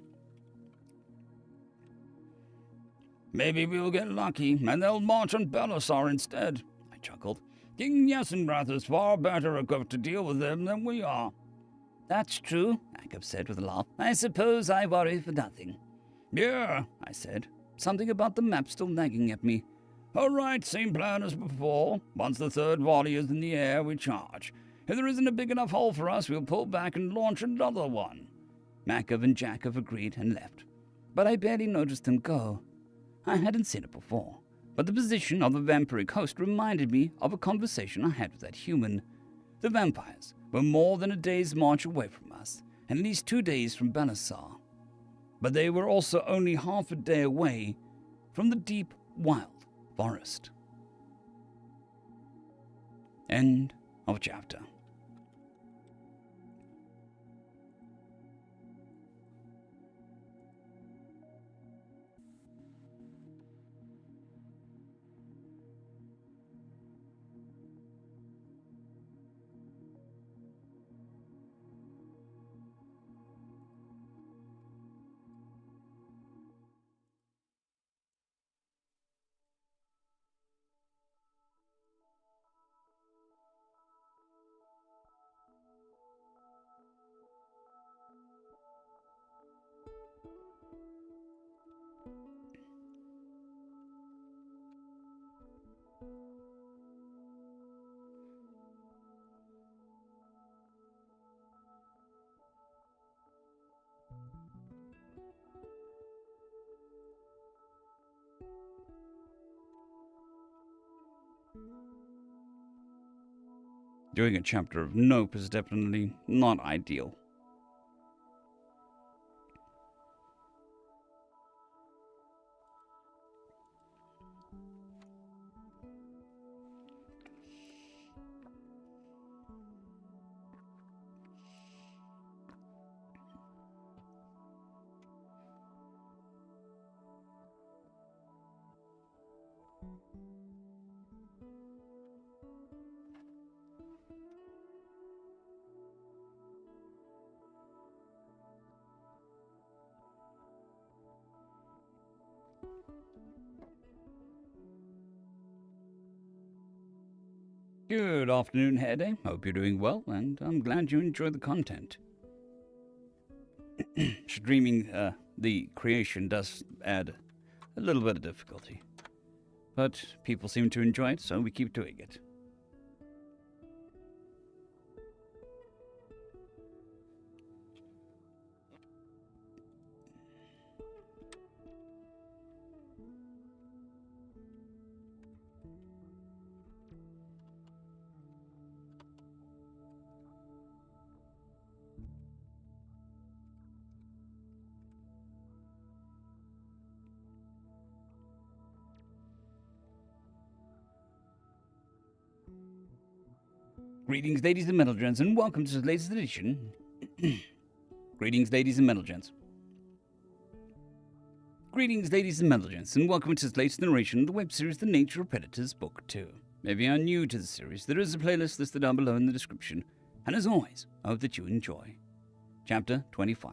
Maybe we'll get lucky, and they'll march on Balasar instead, I chuckled. King Yesenrath is far better equipped to deal with them than we are. That's true, Jacob said with a laugh. I suppose I worry for nothing. Yeah, I said, something about the map still nagging at me. All right, same plan as before. Once the third volley is in the air, we charge. If there isn't a big enough hole for us, we'll pull back and launch another one. Jacob and Jacob agreed and left, but I barely noticed them go. I hadn't seen it before, but the position of the vampiric host reminded me of a conversation I had with that human. The vampires were more than a day's march away from us, and at least 2 days from Balasar. But they were also only half a day away from the deep, wild forest. End of chapter. Doing a chapter of Nope is definitely not ideal. Good afternoon, Hede. Hope you're doing well, and I'm glad you enjoy the content. Streaming the creation does add a little bit of difficulty, but people seem to enjoy it, so we keep doing it. Greetings, ladies and metal-gents, and welcome to the latest edition. Greetings, ladies and metal-gents. Greetings, ladies and metal-gents, and welcome to the latest narration of the web series The Nature of Predators, Book 2. If you are new to the series, there is a playlist listed down below in the description, and as always, I hope that you enjoy. Chapter 25.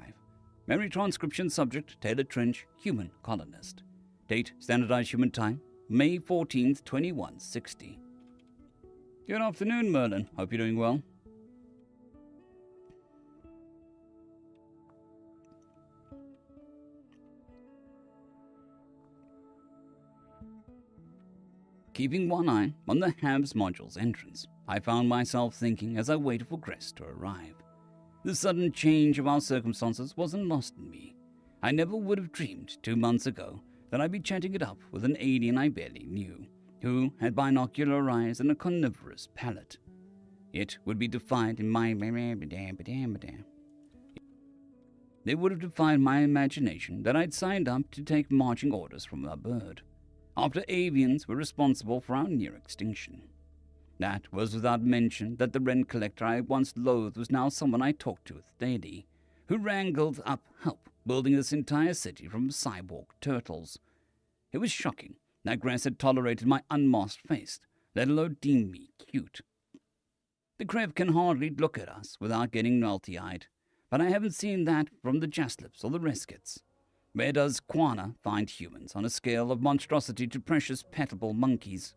Memory transcription subject, Taylor Trench, human colonist. Date, standardized human time, May 14th, 2160. Good afternoon, Merlin. Hope you're doing well. Keeping one eye on the Habs module's entrance, I found myself thinking as I waited for Gress to arrive. The sudden change of our circumstances wasn't lost on me. I never would have dreamed 2 months ago that I'd be chatting it up with an alien I barely knew, who had binocular eyes and a carnivorous palate. It would be defied in my... It would have defied my imagination that I'd signed up to take marching orders from a bird, after avians were responsible for our near extinction. That was without mention that the rent collector I once loathed was now someone I talked to with daily, who wrangled up help building this entire city from cyborg turtles. It was shocking that Gress had tolerated my unmasked face, let alone deemed me cute. The Krev can hardly look at us without getting multi-eyed, but I haven't seen that from the Jaslips or the Reskits. Where does Quana find humans on a scale of monstrosity to precious petable monkeys?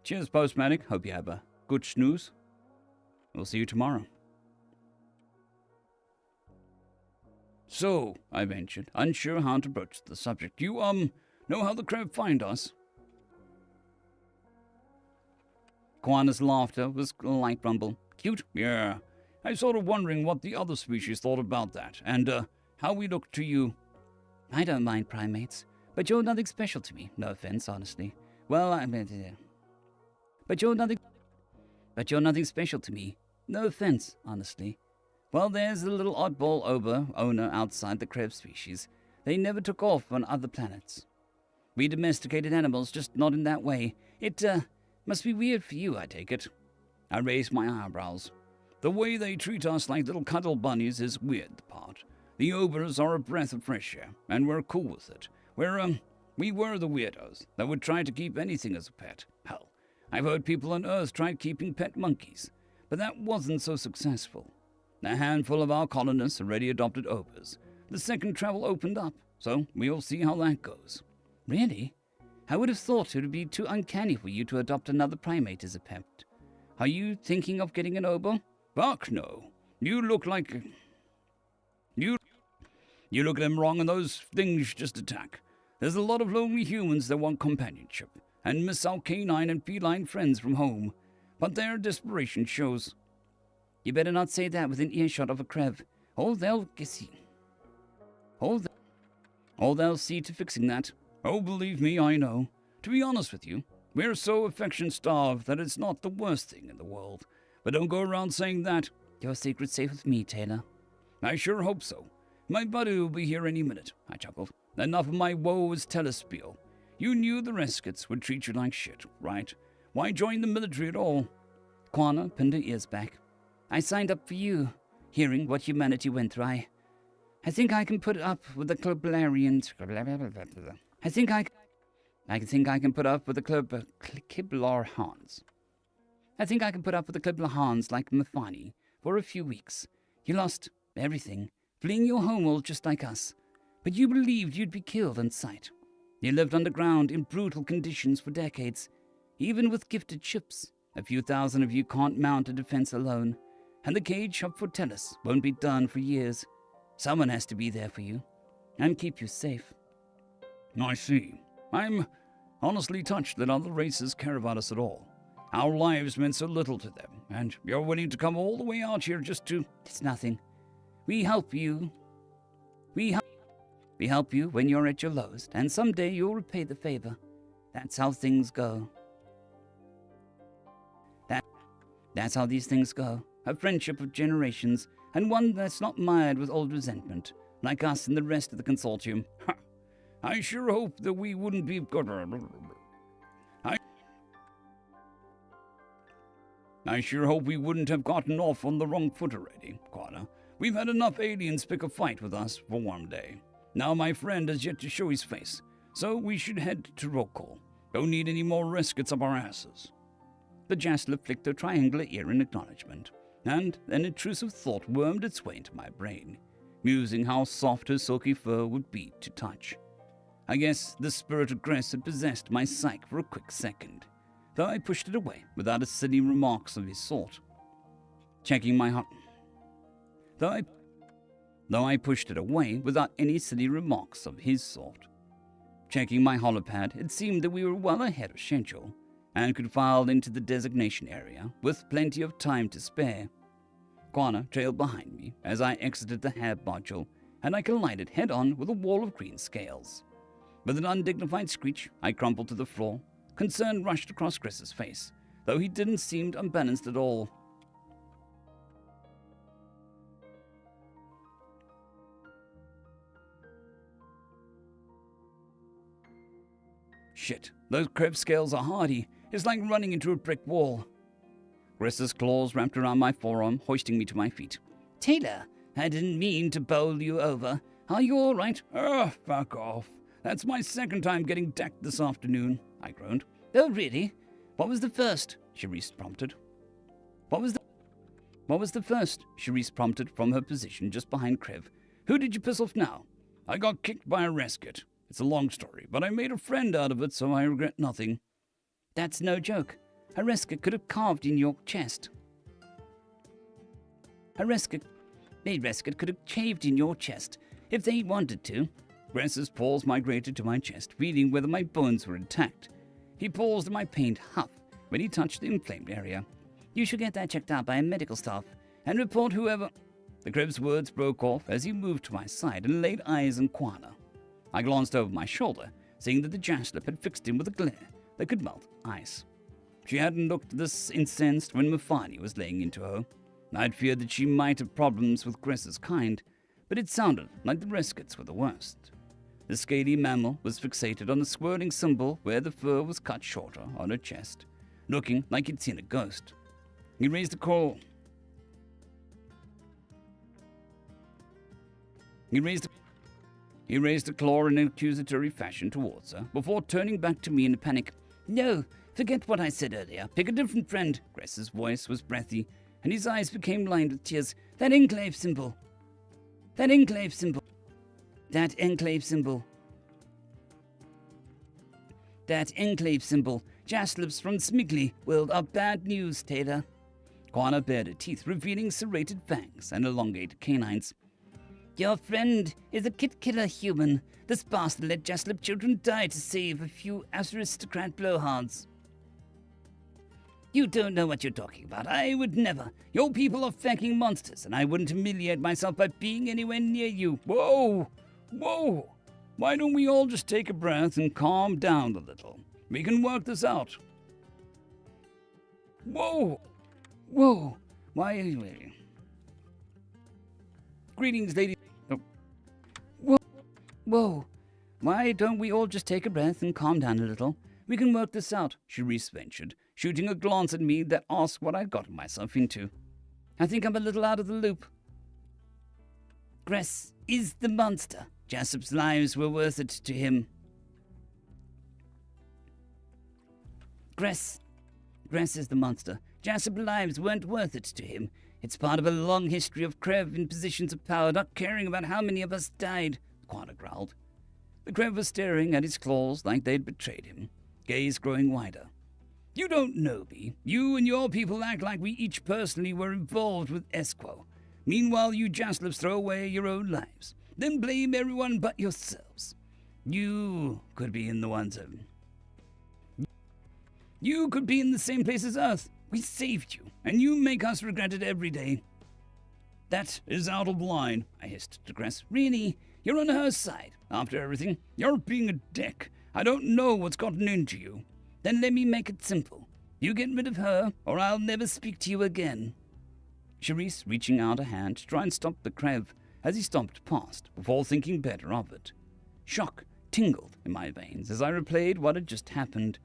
Cheers, Postmatic. Hope you have a good snooze. We'll see you tomorrow. So, I ventured, unsure how to broach the subject. You, know how the Krev find us? Quana's laughter was a light rumble. Cute? Yeah. I was sort of wondering what the other species thought about that, and, how we look to you. I don't mind primates, but you're nothing special to me. No offense, honestly. Well, but you're nothing special to me. No offense, honestly. Well, there's a little oddball owner outside the Krev species. They never took off on other planets. We domesticated animals, just not in that way. It, must be weird for you, I take it. I raised my eyebrows. The way they treat us like little cuddle bunnies is weird, the part. The ogres are a breath of fresh air, and we're cool with it. We were the weirdos that would try to keep anything as a pet. Hell, I've heard people on Earth tried keeping pet monkeys, but that wasn't so successful. A handful of our colonists already adopted ogres. The second travel opened up, so we'll see how that goes. Really? I would have thought it would be too uncanny for you to adopt another primate as a pet. Are you thinking of getting an oboe? Fuck no. You look like... You look at them wrong and those things just attack. There's a lot of lonely humans that want companionship, and miss our canine and feline friends from home. But their desperation shows. You better not say that within earshot of a Krev, or they'll see to fixing that. Oh, believe me, I know. To be honest with you, we're so affection-starved that it's not the worst thing in the world. But don't go around saying that. Your secret's safe with me, Taylor. I sure hope so. My buddy will be here any minute, I chuckled. Enough of my woes telespiel. You knew the Reskets would treat you like shit, right? Why join the military at all? Quana pinned her ears back. I signed up for you, hearing what humanity went through. I think I can put up with the Kiblarians. I think I can put up with the Kiblarhans. I think I can put up with the Kiblarhans like Mafani for a few weeks. You lost everything, fleeing your homeworld just like us. But you believed you'd be killed on sight. You lived underground in brutal conditions for decades. Even with gifted ships, a few thousand of you can't mount a defense alone. And the cage shop for Tellus won't be done for years. Someone has to be there for you and keep you safe. I see. I'm honestly touched that other races care about us at all. Our lives meant so little to them, and you're willing to come all the way out here just to... It's nothing. We help you. We help you when you're at your lowest, and someday you'll repay the favor. That's how things go. That's how these things go. A friendship of generations, and one that's not mired with old resentment, like us and the rest of the consortium. Ha! I sure hope that we wouldn't be... I sure hope we wouldn't have gotten off on the wrong foot already, Quana. We've had enough aliens pick a fight with us for one day. Now my friend has yet to show his face, so we should head to roll call. Don't need any more Reskets up our asses. The Jastler flicked her triangular ear in acknowledgement, and an intrusive thought wormed its way into my brain, musing how soft her silky fur would be to touch. I guess the spirit of Gress had possessed my psyche for a quick second, though I pushed it away without a silly remarks of his sort. Checking my heart... Though I pushed it away without any silly remarks of his sort. Checking my holopad, it seemed that we were well ahead of schedule, and could file into the designation area with plenty of time to spare. Quana trailed behind me as I exited the hab module, and I collided head-on with a wall of green scales. With an undignified screech, I crumpled to the floor. Concern rushed across Chris's face, though he didn't seem unbalanced at all. Shit, those crab scales are hardy. It's like running into a brick wall. Chris's claws wrapped around my forearm, hoisting me to my feet. Taylor, I didn't mean to bowl you over. Are you all right? Oh, fuck off. That's my second time getting decked this afternoon, I groaned. Oh, really? What was the first? Charisse prompted. What was the first? Charisse prompted from her position just behind Krev. Who did you piss off now? I got kicked by a Resket. It's a long story, but I made a friend out of it, so I regret nothing. That's no joke. A Resket could have carved in your chest. A Resket could have caved in your chest if they wanted to. Gress's paws migrated to my chest, feeling whether my bones were intact. He paused in my pained huff when he touched the inflamed area. You should get that checked out by a medical staff and report whoever... The Krebs' words broke off as he moved to my side and laid eyes on Quana. I glanced over my shoulder, seeing that the Jaslip had fixed him with a glare that could melt ice. She hadn't looked this incensed when Mafani was laying into her. I'd feared that she might have problems with Gress's kind, but it sounded like the Reskets were the worst. The scaly mammal was fixated on the swirling symbol where the fur was cut shorter on her chest, looking like he'd seen a ghost. He raised a claw. He raised a claw in an accusatory fashion towards her, before turning back to me in a panic. No, forget what I said earlier. Pick a different friend. Gress's voice was breathy, and his eyes became lined with tears. That enclave symbol. That enclave symbol. That enclave symbol. That enclave symbol. Jaslips from Smiggly World are bad news, Taylor. Quana bared her teeth, revealing serrated fangs and elongated canines. Your friend is a kit-killer human. This bastard let Jaslip children die to save a few aristocrat blowhards. You don't know what you're talking about. I would never. Your people are fucking monsters, and I wouldn't humiliate myself by being anywhere near you. Whoa! Whoa! why don't we all just take a breath and calm down a little? We can work this out. Whoa! Whoa! Why? Greetings, lady. Oh. Whoa! Whoa! Why don't we all just take a breath and calm down a little? We can work this out, Charisse ventured, shooting a glance at me that asked what I'd gotten myself into. I think I'm a little out of the loop. Gress is the monster. Jassup's lives were worth it to him. Gress is the monster. Jassup's lives weren't worth it to him. It's part of a long history of Krev in positions of power not caring about how many of us died, Quana growled. The Krev was staring at his claws like they'd betrayed him, gaze growing wider. You don't know me. You and your people act like we each personally were involved with Esquo. Meanwhile, you Jaslips throw away your own lives, then blame everyone but yourselves. You could be in the same place as Earth. We saved you, and you make us regret it every day. That is out of line, I hissed to Gress. Really? You're on her side. After everything, you're being a dick. I don't know what's gotten into you. Then let me make it simple. You get rid of her, or I'll never speak to you again. Charisse reaching out a hand to try and stop the Krev as he stomped past, before thinking better of it. Shock tingled in my veins as I replayed what had just happened.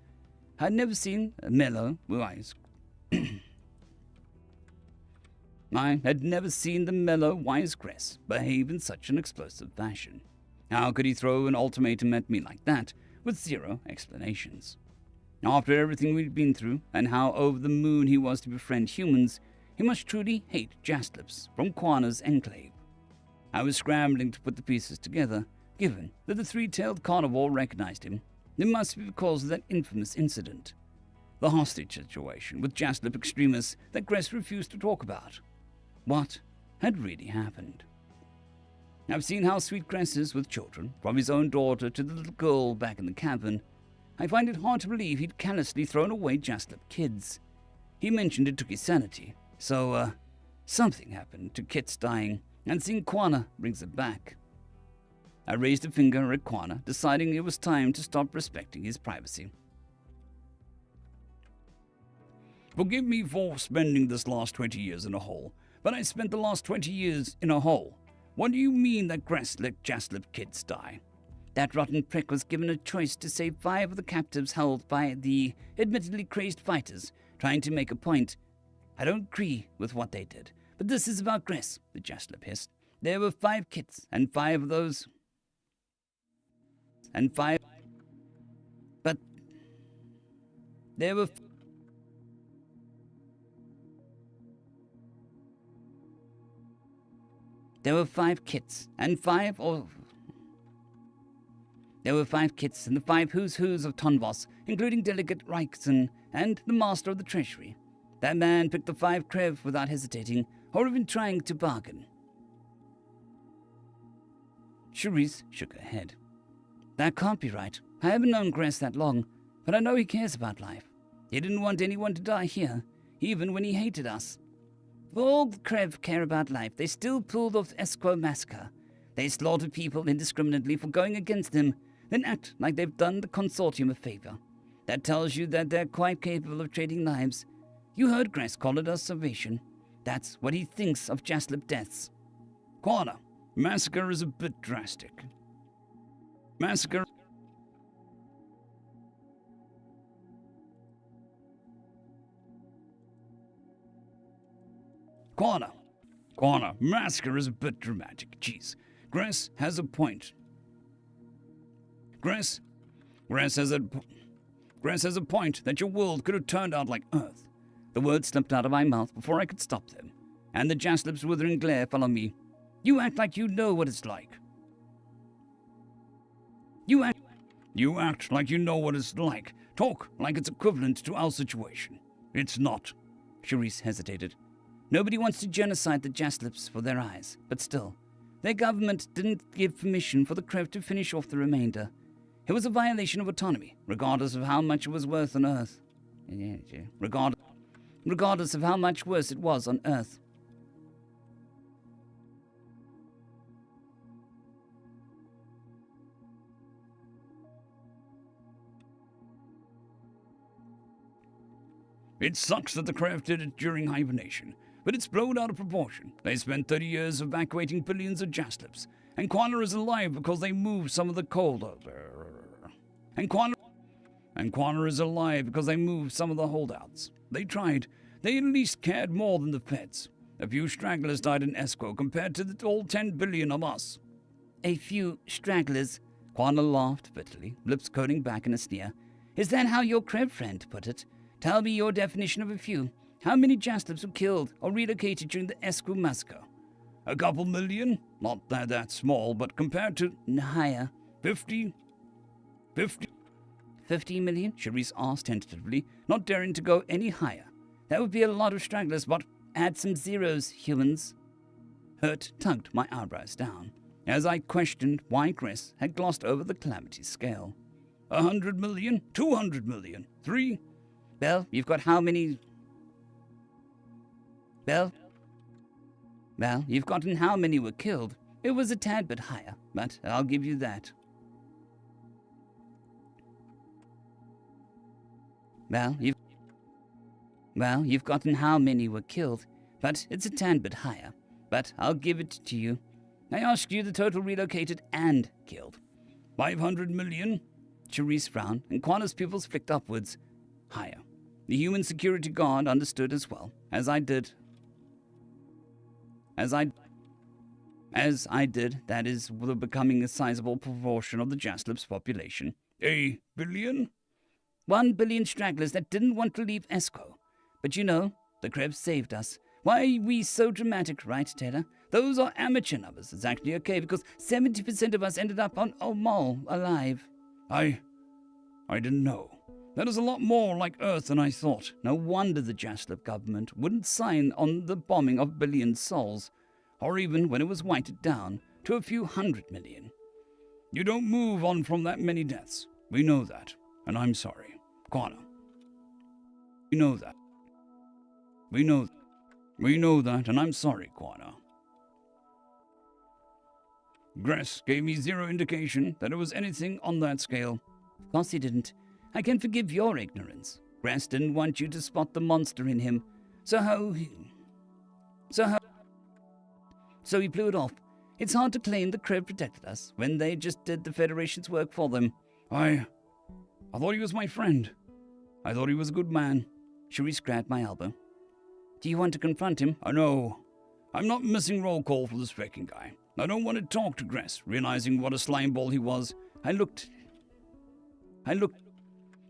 I had never seen a mellow wise. I had never seen the mellow, wise Gress behave in such an explosive fashion. How could he throw an ultimatum at me like that, with zero explanations? After everything we'd been through, and how over the moon he was to befriend humans, he must truly hate Jaslips from Quana's enclave. I was scrambling to put the pieces together, given that the three-tailed carnivore recognized him. It must be because of that infamous incident. The hostage situation with Jaslip extremists that Gress refused to talk about. What had really happened? I've seen how sweet Gress is with children, from his own daughter to the little girl back in the cavern. I find it hard to believe he'd callously thrown away Jaslip kids. He mentioned it took his sanity, so, something happened to Kit's dying, and seeing Quana brings it back. I raised a finger at Quana, deciding it was time to stop respecting his privacy. Forgive me for spending this last 20 years in a hole, but I spent the last 20 years in a hole. What do you mean that Gress let Jaslip kids die? That rotten prick was given a choice to save 5 of the captives held by the admittedly crazed fighters, trying to make a point. I don't agree with what they did, but this is about Gress, the Jaslip hissed. There were 5 kids, and 5 of those... And 5... But... There were... There were 5 kits, and 5 or... There were 5 kits, and the 5 who's of Tonvos, including Delegate Reichson and the Master of the Treasury. That man picked the 5 Krev without hesitating, or even trying to bargain. Charisse shook her head. That can't be right. I haven't known Gress that long, but I know he cares about life. He didn't want anyone to die here, even when he hated us. For all the Krev care about life, they still pulled off the Esquo massacre. They slaughtered people indiscriminately for going against them, then act like they've done the consortium a favor. That tells you that they're quite capable of trading lives. You heard Gress call it a salvation. That's what he thinks of Jaslip deaths. Quana, massacre is a bit drastic. Massacre... Quana, massacre is a bit dramatic. Jeez, Gress has a point. Gress has a point that your world could have turned out like Earth. The words slipped out of my mouth before I could stop them, and the Jaslip's withering glare fell on me. You act like you know what it's like. You act like you know what it's like. Talk like it's equivalent to our situation. It's not. Charisse hesitated. Nobody wants to genocide the Jaslips for their eyes, but still, their government didn't give permission for the Krev to finish off the remainder. It was a violation of autonomy, regardless of how much it was worth on Earth. Regardless of how much worse it was on Earth. It sucks that the craft did it during hibernation, but it's blown out of proportion. They spent 30 years evacuating billions of jaslips, and Quana is alive because they moved some of the cold. And Quana is alive because they moved some of the holdouts. They tried. They at least cared more than the feds. A few stragglers died in Esco compared to the all 10 billion of us. A few stragglers. Quana laughed bitterly, lips curling back in a sneer. Is that how your crab friend put it? Tell me your definition of a few. How many jaslips were killed or relocated during the Esco massacre? A couple million? Not that small, but compared to... Higher. 50? 50 million? Charisse asked tentatively, not daring to go any higher. That would be a lot of stragglers, but add some zeros, humans. Hurt tugged my eyebrows down, as I questioned why Gress had glossed over the calamity scale. 100 million? 200 million? 3? Well, you've got how many... Well, you've gotten how many were killed. It was a tad bit higher, but I'll give you that. You've gotten how many were killed, but it's a tad bit higher. But I'll give it to you. I asked you the total relocated and killed. 500 million? Charisse frowned, and Quana's pupils flicked upwards. Higher. The human security guard understood as well, as I did, that is becoming a sizable proportion of the Jaslip's population. A billion? 1 billion stragglers that didn't want to leave Esco. But you know, the Krebs saved us. Why are we so dramatic, right, Taylor? Those are amateur numbers. It's actually okay, because 70% of us ended up on Omol alive. I didn't know. That is a lot more like Earth than I thought. No wonder the Jaslip government wouldn't sign on the bombing of billion souls, or even when it was whited down to a few 100 million. You don't move on from that many deaths. We know that, and I'm sorry. Quana. We know that. We know that, and I'm sorry, Quana. Gress gave me zero indication that it was anything on that scale. Of course he didn't. I can forgive your ignorance. Gress didn't want you to spot the monster in him. So he blew it off. It's hard to claim the Crib protected us when they just did the Federation's work for them. I thought he was my friend. I thought he was a good man. Charisse grabbed my elbow. Do you want to confront him? I know. I'm not missing roll call for this freaking guy. I don't want to talk to Gress, realizing what a slimeball he was. I looked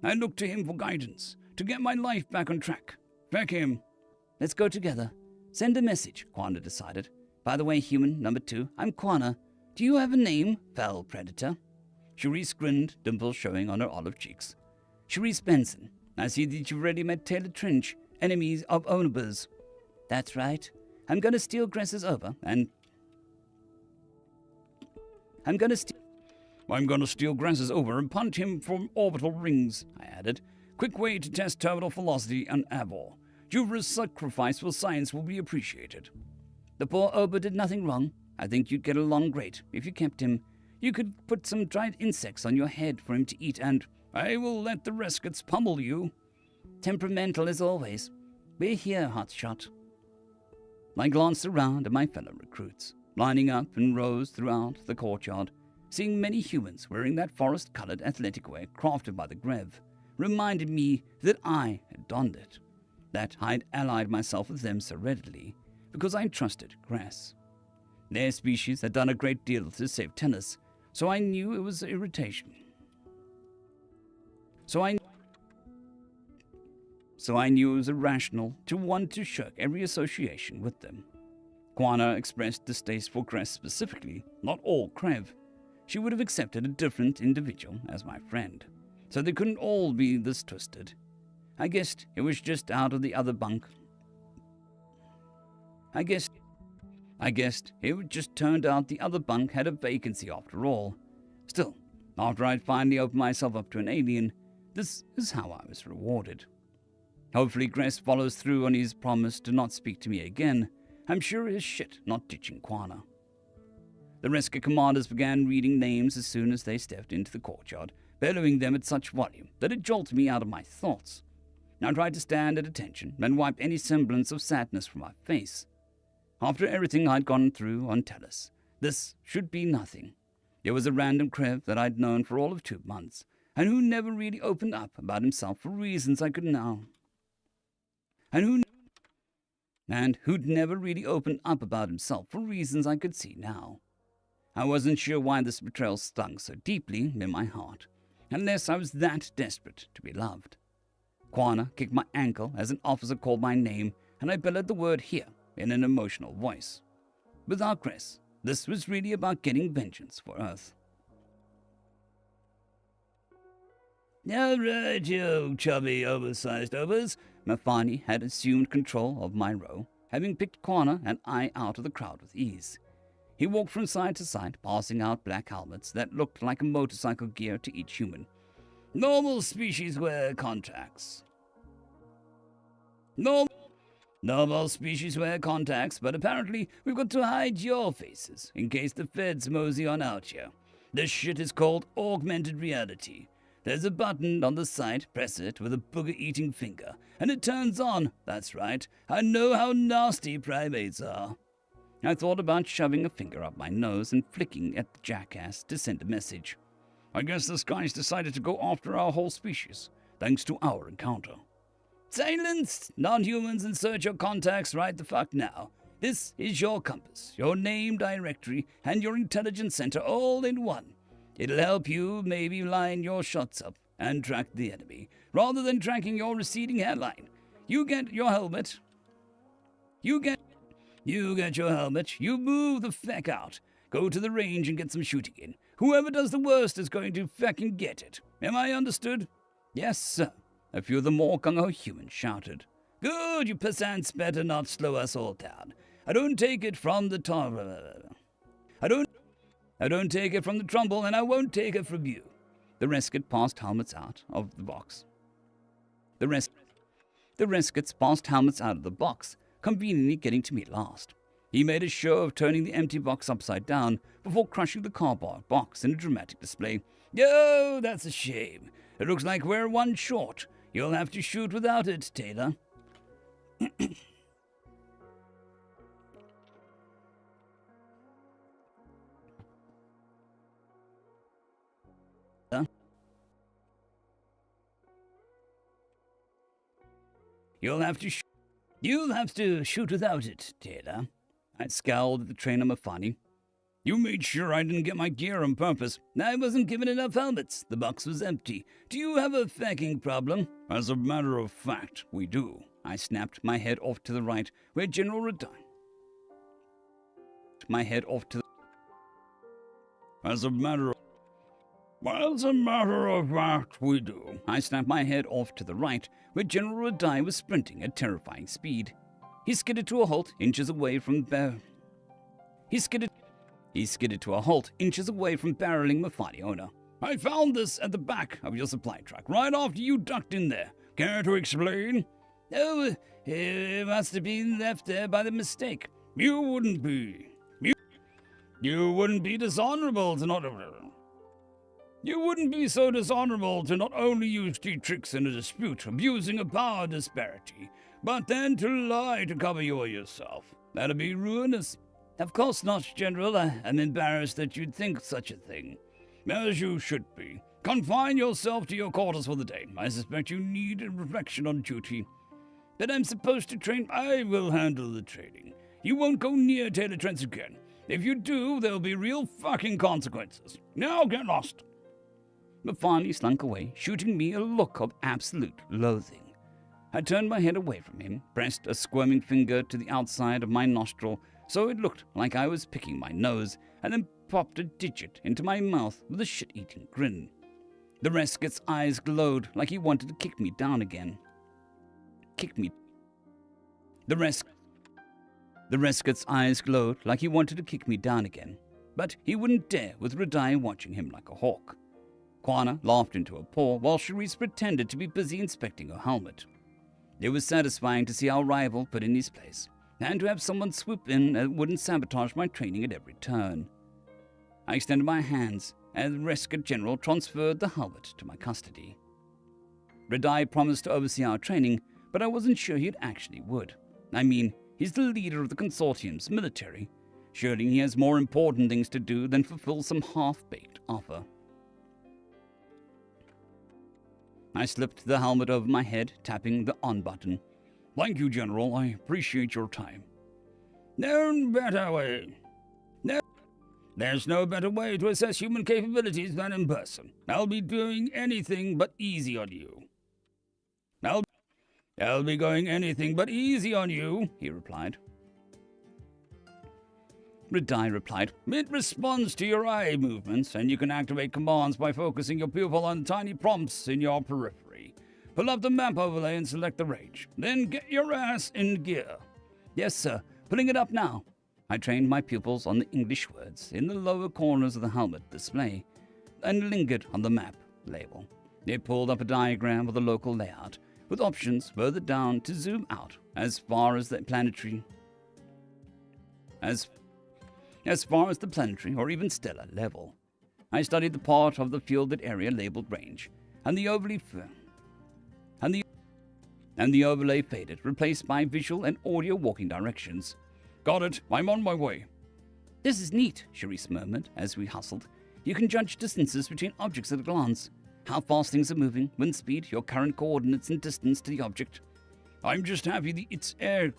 to him for guidance, to get my life back on track. Feck him. Let's go together. Send a message, Quana decided. By the way, human number 2, I'm Quana. Do you have a name, foul predator? Charisse grinned, dimples showing on her olive cheeks. Charisse Benson. I see that you've already met Taylor Trench, enemies of Onabers. That's right. I'm going to steal Gress's over, and... I'm going to steal Gress's over and punt him from orbital rings, I added. Quick way to test terminal velocity and Avor. Juvra's sacrifice for science will be appreciated. The poor Ober did nothing wrong. I think you'd get along great if you kept him. You could put some dried insects on your head for him to eat and... I will let the Reskets pummel you. Temperamental as always. We're here, hotshot. I glanced around at my fellow recruits, lining up in rows throughout the courtyard. Seeing many humans wearing that forest-colored athletic wear crafted by the Grev reminded me that I had donned it, that I'd allied myself with them so readily because I trusted Grass. Their species had done a great deal to save tennis, so I knew it was irritation. So I knew it was irrational to want to shirk every association with them. Quana expressed distaste for Grass specifically, not all Krev. She would have accepted a different individual as my friend, so they couldn't all be this twisted. I guessed it was just out of the other bunk. I guessed it just turned out the other bunk had a vacancy after all. Still, after I'd finally opened myself up to an alien, this is how I was rewarded. Hopefully Gress follows through on his promise to not speak to me again. I'm sure as shit not ditching Quana. The rescue commanders began reading names as soon as they stepped into the courtyard, bellowing them at such volume that it jolted me out of my thoughts. I tried to stand at attention and wipe any semblance of sadness from my face. After everything I'd gone through on Tellus, this should be nothing. There was a random crev that I'd known for all of 2 months, and who never really opened up about himself for reasons I could now. And who'd never really opened up about himself for reasons I could see now. I wasn't sure why this betrayal stung so deeply in my heart, unless I was that desperate to be loved. Quana kicked my ankle as an officer called my name, and I bellowed the word "here" in an emotional voice. Without Chris, this was really about getting vengeance for Earth. All right, you chubby, oversized overs. Mafani had assumed control of my row, having picked Quana and I out of the crowd with ease. He walked from side to side, passing out black helmets that looked like a motorcycle gear to each human. Normal species wear contacts. Normal species wear contacts, but apparently we've got to hide your faces in case the feds mosey on out here. This shit is called augmented reality. There's a button on the side, press it with a booger-eating finger, and it turns on. That's right, I know how nasty primates are. I thought about shoving a finger up my nose and flicking at the jackass to send a message. I guess this guy's decided to go after our whole species, thanks to our encounter. Silence! Non-humans, insert your contacts right the fuck now. This is your compass, your name directory, and your intelligence center all in one. It'll help you maybe line your shots up and track the enemy, rather than tracking your receding hairline. You get your helmet. You get your helmet. You move the feck out. Go to the range and get some shooting in. Whoever does the worst is going to feckin' get it. Am I understood? Yes, sir. A few of the more gung-ho humans shouted. Good, you peasants better not slow us all down. I don't take it from the I don't take it from the Trumbull, and I won't take it from you. The Resket passed helmets out of the box. The Reskets passed helmets out of the box, conveniently getting to me last. He made a show of turning the empty box upside down before crushing the cardboard box in a dramatic display. Oh, that's a shame. It looks like we're one short. You'll have to shoot without it, Taylor. You'll have to shoot without it, Taylor. I scowled at the trainer Mafani. You made sure I didn't get my gear on purpose. I wasn't given enough helmets. The box was empty. Do you have a fucking problem? As a matter of fact, we do. I snapped my head off to the right, where General Radai. As a matter of fact, we do. I snapped my head off to the right, where General Radai was sprinting at terrifying speed. He skidded to a halt inches away from He skidded to a halt inches away from barreling Mafani owner. I found this at the back of your supply truck, right after you ducked in there. Care to explain? Oh, it must have been left there by the mistake. You wouldn't be dishonorable to not... You wouldn't be so dishonorable to not only use cheat tricks in a dispute, abusing a power disparity, but then to lie to cover yourself. That'd be ruinous. Of course not, General. I'm embarrassed that you'd think such a thing. As you should be. Confine yourself to your quarters for the day. I suspect you need reflection on duty. But I'm supposed to train. I will handle the training. You won't go near Taylor Trents again. If you do, there'll be real fucking consequences. Now get lost. Mafani slunk away, shooting me a look of absolute loathing. I turned my head away from him, pressed a squirming finger to the outside of my nostril so it looked like I was picking my nose, and then popped a digit into my mouth with a shit-eating grin. The Resket's eyes glowed like he wanted to kick me down again. The Resket's eyes glowed like he wanted to kick me down again, but he wouldn't dare with Radai watching him like a hawk. Quana laughed into a paw while Charisse pretended to be busy inspecting her helmet. It was satisfying to see our rival put in his place, and to have someone swoop in and wouldn't sabotage my training at every turn. I extended my hands, and the Resket General transferred the helmet to my custody. Redai promised to oversee our training, but I wasn't sure he actually would. I mean, he's the leader of the consortium's military. Surely he has more important things to do than fulfill some half-baked offer. I slipped the helmet over my head, tapping the on button. Thank you, General. I appreciate your time. No better way. There's no better way to assess human capabilities than in person. I'll be doing anything but easy on you. I'll be going anything but easy on you, he replied. Redai replied, It responds to your eye movements, and you can activate commands by focusing your pupil on tiny prompts in your periphery. Pull up the map overlay and select the range. Then get your ass in gear. Yes, sir. Pulling it up now. I trained my pupils on the English words in the lower corners of the helmet display and lingered on the map label. It pulled up a diagram of the local layout with options further down to zoom out as far as the planetary or even stellar level. I studied the part of the fielded area labeled range, and the overlay faded, replaced by visual and audio walking directions. Got it. I'm on my way. This is neat, Charisse murmured as we hustled. You can judge distances between objects at a glance. How fast things are moving, wind speed, your current coordinates and distance to the object. I'm just happy it's air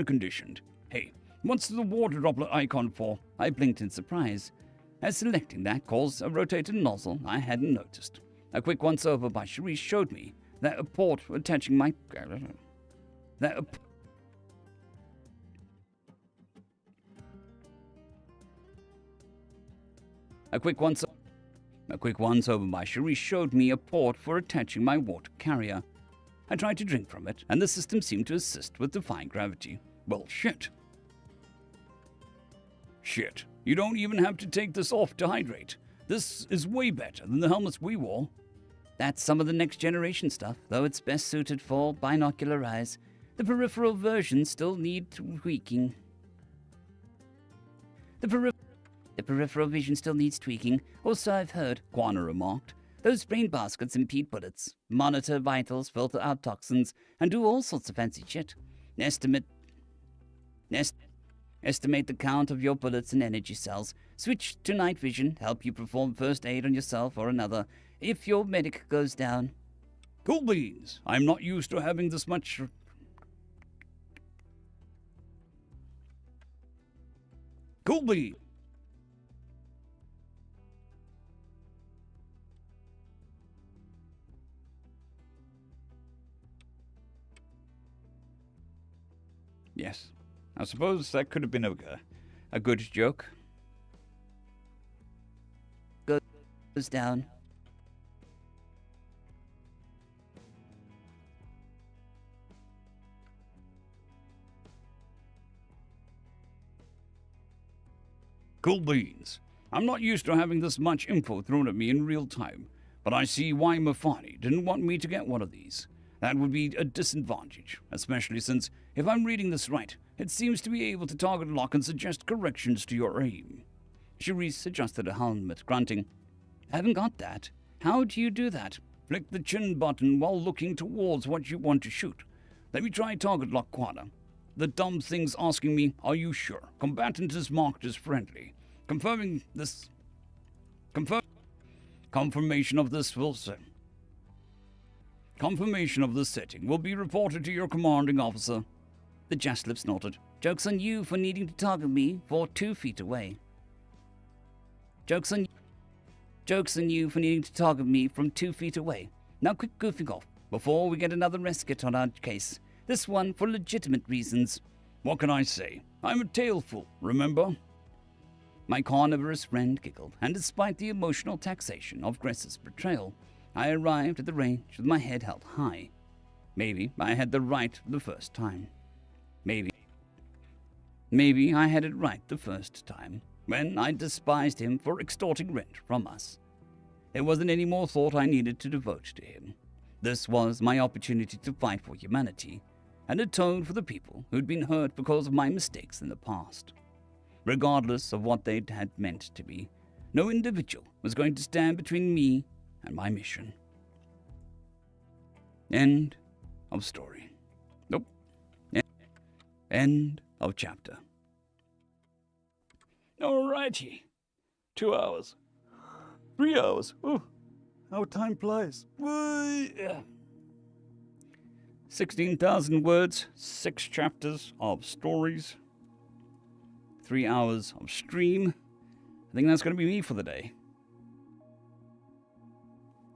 conditioned. Hey, what's the water droplet icon for? I blinked in surprise, as selecting that caused a rotated nozzle I hadn't noticed. A quick once-over by Charisse showed me that a port attaching my... A quick once-over by Charisse showed me a port for attaching my water carrier. I tried to drink from it, and the system seemed to assist with defying gravity. Well, shit. Shit. You don't even have to take this off to hydrate. This is way better than the helmets we wore. That's some of the next generation stuff, though it's best suited for binocular eyes. The peripheral versions still need tweaking. The peripheral vision still needs tweaking, or so I've heard, Quana remarked. Those brain baskets impede bullets, monitor vitals, filter out toxins, and do all sorts of fancy shit. Estimate the count of your bullets and energy cells. Switch to night vision, help you perform first aid on yourself or another if your medic goes down. Cool beans. I'm not used to having this much... Cool beans. Yes, I suppose that could have been a good joke. Goes down. Cool beans. I'm not used to having this much info thrown at me in real time, but I see why Mafani didn't want me to get one of these. That would be a disadvantage, especially since, if I'm reading this right, it seems to be able to target lock and suggest corrections to your aim. Charisse adjusted her helmet, grunting. I haven't got that. How do you do that? Flick the chin button while looking towards what you want to shoot. Let me try target lock Quana. The dumb thing's asking me, are you sure? Combatant is marked as friendly. Confirmation of this setting will be reported to your commanding officer. The Jaslip snorted. Joke's on you for needing to target me 2 feet away. Joke's on you for needing to target me from 2 feet away. Now quit goofing off before we get another rescue on our case. This one for legitimate reasons. What can I say? I'm a tailful, remember? My carnivorous friend giggled, and despite the emotional taxation of Gress's betrayal, I arrived at the range with my head held high. Maybe I had the right the first time. Maybe I had it right the first time, when I despised him for extorting rent from us. There wasn't any more thought I needed to devote to him. This was my opportunity to fight for humanity, and atone for the people who'd been hurt because of my mistakes in the past. Regardless of what they had meant to be, No individual was going to stand between me and my mission. End of story. Nope. End of chapter. Alrighty. 2 hours. 3 hours. Ooh, how time flies. 16,000 words, 6 chapters of stories, 3 hours of stream. I think that's going to be me for the day.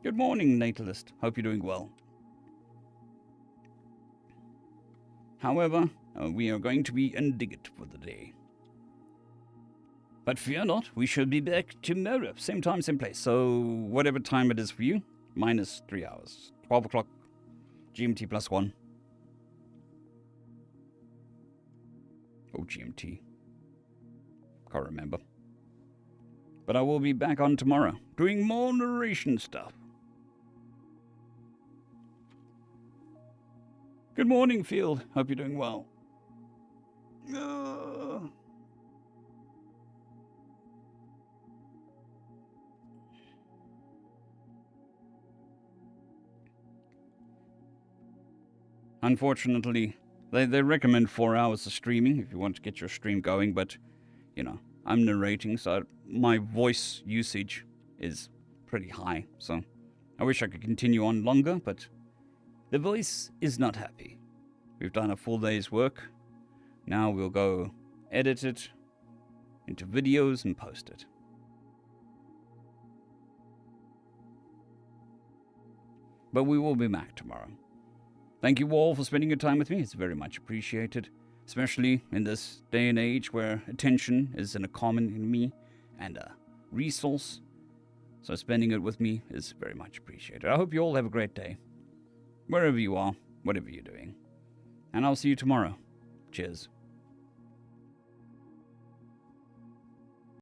Good morning, Natalist. Hope you're doing well. However, we are going to be indignant for the day. But fear not, we shall be back tomorrow. Same time, same place. So, whatever time it is for you, minus 3 hours. 12 o'clock, GMT plus 1. Oh, GMT. Can't remember. But I will be back on tomorrow, doing more narration stuff. Good morning, Field. Hope you're doing well. Unfortunately, they recommend 4 hours of streaming if you want to get your stream going, but, you know, I'm narrating, so my voice usage is pretty high, so I wish I could continue on longer, but the voice is not happy. We've done a full day's work. Now we'll go edit it into videos and post it. But we will be back tomorrow. Thank you all for spending your time with me. It's very much appreciated, especially in this day and age where attention is in a common enemy and a resource. So spending it with me is very much appreciated. I hope you all have a great day, wherever you are, whatever you're doing. And I'll see you tomorrow. Cheers.